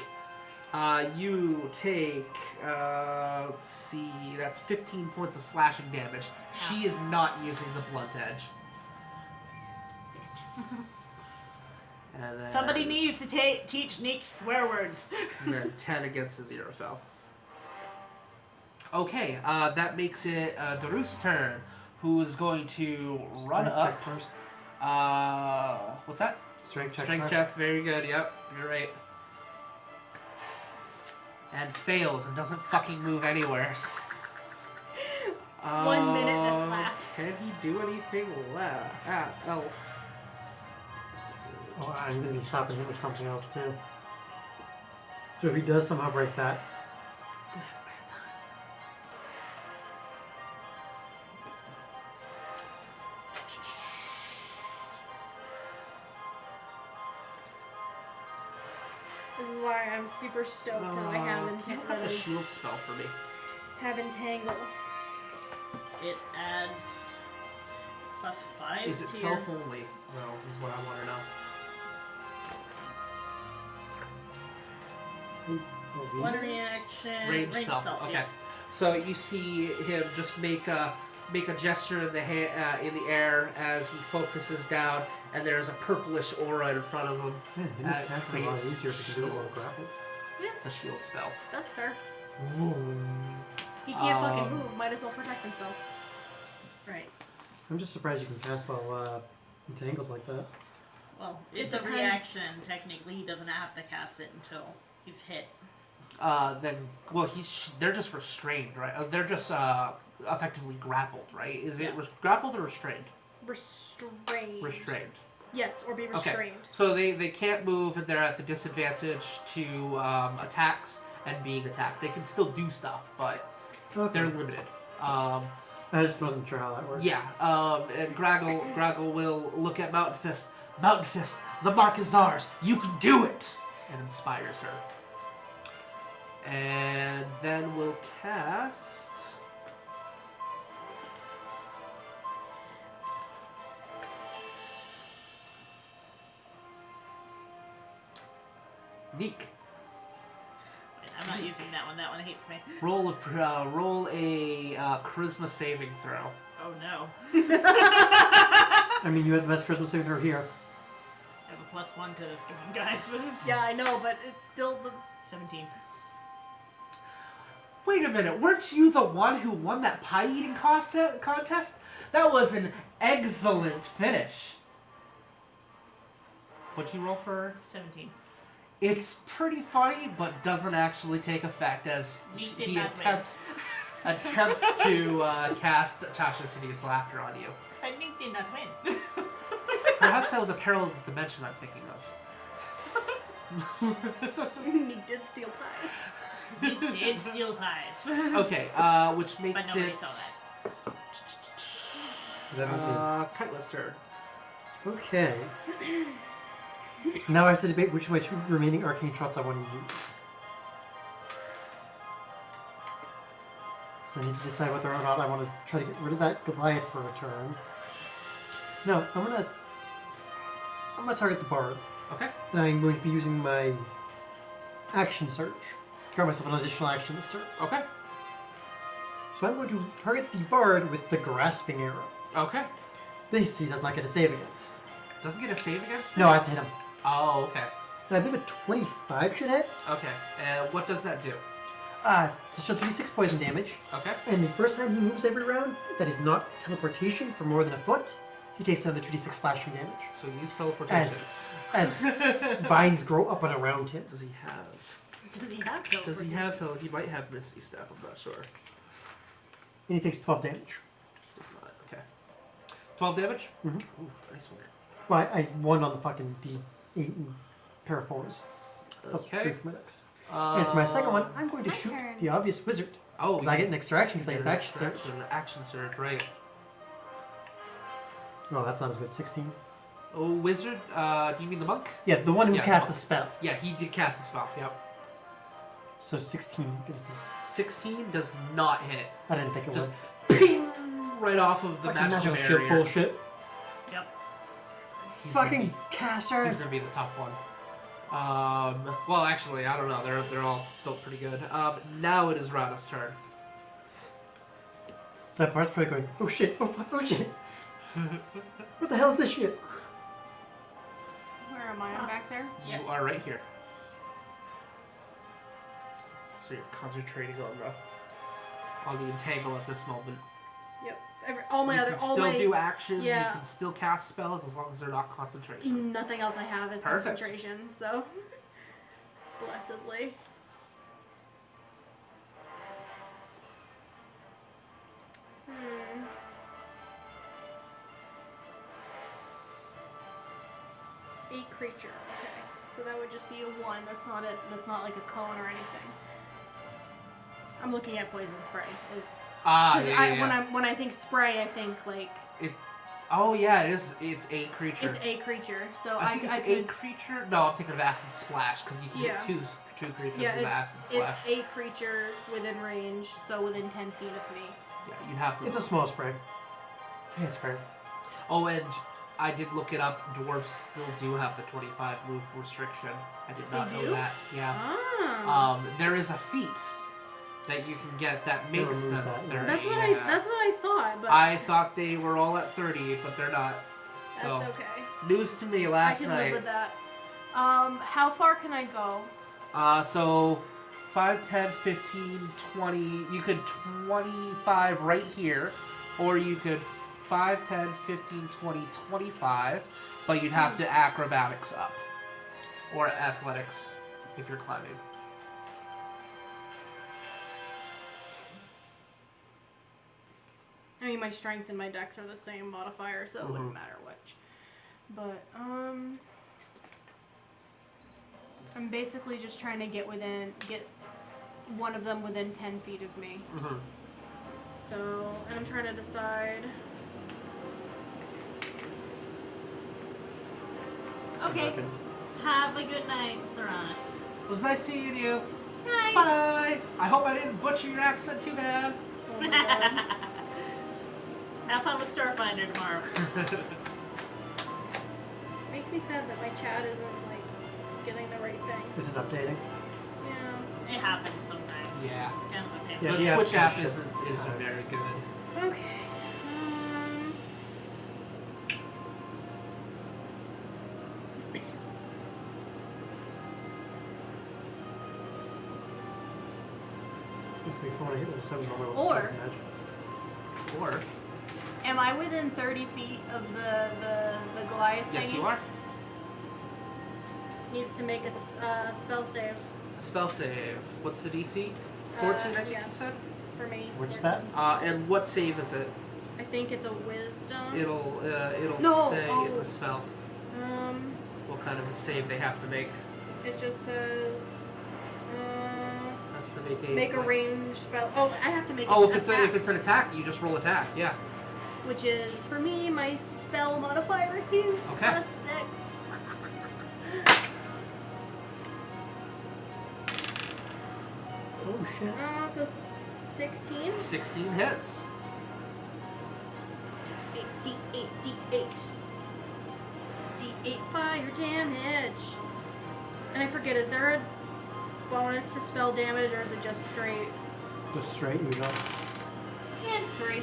You take, let's see, that's 15 points of slashing damage. She is not using the blunt edge. And then, Somebody needs to teach Neeq swear words. And then 10 against the 0 fell. Okay, that makes it Daruf's turn, who is going to run Strength up. check first. What's that? Strength check Strength first. check, very good, yep, you're right. And fails and doesn't fucking move anywhere. 1 minute this lasts. Can he do anything else? Oh, I'm gonna be stopping him with something else too. So if he does somehow break that, he's gonna have a bad time. This is why I'm super stoked that I have Can you have a shield spell for me? have entangle. It adds +5. Is it to self only? Well, this is what I want to know. Oh, One reaction. Range self. Okay. Yeah. So you see him just make a gesture in the in the air as he focuses down, and there's a purplish aura in front of him. Yeah, that's a lot creates easier if you can do it while shield. grappled. A shield spell. That's fair. Whoa. He can't fucking Um, move. Might as well protect himself. Right. I'm just surprised you can cast while entangled like that. Well, It it's a depends. reaction. Technically, he doesn't have to cast it until he's hit. They're just restrained, right? They're just effectively grappled, right? Is it Yeah. grappled or restrained? Restrained. Restrained. Yes, or be Okay. restrained. So they can't move, and they're at the disadvantage to attacks and being attacked. They can still do stuff, but Okay. they're limited. I just wasn't sure how that works. Yeah, and Graggle will look at Mountain Fist. Mountain Fist, the mark is ours. You can do it! And inspires her. And then we'll cast. Neeq. I'm not using that one. That one hates me. Roll a charisma saving throw. Oh no. I mean, you have the best Christmas saving throw here. I have a +1 to this game, guys. Yeah, I know, but it's still the. 17. Wait a minute, weren't you the one who won that pie eating contest? That was an excellent finish. What'd you roll for? 17. It's pretty funny, but doesn't actually take effect as Neeq did he not attempts to cast Tasha's Hideous Laughter on you. But Neeq did not win. Perhaps that was a parallel dimension I'm thinking of. He did steal pies. He did steal pies. Okay, which But makes nobody it saw that. 17. Kaitla's turn. Okay. Now I have to debate which of my 2 remaining arcane shots I want to use. So I need to decide whether or not I want to try to get rid of that Goliath for a turn. No, I'm gonna target the bard. Okay. And I'm going to be using my action surge. Grab myself an additional action this turn. Okay. So I'm going to target the bard with the grasping arrow. Okay. This he does not get a save against. Doesn't get a save against it? No, I have to hit him. Oh, okay. And I believe a 25 should hit. Okay. What does that do? To show 36 poison damage. Okay. And the first time he moves every round, that is not teleportation for more than a foot, he takes another 2d6 slashing damage. So use teleportation. As vines grow up and around him. Does he have? Does he have teleportation? Does he have He might have Misty Step. I'm not sure. And he takes 12 damage. Does not. Okay. 12 damage. Mhm. Ooh, nice one. Well, I won on the fucking D8 and pair of 4s. Plus Okay. 3 for my dex. And for my second one, I'm going to My shoot turn. the obvious wizard. Oh, Because I get an extra action because I There's use action surge. Action surge, right? Oh, that's not as good. 16. Oh, wizard. Do you mean the monk? Yeah, the one who Yeah, cast the a spell. Yeah, he did cast a spell. Yep. So 16 is this. 16 does not hit. I didn't think it Just would. ping right off of the Fucking magical magical barrier. shit bullshit. Yep. He's gonna Fucking be- He's casters. gonna be the tough one. Well, actually, I don't know. They're all built pretty good. Now it is Rada's turn. That part's probably going, oh shit, oh fuck, oh shit. What the hell is this shit? Where am I? I'm back there. Yep. You are right here. So you're concentrating on the entangle at this moment. Yep. All my you other, can all still my. do actions. yeah. You can still cast spells as long as they're not concentration. Nothing else I have is Perfect. concentration, so. Blessedly. A creature. Okay. So that would just be a 1. That's not it. That's not like a cone or anything. I'm looking at poison spray. When I think spray, I think like Oh yeah, it is. It's a creature. it's a creature. So I think it's a could, creature. No, I'm thinking of acid splash because you can Yeah. get two creatures yeah, with acid it's splash. a creature within range, so within 10 feet of me. Yeah, you'd have to. It's a small spray. It's fair. Oh, and I did look it up. Dwarves still do have the 25 move restriction. I did not They know do? that. Yeah. Ah. There is a feat that you can get that makes removes them that, yeah. 30. That's what yeah. that's what I thought, but I thought they were all at 30, but they're not. So that's okay. news to me I last can night. live with that. How far can I go? So 5, 10, 15, 20. You could 25 right here, or you could 5, 10, 15, 20, 25, but you'd have to acrobatics up. Or athletics if you're climbing. I mean, my strength and my dex are the same modifier, so it wouldn't matter which. But, I'm basically just trying to get one of them within 10 feet of me. Mm-hmm. So, and I'm trying to decide. Okay. Have a good night, Serranus. It was nice seeing you. Nice. Bye. I hope I didn't butcher your accent too bad. Oh my god. Have fun with Starfinder tomorrow. Makes me sad that my chat isn't like getting the right thing. Is it updating? Yeah. It happens sometimes. Yeah. Kind of a pain. Yeah, The he has Twitch some app shit. isn't very good. Okay. Let's see if I want to hit with 7 normal. Or- Magic. Or Am I within 30 feet of the Goliath yes, thingy? you are. Needs to make a spell save. Spell save. What's the DC? 14, I think you yes. said. For me. What's 14. that? And what save is it? I think it's a wisdom. It'll No, say oh. in the spell what kind of a save they have to make. It just says Has to make make a range spell. Oh, I have to make. Oh, an if attack, it's an attack, you just roll attack. Yeah. which is for me my spell modifier is Okay. +6. Oh shit. So 16. 16 hits. 8d8 d8 d8 fire damage. And I forget, is there a bonus to spell damage or is it just straight? Just straight, you go. And 3.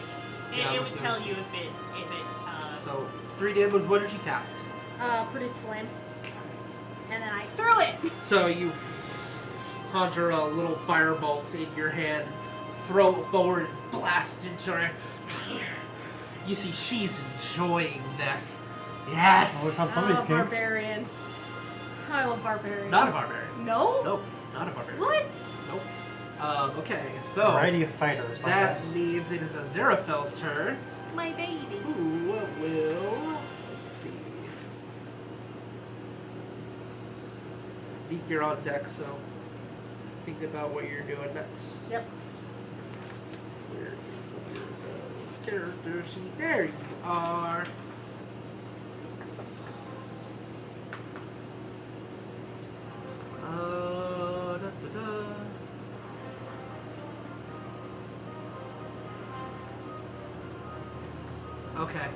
Yeah, It let's would see. tell you if it So 3 damage. What did you cast? Produce flame. And then I threw it. So you conjure a little firebolt in your hand, throw it forward, and blast into her. You see, she's enjoying this. Yes. Oh, it's on somebody's king. Barbarian. I love barbarians. Not a barbarian. No? Nope, not a barbarian. What? Nope. Okay, so Variety of fighters, my that guess. means it is Aziraphale's turn. My baby. Who will? Let's see. Zeke, you're on deck, so think about what you're doing next. Yep. Where is Aziraphale's character sheet? There you are. Da-da-da. Okay.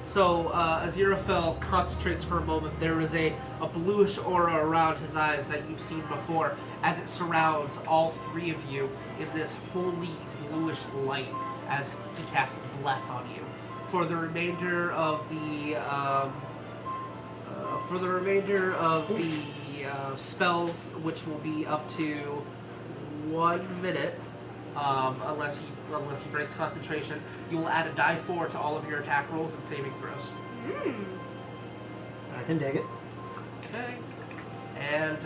So, Aziraphale concentrates for a moment. There is a bluish aura around his eyes that you've seen before as it surrounds all three of you in this holy bluish light as he casts Bless on you. For the remainder of the, spells, which will be up to 1 minute, unless he breaks concentration, you will add a die 4 to all of your attack rolls and saving throws. I can dig it. Okay. And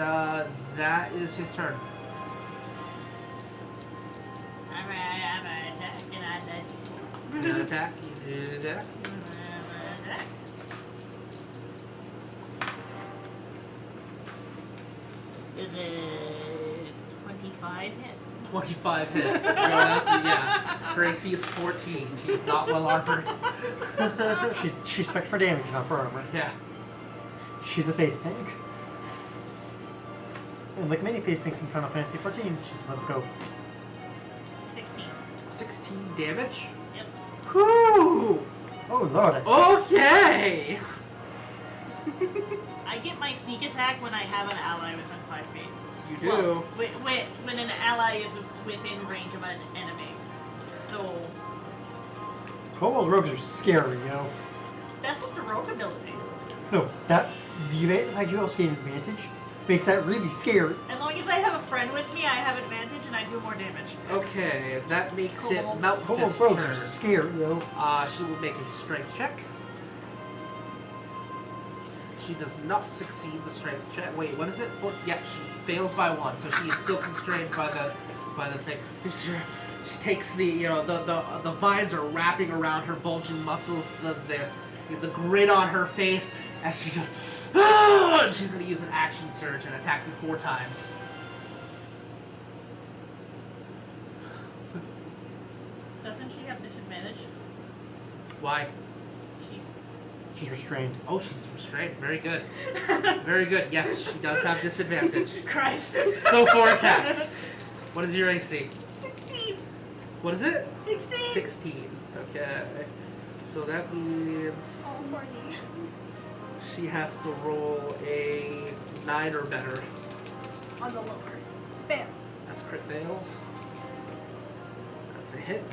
that is his turn. Alright, I'm gonna attack and I did. You did an attack. You did an attack. Is it 25 hit? 25 hits. Going after, yeah. Her AC is 14. She's not well armored. She's spec for damage, not for armor. Yeah. She's a face tank. And like many face tanks in Final Fantasy 14, she's about to go. 16. 16 damage. Yep. Whoo! Oh lord. Okay! I get my sneak attack when I have an ally within 5 feet. You do. Well, when an ally is within range of an enemy. So, Kobold rogues are scary, yo. that's just a rogue ability. No, that the fact you also gain advantage makes that really scary. As long as I have a friend with me, I have advantage and I do more damage. Okay, that makes Kobold. it Mount Kobold Fist's rogues are turn. scary, yo. She will make a strength check. She does not succeed the strength check. Wait, what is it? Yeah, she fails by 1, so she is still constrained by the thing. She takes the the vines are wrapping around her bulging muscles, the grin on her face as she just and she's gonna use an action surge and attack you 4 times. Doesn't she have disadvantage? Why? She She's restrained. Oh, she's restrained. Very good. Very good. Yes, she does have disadvantage. Christ. Still 4 attacks. What is your AC? 16. What is it? 16. 16. Okay. So that means Oh, poor Neeq. she has to roll a 9 or better. On the lower. Fail. That's crit fail. That's a hit.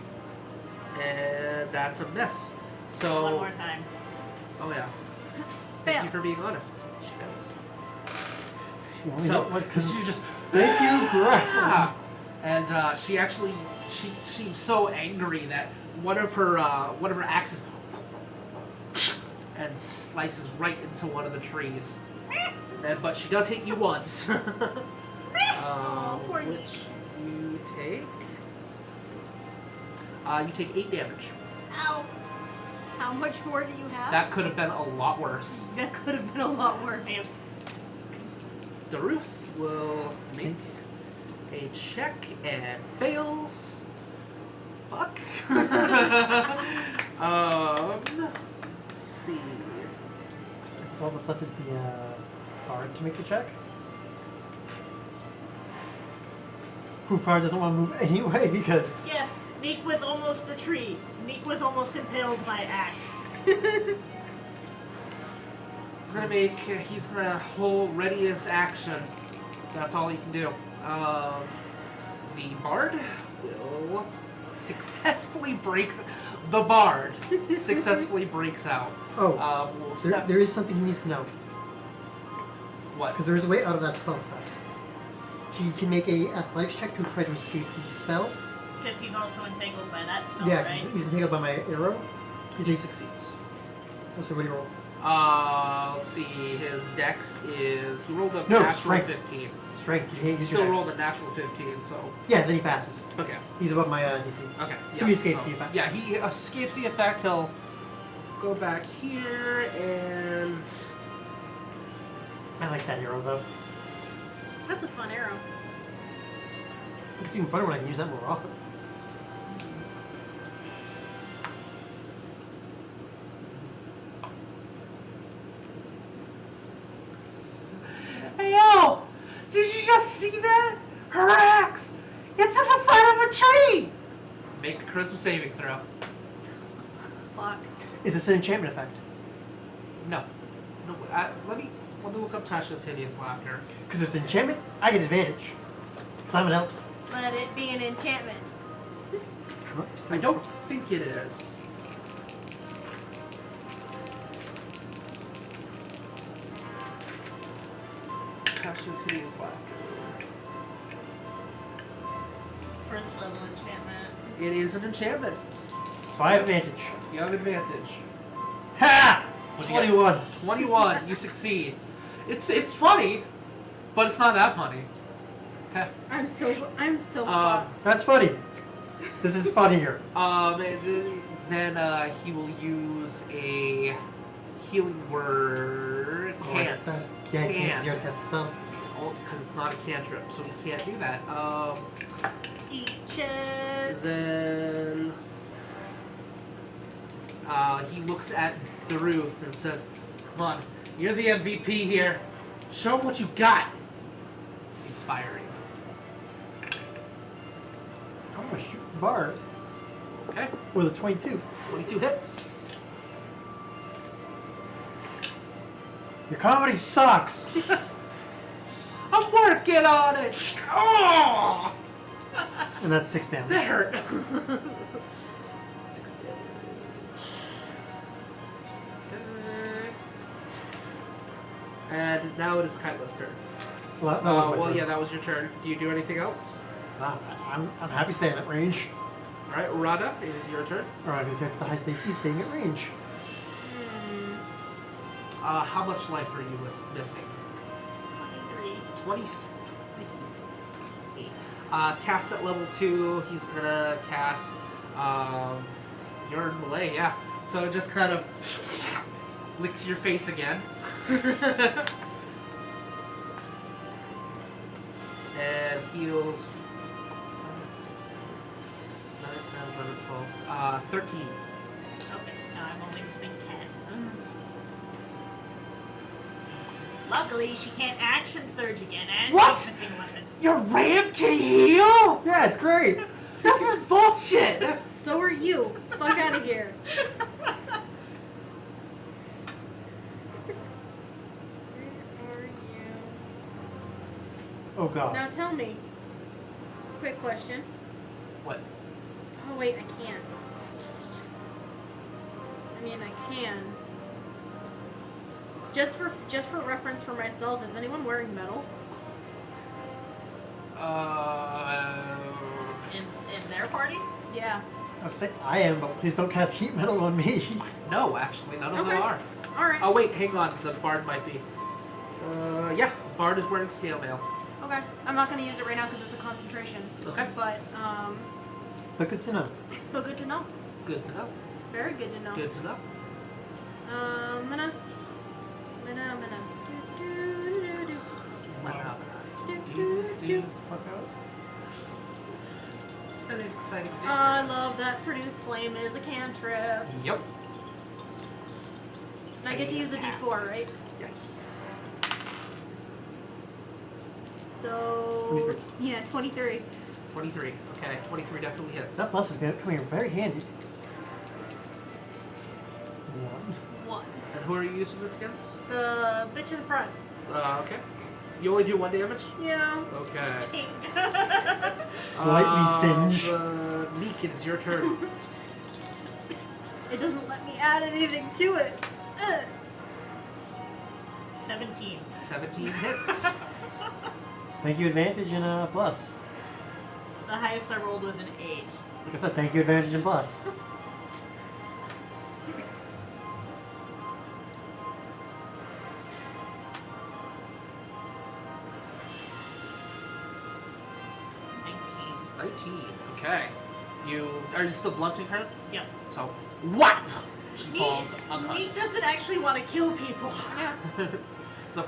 And that's a miss. So. One more time. Oh yeah. Fail. Thank you for being honest. She fails. She only So, hit once because she just. thank you, Yeah. Grapple. And she actually, she seems so angry that one of her axes and slices right into one of the trees. But she does hit you once. poor Which you take. You take 8 damage. Ow. How much more do you have? That could have been a lot worse. That could have been a lot worse. Damn. Daruth will make a check and fails. Fuck. Let's see. All that's left is the bard to make the check. Who probably doesn't want to move anyway because Yes, Neeq was almost the tree. Neeq was almost impaled by axe. He's gonna hold ready his action. That's all he can do. The bard will successfully successfully breaks out. Will step. there is something he needs to know What? because there is a way out of that spell effect. He can make a athletics check to try to escape the spell. Because he's also entangled by that spell, Yeah, right? 'cause he's entangled by my arrow. He succeeds. So what do you roll? Let's see. His dex is he rolled a No, natural strength. 15. Strength. You can't He use still your rolled dex. a natural 15. So Yeah, then he passes. okay. He's above my DC. Okay. So he escapes the effect. Yeah, he escapes the effect. He'll go back here and I like that arrow though. That's a fun arrow. It's even funner when I can use that more often. Hey yo! Did you just see that? Her axe! It's in the side of a tree! Make a charisma saving throw. Fuck. Is this an enchantment effect? No. No. Let me look up Tasha's hideous laughter. Because it's enchantment, I get advantage. Because I'm an elf. Let it be an enchantment. Oops. I don't think it is. Tasha's hideous laughter. First level enchantment. It is an enchantment. So I have advantage. You have advantage. Ha! What'd you get? 21. 21. You succeed. It's funny, but it's not that funny. I'm so Um, fucked. That's funny. This is funnier. Then he will use a healing word. Can't. Yeah, he Can't. can't. Zero cast spell. Because it's not a cantrip, so he can't do that. Eat shit. Then he looks at Daruth and says, "Come on, you're the MVP here. Show him what you got." Inspiring. I'm gonna shoot the bard Okay. with a 22. 22 hits. Your comedy sucks. I'm working on it. Oh, And that's 6 damage. that hurt. 6 damage. Okay. And now it is Kaitla's turn. Well, that was my turn. Yeah, that was your turn. Do you do anything else? I'm happy staying at range. All right, Rada, it is your turn. Alright, if it's the highest AC, staying at range. How much life are you missing? 23. 23. Cast at level 2. He's gonna cast. You're in melee, yeah. So it just kind of licks your face again. And heals 9, 10, 11, 12, 13. Okay, now I'm only missing 10. Luckily, she can't action surge again and What? take the single weapon. Your ram can heal? Yeah, it's great. This is bullshit. So are you. Fuck out of here. Where are you? Oh god. Now tell me. Quick question. What? Oh wait, I can't. I mean, I can. Just for reference for myself, is anyone wearing metal? In their party? Yeah. I'll say I am, but please don't cast heat metal on me. No, actually, none of Okay. them are. All right. Oh wait, hang on. The bard might be. Yeah, bard is wearing scale mail. Okay. I'm not gonna use it right now because it's a concentration. Okay. But But good to know. but good to know. Good to know. Very good to know. Good to know. I'm gonna. Wow. Get the fuck out. It's very exciting. I love that produce flame is a cantrip. Yep. And I get to use the D4, right? Yes. So 23. yeah, 23. 23. Okay, 23 definitely hits. That plus is going to come in very handy. 1. 1. And who are you using this against? The bitch in the front. Okay. You only do 1 damage? Yeah. Okay. Lightly singe. Neeq, it is your turn. It doesn't let me add anything to it. Ugh. 17. 17 hits. Thank you, advantage and plus. The highest I rolled was an 8. Like I said, thank you, advantage and plus. Okay. Are you still blunting her? Yep. So, whap! She Neeq falls unconscious. doesn't actually want to kill people. Yeah. So,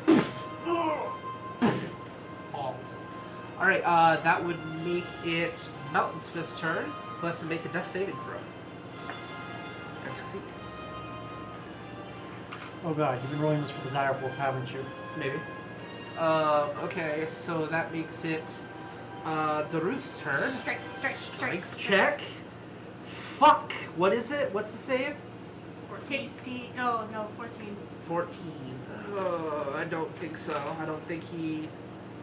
falls. Alright, that would make it Mountain's Fist's turn. Who has to make a death saving throw. And succeeds. Oh god, you've been rolling this for the dire wolf, haven't you? Maybe. Okay, so that makes it Daruth's turn. Strength check. Fuck! What is it? What's the save? 16. Oh no, 14. 14. I don't think so. I don't think he...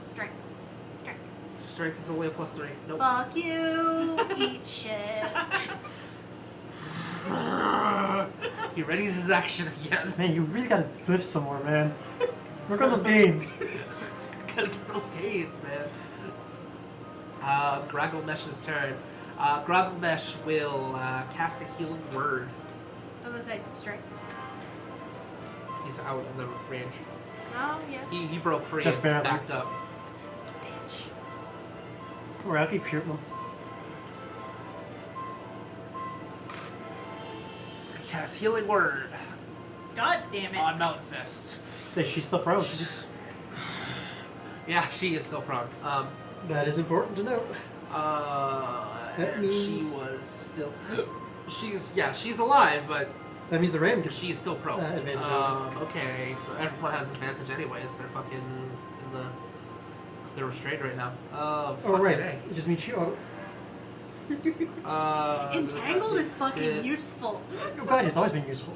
Strength. Strength is only a +3. Nope. Fuck you. Eat shit. He readies his action again. Man, you really gotta live somewhere, man. Work on those gains. Gotta get those gains, man. Grogglmesh's turn. Grogglmesh will cast a healing word. I was gonna say strength. He's out of the range. Oh yeah. He broke free Just and barely. backed up. Bitch. Or I'll keep shooting them. Cast healing word God damn it. on Mountain Fist. Say she's still prone. Yeah, she is still prone. That is important to note. That She means- was still. She's alive, but That means the ram gets she's still prone. Advantage Okay, so everyone has advantage anyways. They're fucking in the. They're restrained right now. Oh Fucking right, A. it just means she auto. Entangled is that's fucking it. useful. Oh god, it's always been useful.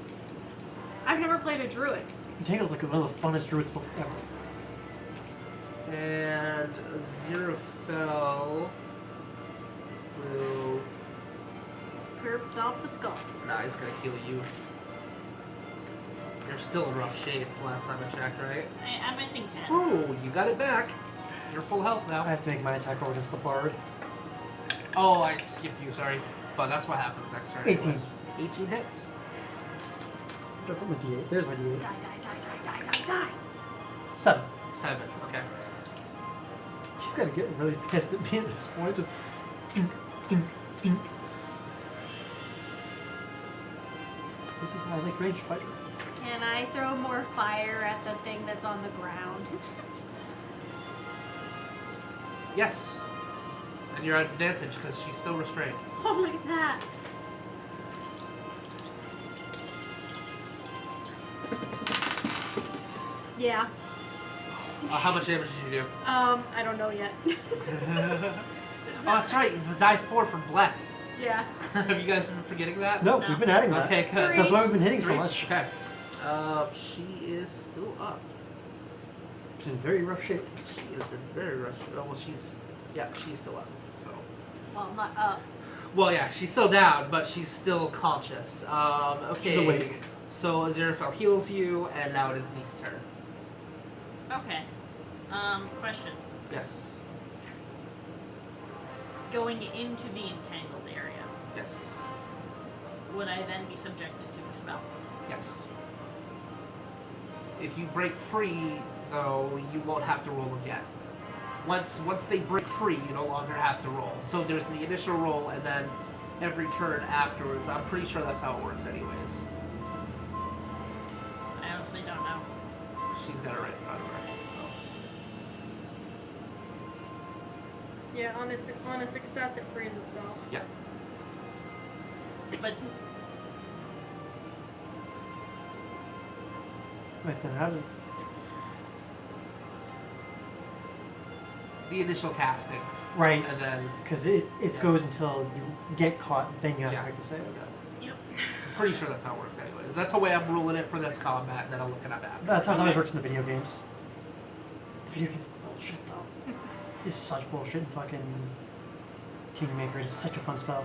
I've never played a druid. Entangled's like one of the funnest druid spells ever. And Xerophel will. Curb stomp the skull. Nah, he's gonna heal you. You're still in rough shape last time I checked, right? I'm missing 10. Oh, you got it back. You're full health now. I have to make my attack roll against the bard. Oh, I skipped you, sorry. But that's what happens next turn. 18. anyways. 18 hits. Where'd I put my D8? There's my D8. Die. 7. 7, okay. She's gotta get really pissed at me at this point. Just. Dink, dink, dink. This is why I like range fighter. Can I throw more fire at the thing that's on the ground? Yes. And you're at advantage because she's still restrained. Oh, look at that. Yeah. How much damage did you do? I don't know yet. Oh, that's right. The die 4 from Bless. Yeah. Have you guys been forgetting that? No, No. we've been adding that. Okay, good. That's why we've been hitting so Three? much. Okay. She is still up. She's in very rough shape. She is in very rough. Oh, well, she's still up. So. Well, not up. Well, yeah, she's still down, but she's still conscious. Okay. She's awake. So Aziraphale heals you, and now it is Neek's turn. Okay. Question. Yes. Going into the entangled area, Yes. would I then be subjected to the spell? Yes. If you break free, though, you won't have to roll again. Once they break free, you no longer have to roll. So there's the initial roll, and then every turn afterwards. I'm pretty sure that's how it works, anyways. I honestly don't know. She's got it right in front of her. Yeah, on a success, it frees itself. So. Yeah. But Wait, then how did... The initial casting, Right, and then because it goes until you get caught, then you have Yeah. to make the save. I'm pretty sure that's how it works, anyways. That's the way I'm ruling it for this combat, and then I'm looking at that. That's how it always works in the video games. The video games is bullshit, though. It's such bullshit in fucking Kingmaker. It's such a fun spell.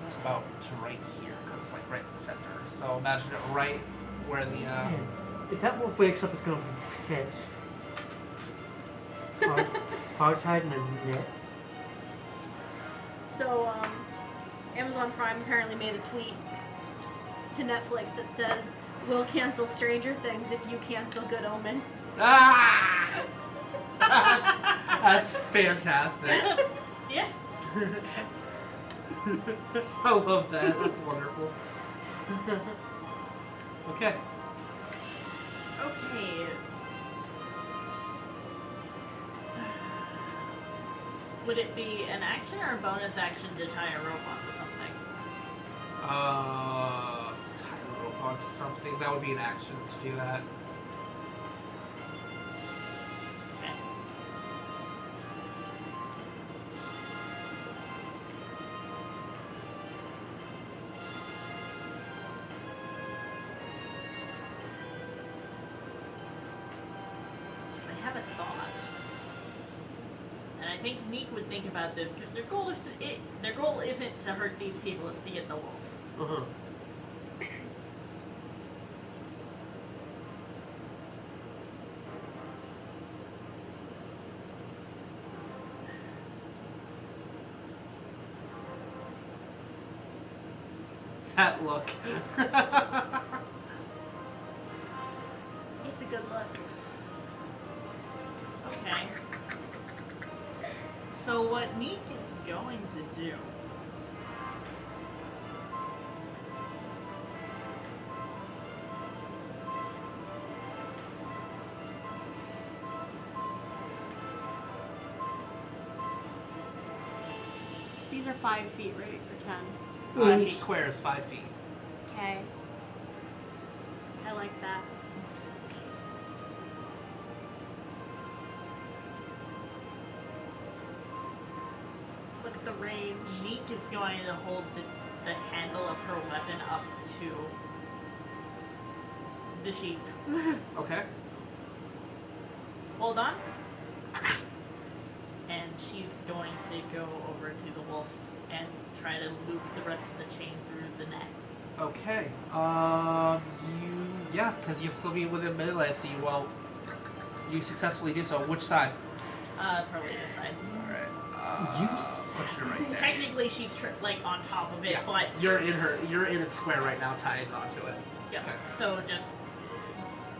It's about to right here, because like right in the center. So imagine it right where the Man, if that wolf wakes up, it's gonna be pissed. Hogtied and a knit. So, Amazon Prime apparently made a tweet to Netflix that says, "We'll cancel Stranger Things if you cancel Good Omens." Ah! That's fantastic. yeah. I love that. That's wonderful. Okay. Okay. Would it be an action or a bonus action to tie a rope onto something? Tie a rope onto something. That would be an action to do that. Okay. I have a thought. And I think Neeq would think about this because their goal isn't to hurt these people, it's to get the wolf. Uh-huh. That look. It's a good look. Okay. So what Neeq is going to do These are 5 feet, right? Or 10? Each square is 5 feet. Okay. I like that. Look at the range. Neeq is going to hold the handle of her weapon up to the sheep. Okay. Hold on. And she's going to go over to the wolf and try to loop the rest of the chain through the neck. Okay. Because you'll still be within melee, so you won't. You successfully do so. Which side? Probably this side. Alright. You Push her right there. Technically, she's like on top of it, Yeah. but You're in its square right now, tying onto it. yeah. Okay. So just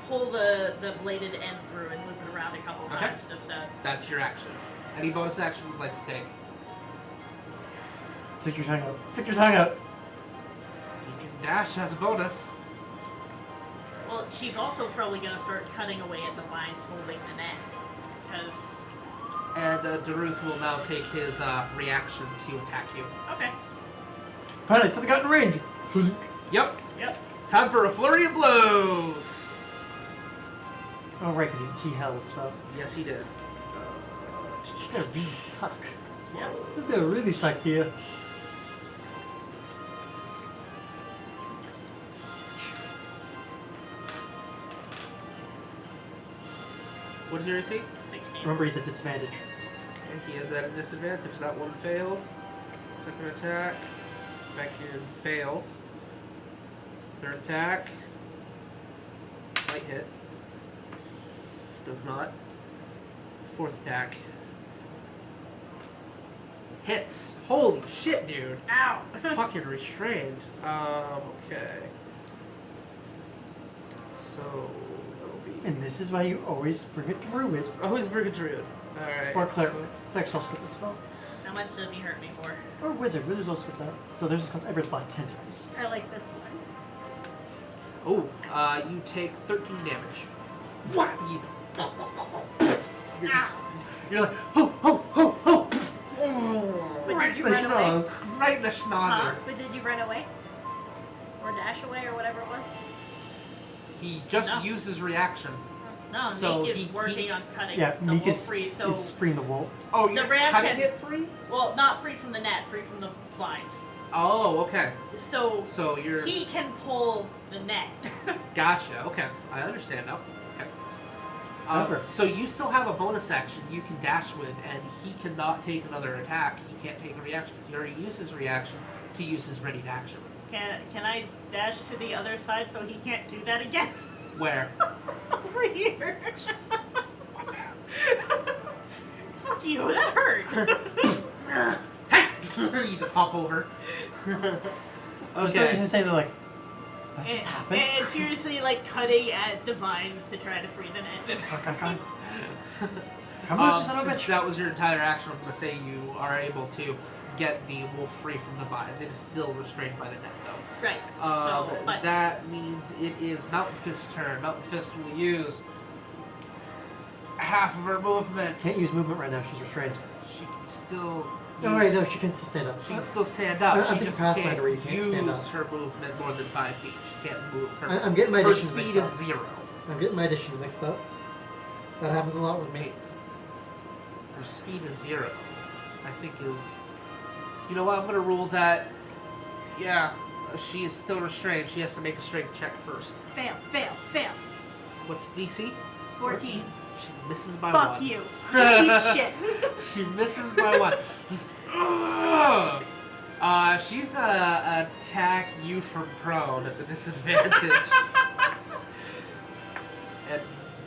pull the bladed end through and loop it around a couple Okay. times, just to. That's your action. Any bonus action you'd like to take? Stick your tongue out. Stick your tongue out. You can dash as a bonus. Well, she's also probably gonna start cutting away at the vines holding the net, because. And Daruth will now take his reaction to attack you. Okay. Finally, something got in range. Yep. Yep. Time for a flurry of blows. Oh, right, because he held, so. Yes, he did. This is gonna really suck. Yeah. This is gonna really suck to you. What is your AC? 16. Remember, he's at disadvantage. Okay, he is at a disadvantage. That one failed. Second attack. Second fails. Third attack. Might hit. Does not. Fourth attack. Hits. Holy shit, dude. Ow! Fucking restrained. Okay. So, that'll be... And this is why you always bring a druid. Always bring a druid. Alright. Or cleric. Cleric's also get the spell. How much does he hurt me for? Or wizard. Wizards also get that. So there's just every black 10 times. I like this one. Oh, you take 13 damage. What? You're, just, you're like, ho, ho, ho, ho! But Right did you in the run away? schnoz. Right in the schnauzer. But did you run away? Or dash away or whatever it was? He just No. used his reaction. No, So Neeq he- is working on cutting Yeah, the Meek wolf is, free, so... is freeing the wolf. Oh, The you're ram cutting can- it free? Well, not free from the net, free from the vines. Oh, okay. So, So you're... he can pull the net. Gotcha, okay. I understand now. Okay. However- So you still have a bonus action you can dash with, and he cannot take another attack. He can't take a reaction, because he already used his reaction to use his ready action. Can I dash to the other side so he can't do that again? Where? Over here. Fuck you, that hurt. Hey! You just hop over. So Okay. you're saying they're like, that just and, happened? and furiously like cutting at the vines to try to free the net. Okay. Come on, son of a Since bitch. that was your entire action, I'm going to say you are able to get the wolf free from the vines. It is still restrained by the net, though. Right. So, but That means it is Mountain Fist's turn. Mountain Fist will use half of her movement. Can't use movement right now, she's restrained. She can still. No, right, no, she can still stand up. She can still stand up. I'm She thinking just Pathfinder can't where you can't use stand up. her movement more than 5 feet. She can't move. I'm getting my her additions speed mixed is up. 0. I'm getting my additions mixed up. That happens a lot with me. Her speed is 0. I think is. You know what? I'm gonna rule that. Yeah, she is still restrained. She has to make a strength check first. Fail, fail, fail. What's DC? 14. She misses by Fuck 1. you. You eat shit. She misses by 1. Just, ugh. She's gonna attack you from prone at the disadvantage. And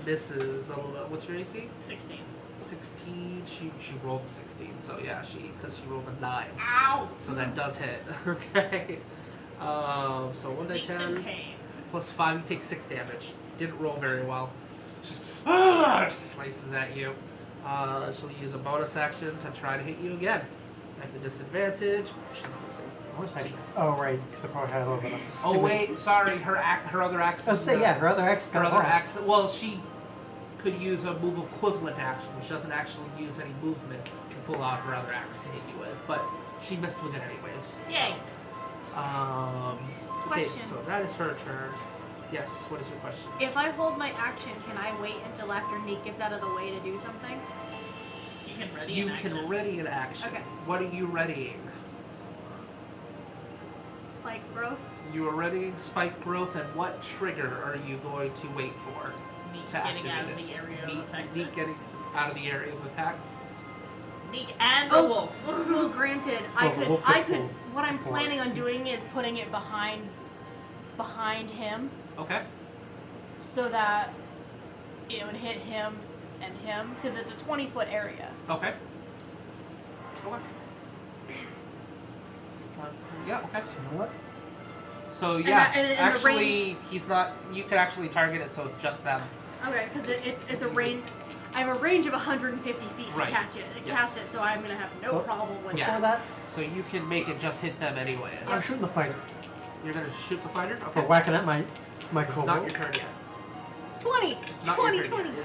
misses. What's your AC? 16. 16. She rolled a 16. So yeah, because she rolled a 9. Ow! So that does hit. Okay. So 1d10 10. plus 5. You take 6 damage. Didn't roll very well. Just slices at you. She'll use a bonus action to try to hit you again. At the disadvantage. She's missing. What's that? Oh, right, because the power had over us. Oh wait, sorry. Her other axe. Oh, say, yeah, her other ex Her got other lost. axe. Well, she could use a move equivalent action, which doesn't actually use any movement to pull out her other axe to hit you with, but she missed with it anyways. Yay! Okay, Question. so that is her turn. Yes. What is your question? If I hold my action, can I wait until after Neeq gets out of the way to do something? You can ready You an action. can ready an action. Okay. What are you readying? Spike growth? You are readying spike growth, and what trigger are you going to wait for? Neeq to getting out of activate the it. area of effect. Neeq getting out of the area of attack. Neeq and the Oh. wolf. Well, granted, Well, the wolf gets pulled what I'm forward. planning on doing is putting it behind him Okay. so that it would hit him and him, because it's a 20-foot area. Okay. Okay. Yeah. Okay. You know what? So And yeah, that- and the actually, he's not. You can actually target it, so it's just them. Okay, because it's a range. I have a range of 150 feet Right. to catch it, Yes. cast it, so I'm gonna have no Well, problem with Yeah. Before that. that, So you can make it just hit them anyways. I'm shooting the fighter You're gonna shoot the fighter. for Okay. whacking at my Not kobold. your turn yet. 20, It's not 20, your turn 20. yet.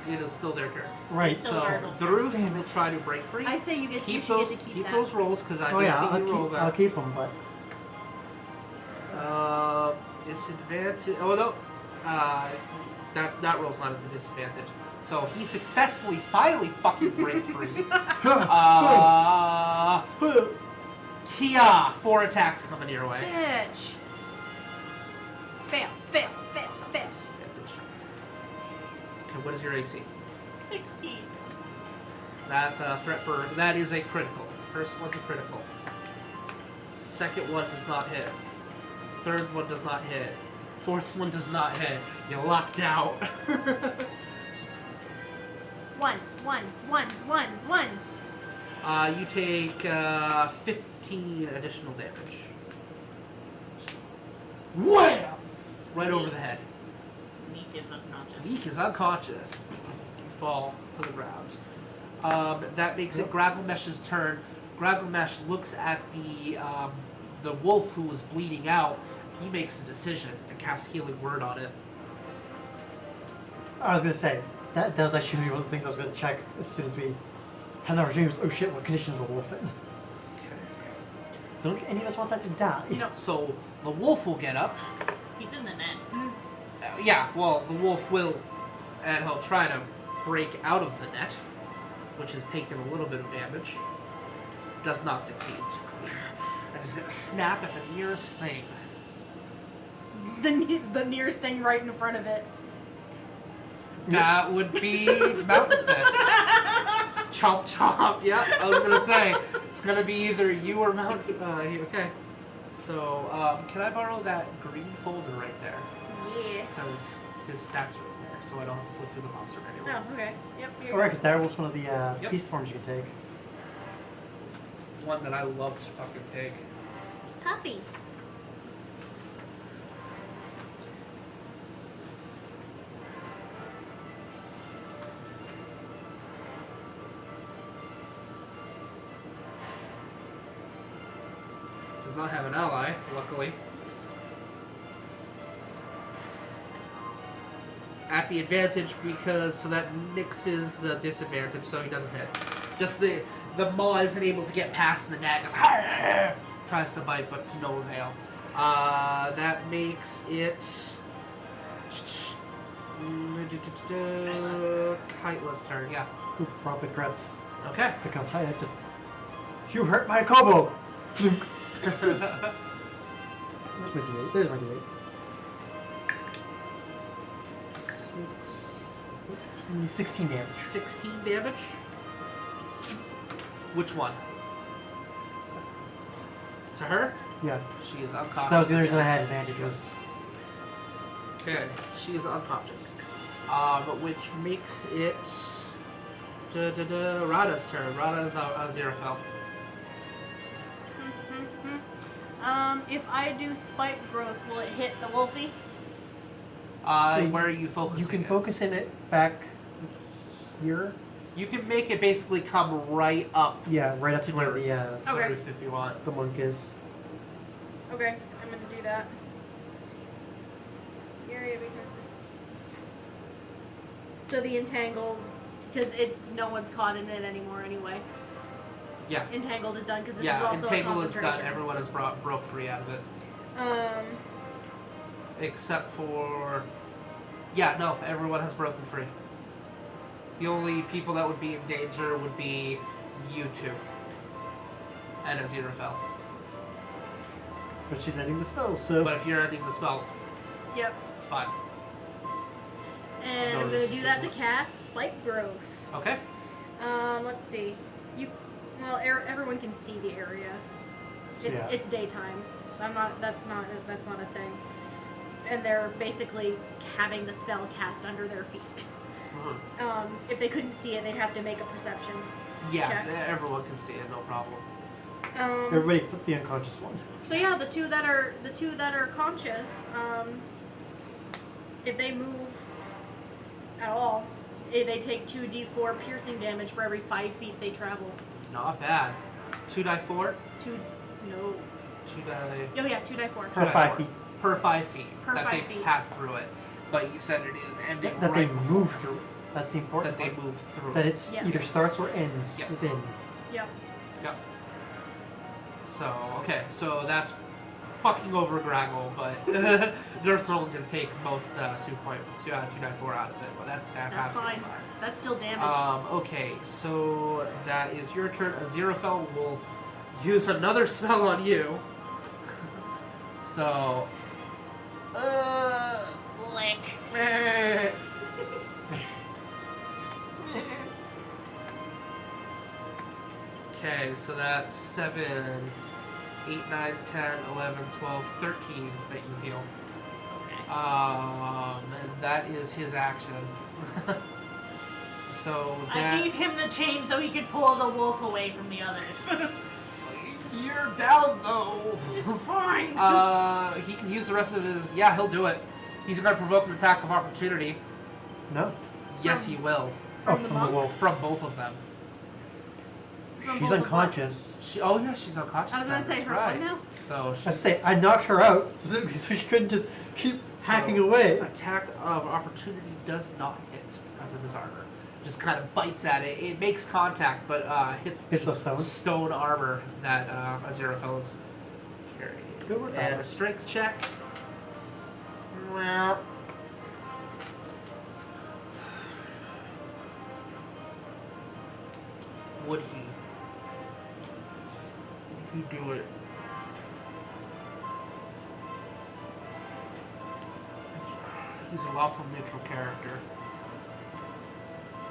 It is still their turn. Right. Still So Turtles. Dhruv Damn will try to break free. I say you should Keep get those. to keep Keep that. those rolls because I Oh did yeah, see you roll I'll that. keep them, but Disadvantage. Oh no. that roll's not at the disadvantage. So he successfully, finally fucking break free. Kia, 4 attacks coming your way. Bitch. Fail, fail, fail, fail. Disadvantage. Okay, what is your AC? 16. That's a threat for. That is a critical. First one's a critical. Second one does not hit. Third one does not hit. Fourth one does not hit. You're locked out. Once. You take 15 additional damage. Wham! Right over the head. Neeq is unconscious. Neeq is unconscious. You fall to the ground. That makes it Gravelmesh's turn. Gravelmesh looks at the wolf who was bleeding out. He makes a decision and casts Healing Word on it. I was gonna say that was actually one of the things I was gonna check as soon as we had an opportunity. Was, oh shit, what condition is the wolf in? Okay. So don't any of us want that to die. No. So the wolf will get up. He's in the net. Yeah, well, the wolf will, and he'll try to break out of the net, which has taken a little bit of damage. Does not succeed. And he's gonna snap at the nearest thing. The nearest thing right in front of it. That would be Mountain Fist. Chomp chomp. Yeah, I was gonna say it's gonna be either you or Mountain. Okay. So, can I borrow that green folder right there? Yeah. Because his stats are in there, so I don't have to flip through the monster manual. Oh, okay. Yep. Here you Alright, go. because Direwolf's one of the beast forms you can take. One that I love to fucking take. Puppy. Does not have an ally, luckily. At the advantage because so that nixes the disadvantage, so he doesn't hit. Just the maw isn't able to get past the net. Tries to bite, but to no avail. That makes it Kaitla's turn. Yeah. Who probably regrets Okay. the complaint. Just you hurt my kobold. Where's my D8? There's my D8. 16 damage. 16 damage. Which one? To her? Yeah. She is So unconscious. that was the only reason I again. had advantage was. Okay, she is unconscious. Which makes it Rada's turn. Rada's Aziraphale. If I do spike growth, will it hit the wolfie? So Where are you focusing? You can it? focus in it back here. You can make it basically come right up Yeah, right up to where the Okay. roof if you want. the monk is. Okay, I'm gonna do that. Area because. So the entangled, because no one's caught in it anymore anyway. Yeah. Entangled is done because this is Yeah, also Entangle a is done. concentration. Everyone is broke free out of it. Except for... Yeah, no, everyone has broken free. The only people that would be in danger would be you two. And Aziraphale. But she's ending the spell, so. But if you're ending the spell, Yep. it's fine. And No, I'm gonna this do is that to different. cast spike growth. Okay. Let's see. Everyone can see the area. So, yeah. It's daytime. That's not a thing. And they're basically having the spell cast under their feet. Mhm. If they couldn't see it, they'd have to make a perception Yeah, check. everyone can see it, no problem. Everybody except the unconscious one. So yeah, the two that are conscious, if they move at all, they take 2d4 piercing damage for every 5 feet they travel. Not bad. 2 die 4? 2 die... Oh yeah, 2d4. Per 5 feet. Per 5 feet. Per that 5 they feet. pass through it. But you said it is ending That right they before- move through it. That's the important That they part. move through That it. it's Yes. either starts or ends Yes. within. Yep. Yep. So, okay. So that's fucking over Graggle, but Nerf's only going to take most 2.4 out of it. But that's That's absolutely fine. That's still damage. Okay, so that is your turn. Aziraphale will use another spell on you. So, Lick. meh. Okay, so that's 7, 8, 9, 10, 11, 12, 13 that you heal. Okay. And that is his action. So I that gave him the chain so he could pull the wolf away from the others. you're down though. It's fine. He can use the rest of his. Yeah, he'll do it. He's gonna provoke an attack of opportunity. No? Yes, he will. Oh, From the from the monk? wolf. From both of them. From She's both of unconscious. Oh yeah, she's unconscious. I was gonna now, say that's her right. what now? So I say I knocked her out specifically so she couldn't just keep hacking away. Attack of opportunity does not hit because of his armor. Just kind of bites at it. It makes contact, but hits Hits the stone? stone armor that Aziraphale is carrying. Good work, And a Alex. strength check. Well, would he? Would he do it? He's a lawful neutral character.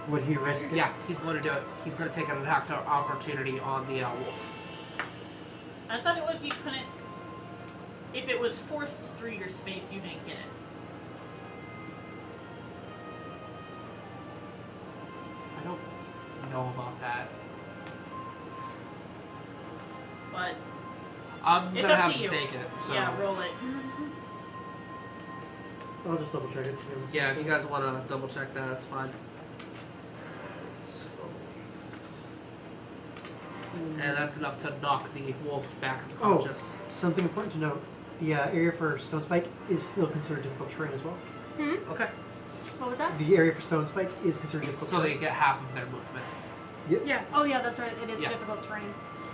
Would he risk it? Yeah, he's going to do it. He's going to take an attack opportunity on the wolf. I thought it was you couldn't. If it was forced through your space, you didn't get it. I don't know about that. But I'm It's going to up have to him you. take it. So. yeah, roll it. I'll just double check it. Yeah, if you guys want to double check that, that's fine. And that's enough to knock the wolf back unconscious. Something important to note. The area for Stone Spike is still considered difficult terrain as well. Okay. What was that? The area for Stone Spike is considered difficult So they terrain. get half of their movement. Yeah. Oh yeah, that's right. It is Yeah. difficult terrain.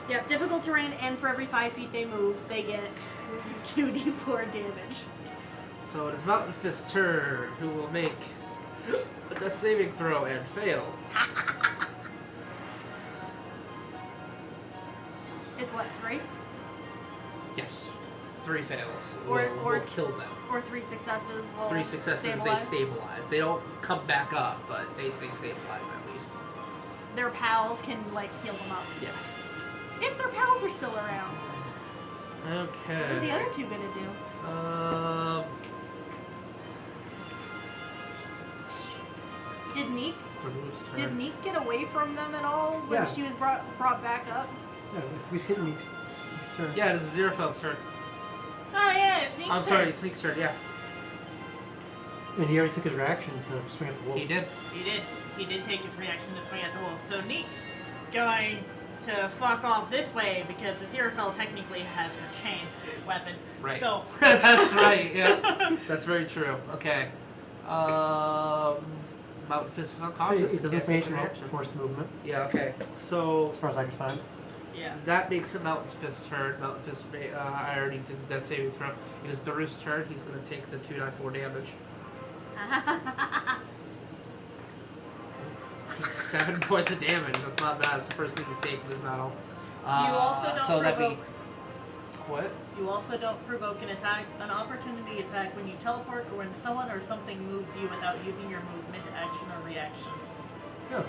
Yeah, difficult terrain, and for every 5 feet they move, they get 2d4 damage. So it is Mountain Fist's turn, who will make a death saving throw and fail. It's what, 3? Yes. 3 fails. Or- Will kill them. Or 3 successes will 3 successes, stabilize. they stabilize. They don't come back up, but they stabilize at least. Their pals can, like, heal them up. Yeah. If their pals are still around. Okay. What are the other 2 gonna do? Did Neeq Drew's turn. Did Neeq get away from them at all when Yeah. she was brought back up? No, if we skip Neek's turn. Yeah, this is Aziraphale's turn. Oh yeah, it's Neeq's I'm sorry, turn. it's Sneak's turn, yeah. And he already took his reaction to swing at the wolf. He did. He did take his reaction to swing at the wolf. So Neeq's going to fuck off this way because Aziraphale technically has her chain weapon. Right. So That's right, yeah. That's very true. Okay. Mountain Fist is So unconscious. it doesn't Can't say take anything a about reaction. forced movement, Yeah, okay. So as far as I could find. yeah. that makes it Mountain Fist's turn. Mountain Fist, I already did the death saving throw. It is Daru's turn. He's going to take the 2d4 damage. Takes 7 points of damage. That's not bad. That's the first thing he's taken this battle. You also don't so that'd provoke. be what? You also don't provoke an opportunity attack when you teleport or when someone or something moves you without using your movement, action, or reaction. Yeah.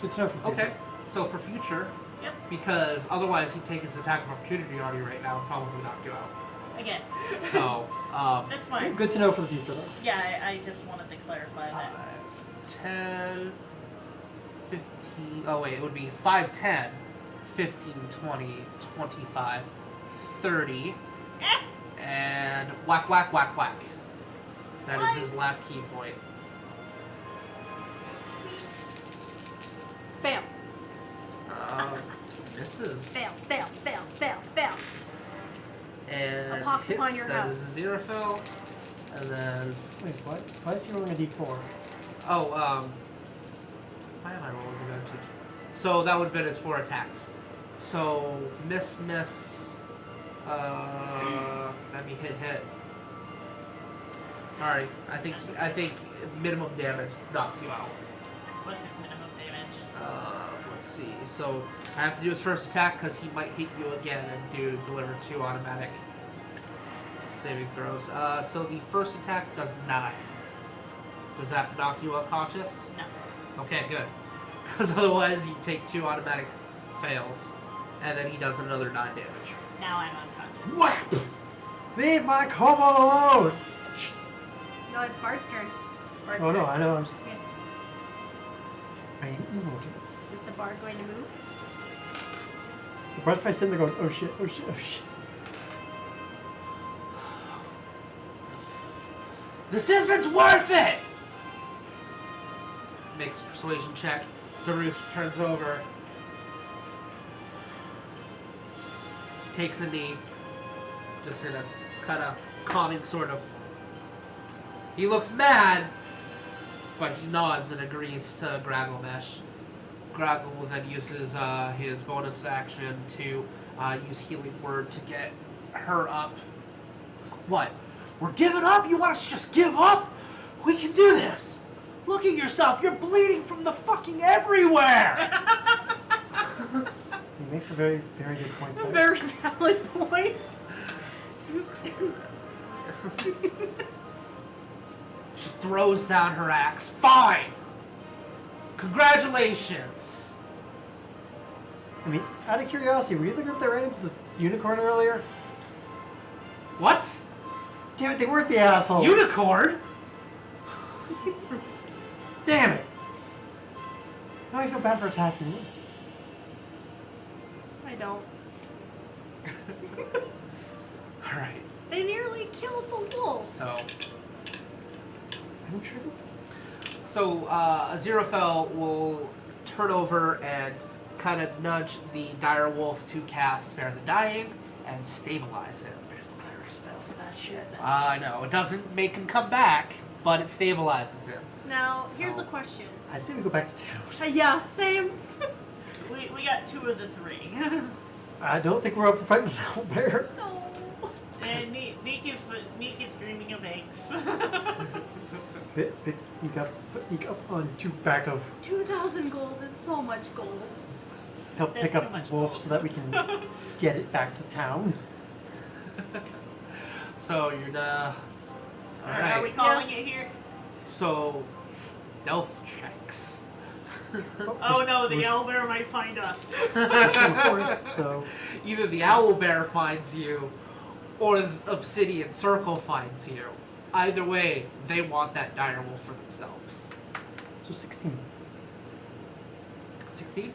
Good to know for future. Okay. So for future, Yep. because otherwise he'd take his attack of opportunity on you right now and probably knock you out. Again. So, That's fine. Good to know for the future, though. Yeah, I just wanted to clarify 5, that. 10, 15. Oh, wait, it would be 5, 10, 15, 20, 25, 30, and whack, whack, whack, whack. That is his last key point. Fail. Misses. Fail. Fail. Fail. Fail. Fail. And A pox hits. upon your That house. is Aziraphale. And then, Wait, what? Why is he rolling a d4? oh, why am I rolling advantage? So that would have been his 4 attacks. So miss, miss, Let me hit. Alright, I think minimum damage knocks you out. What's his minimum damage? Let's see. So I have to do his first attack because he might hit you again and deliver 2 automatic saving throws. So the first attack does 9. Does that knock you unconscious? No. Okay, good. Because otherwise you take 2 automatic fails, and then he does another 9 damage. Now I'm unconscious. Whap! Leave my kobold alone! No, it's Bard's turn. Oh no, I know. I'm just. Okay. I am emoting. Is the Bard going to move? The Bard's probably sitting there going, oh shit, oh shit, oh shit. This isn't worth it! Makes a persuasion check. The roof turns over. Takes a knee. Just in a kind of calming sort of. He looks mad, but he nods and agrees to Gragglemesh. Graggle then uses his bonus action to use Healing Word to get her up. What? We're giving up? You want us to just give up? We can do this! Look at yourself! You're bleeding from the fucking everywhere! He makes a very, very good point A there. very valid point. She throws down her axe. Fine! Congratulations! I mean, out of curiosity, were you the group that ran into the unicorn earlier? What? Damn it, they weren't the assholes. Unicorn? Damn it! Now I feel bad for attacking you. I don't. Alright, They nearly killed the wolf. so... I'm sure. So, Aziraphale will turn over and kind of nudge the dire wolf to cast Spare the Dying and stabilize him. There's the cleric spell for that shit. I know, it doesn't make him come back, but it stabilizes him. Now, here's So- the question. I say we go back to town. Yeah, same. We got 2 of the 3. I don't think we're up for fighting an owlbear. No. And Neeq is dreaming of eggs. Sneak up on to back of 2,000 gold is so much gold. help That's pick too up much wolf gold. so that we can get it back to town. So, you're the... Are we Alright, calling it here? so, stealth checks. Oh no, the owlbear might find us. Of course, so Either the owl bear finds you, or the obsidian circle finds you. Either way, they want that dire wolf for themselves. 16. 16?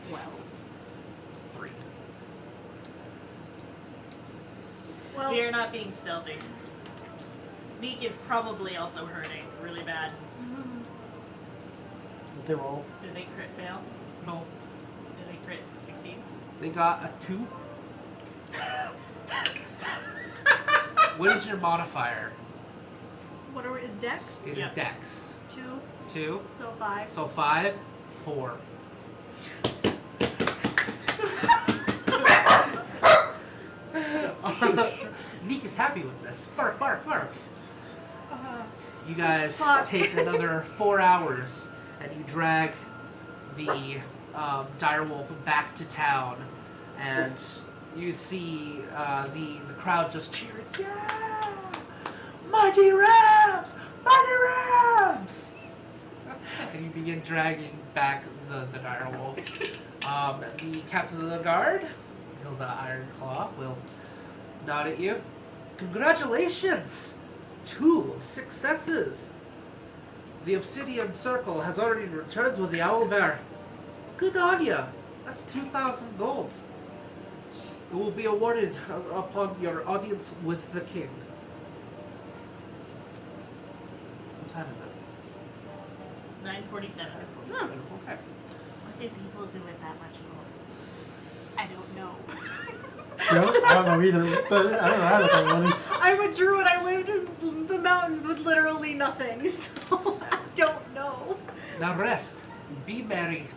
12. 3. Well, We are not being stealthy. Neeq is probably also hurting really bad. They roll. Did they crit fail? No. Did they crit succeed? They got a 2. What is your modifier? what are is dex? It is Yep. dex. 2, 2. so 5. So 5, 4. Neeq is happy with this. Bark, bark, bark. You guys Fuck. take another 4 hours and you drag the direwolf back to town, and you see the crowd just cheering, yeah! Mighty Rams! Mighty Rams! And you begin dragging back the direwolf. The captain of the guard, Hilda Ironclaw, will nod at you. Congratulations! 2 successes! The Obsidian Circle has already returned with the Owlbear. Good on ya! That's 2,000 gold. It will be awarded upon your audience with the king. What time is it? 9:47. Okay. What did people do with that much gold? I don't know. I don't know either. But I don't know how to find money. I'm a druid. I lived in the mountains with literally nothing, so I don't know. Now rest, be merry,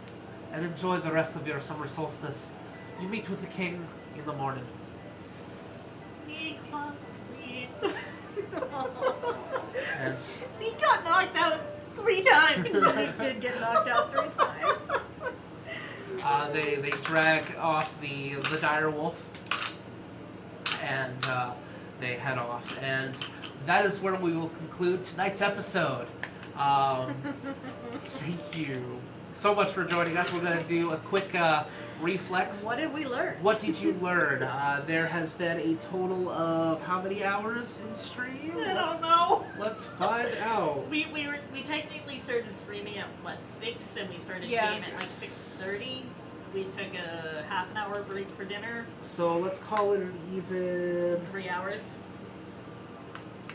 and enjoy the rest of your summer solstice. You meet with the king in the morning. Neeq wants me. And He got knocked out 3 times. He did get knocked out 3 times. they drag off the dire wolf, and they head off. And that is where we will conclude tonight's episode. Thank you so much for joining us. We're going to do a quick reflex. What did we learn? What did you learn? There has been a total of how many hours in stream? I don't know. Let's find out. We technically started streaming at 6, and we started Yeah. game at like 6:30. We took a half an hour break for dinner. So let's call it an even 3 hours.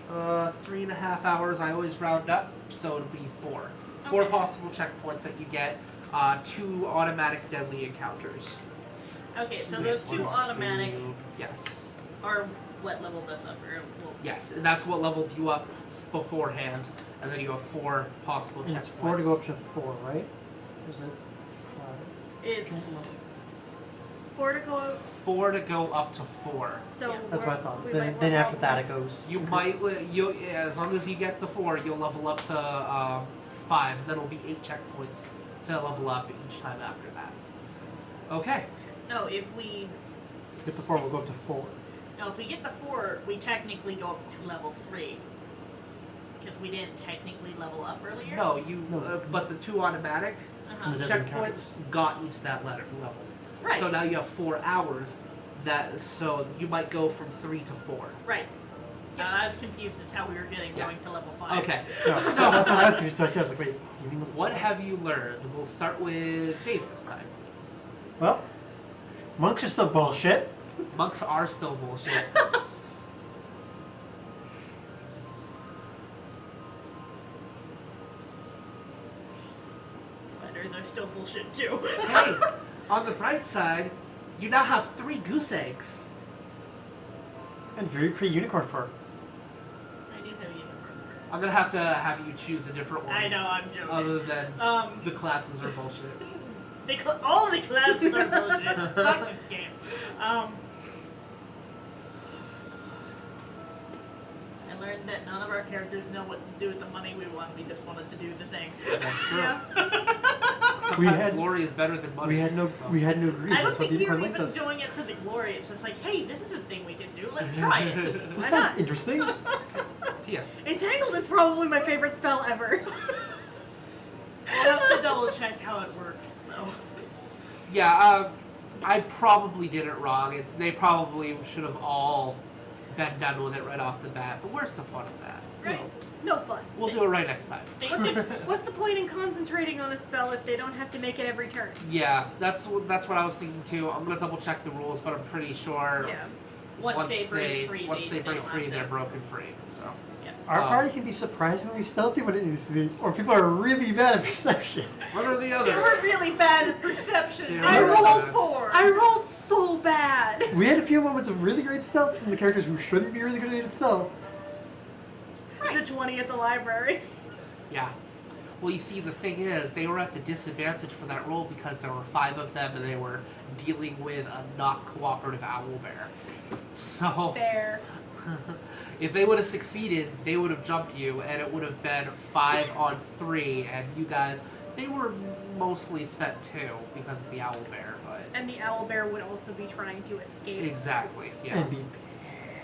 3.5 hours. I always round up, so it'll be 4. 4 Okay. possible checkpoints that you get. 2 automatic deadly encounters. Okay, so We those have 2 one, automatic 2, yes. are what leveled us up. Or, well, Yes, and that's what leveled you up beforehand. And then you have 4 possible And checkpoints. it's 4 to go up to 4, right? Or is it 5? it's 4 to go. 4 to go up to 4. So Yeah. That's we're- what I thought. we Then, might then level after up that one. it goes. You might, as long as you get the 4, you'll level up to 5. And then it'll be 8 checkpoints to level up each time after that. Okay. no. If we Get the 4, we'll go up to 4. get the 4, we technically go up to level 3 because we didn't technically level up earlier. No, you. No. But the 2 automatic Uh-huh. Those checkpoints encounters. got you to that level. Right. So now you have 4 hours. So you might go from 3 to 4. Right. I was confused as how we were getting Yeah. going to level 5. Okay. No, So- that's what I was confused. So I was like, wait, do you mean What have you learned? We'll start with Dave this time. Well, monks are still bullshit. Monks are still bullshit. Fighters are still bullshit too. Hey, on the bright side, you now have 3 goose eggs. And very pretty unicorn fur. I do have unicorn I'm gonna have to have you choose a different fur. one. I know, I'm joking. Other than the classes are bullshit. All the classes are bullshit. Fuck this game. I learned that none of our characters know what to do with the money we won. We just wanted to do the thing. That's true. Yeah. Sometimes glory is better than money. We had no so. greed. I don't That's what think we were unicorn even linked us. doing it for the glory. It's just like, hey, this is a thing we can do. Let's try it. This Why sounds not? interesting. Tia. Entangled is probably my favorite spell ever. We'll have to double check how it works, though. Yeah, I probably did it wrong. They probably should have all been done with it right off the bat. But where's the fun of that? Right. No fun. We'll do it right next time. What's the point in concentrating on a spell if they don't have to make it every turn? Yeah, that's what I was thinking too. I'm gonna double check the rules, but I'm pretty sure Yeah. Once they break free, once they break don't free, have to- they're broken free. So Our Oh. party can be surprisingly stealthy when it needs to be, or people are really bad at perception. one or the They other. were really bad at perception. Yeah, I we're rolled bad. 4. I rolled so bad. We had a few moments of really great stealth from the characters who shouldn't be really good at stealth. The 20 at the library. Yeah. Well, you see, the thing is, they were at the disadvantage for that roll because there were 5 of them, and they were dealing with a not cooperative owlbear. So Fair. if they would have succeeded, they would have jumped you, and it would have been 5 on 3, and you guys, they were mostly spent 2 because of the owlbear, but And the owlbear would also be trying to escape. exactly, yeah. And be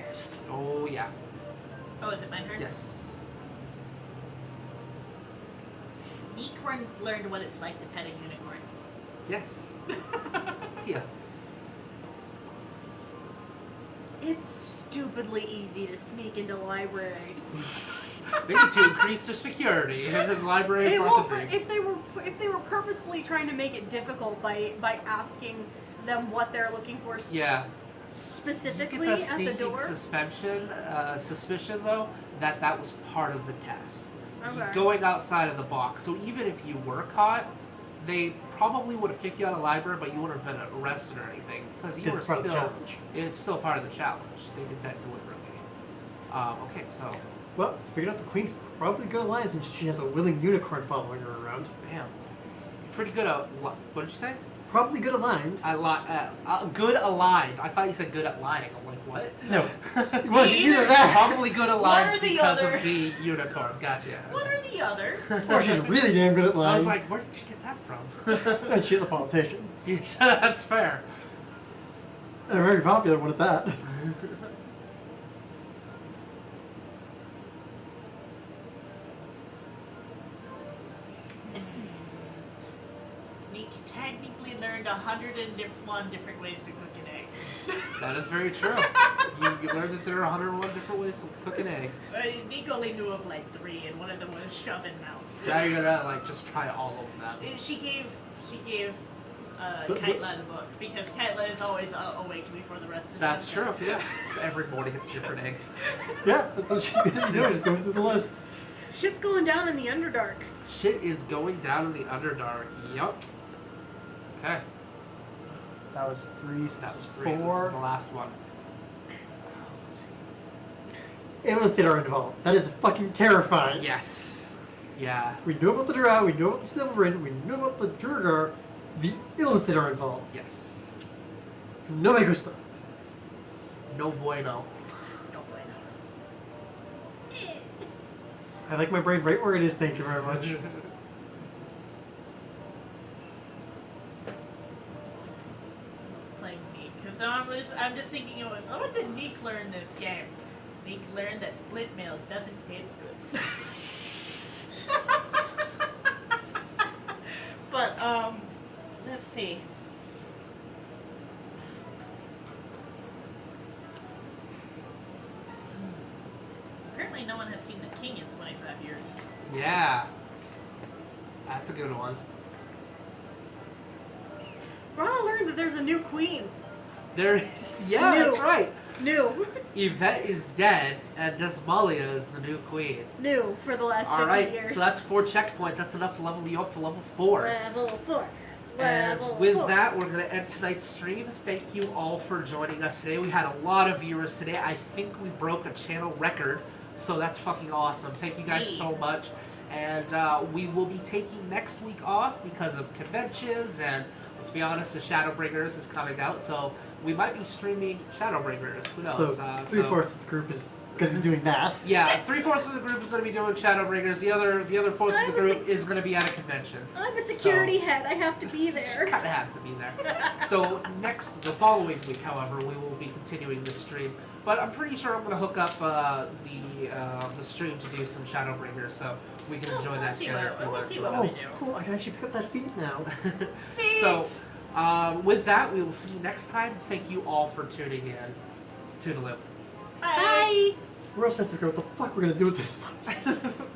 pissed. Oh yeah, Oh, is it my turn? yes. Neeq learned what it's like to pet a unicorn. Yes. Yeah. It's stupidly easy to sneak into libraries. They need to increase their security in the library It across will, the street. if they were purposefully trying to make it difficult by asking them what they're looking for Yeah. specifically You get the at the sneaking door. suspicion though that was part of the test. Okay. Going outside of the box. So even if you were caught, they probably would have kicked you out of the library, but you wouldn't have been arrested or anything because you Because were it's part of the still. challenge. It's still part of the challenge. They did that deliberately. Okay, so Well, figured out the queen's probably good alliance since she has a willing unicorn following her around. bam, you're pretty good at what did you say? Probably good aligned. Good aligned. I thought you said good at lying. I'm like, what? No. Well, she's either that. Probably good aligned One or the because other. of the unicorn. Gotcha. One or the other. Or she's really damn good at lying. I was like, where did you get that from? And she's a politician. That's fair. And a very popular one at that. Neeq technically learned 101 different ways to cook an egg. That is very true. You learned that there are 101 different ways to cook an egg. Neeq only knew of like 3, and one of them was shove in mouth. Now you're gonna like just try all of them. She gave Kaitla the book because Kaitla is always awake before the rest of the That's true. Yeah. Every morning it's a different egg. Yeah, that's what she's gonna be doing, just going through the list. Shit's going down in the Underdark. Shit is going down in the Underdark. Yup. Okay. That was 3, so That was 3. 4. This is the last one. Illithid are involved. That is fucking terrifying. Yes. Yeah. We know about the Drow, we know about the Silverin, we know about the Durgar. The Illithid are involved. Yes. No me gusta. No bueno. I like my brain right where it is, thank you very much. Playing Neeq because I'm just thinking it was what did Neeq learn this game? Neeq learned that split milk doesn't taste good. But let's see. Apparently no one has seen the king in 25 years. Yeah. That's a good one. Rada learned that there's a new queen. There. Yeah, New. that's right. New. Yvette is dead, and Desmalia is the new queen. New for the last 50 Alright, years. so that's 4 checkpoints. That's enough to level you up to level 4. Level 4. And Level with 4. that, we're going to end tonight's stream. Thank you all for joining us today. We had a lot of viewers today. I think we broke a channel record, so that's fucking awesome. Thank you guys so much. And we will be taking next week off because of conventions, and let's be honest, the Shadowbringers is coming out, so we might be streaming Shadowbringers. Who knows? So, 3/4 of the group is going to be doing that. Yeah, 3/4 of the group is going to be doing Shadowbringers. The other fourth of the group is going to be at a convention. I'm a security head. I have to be there. Kind of has to be there. So the following week, however, we will be continuing the stream. But I'm pretty sure I'm going to hook up the stream to do some Shadowbringers, so we can enjoy that together if we We'll want see to. what Oh, we do. cool. I can actually pick up that feed now. So, with that, we will see you next time. Thank you all for tuning in. Toodaloo. Bye. Bye. We're also have to figure out what the fuck we're going to do with this one.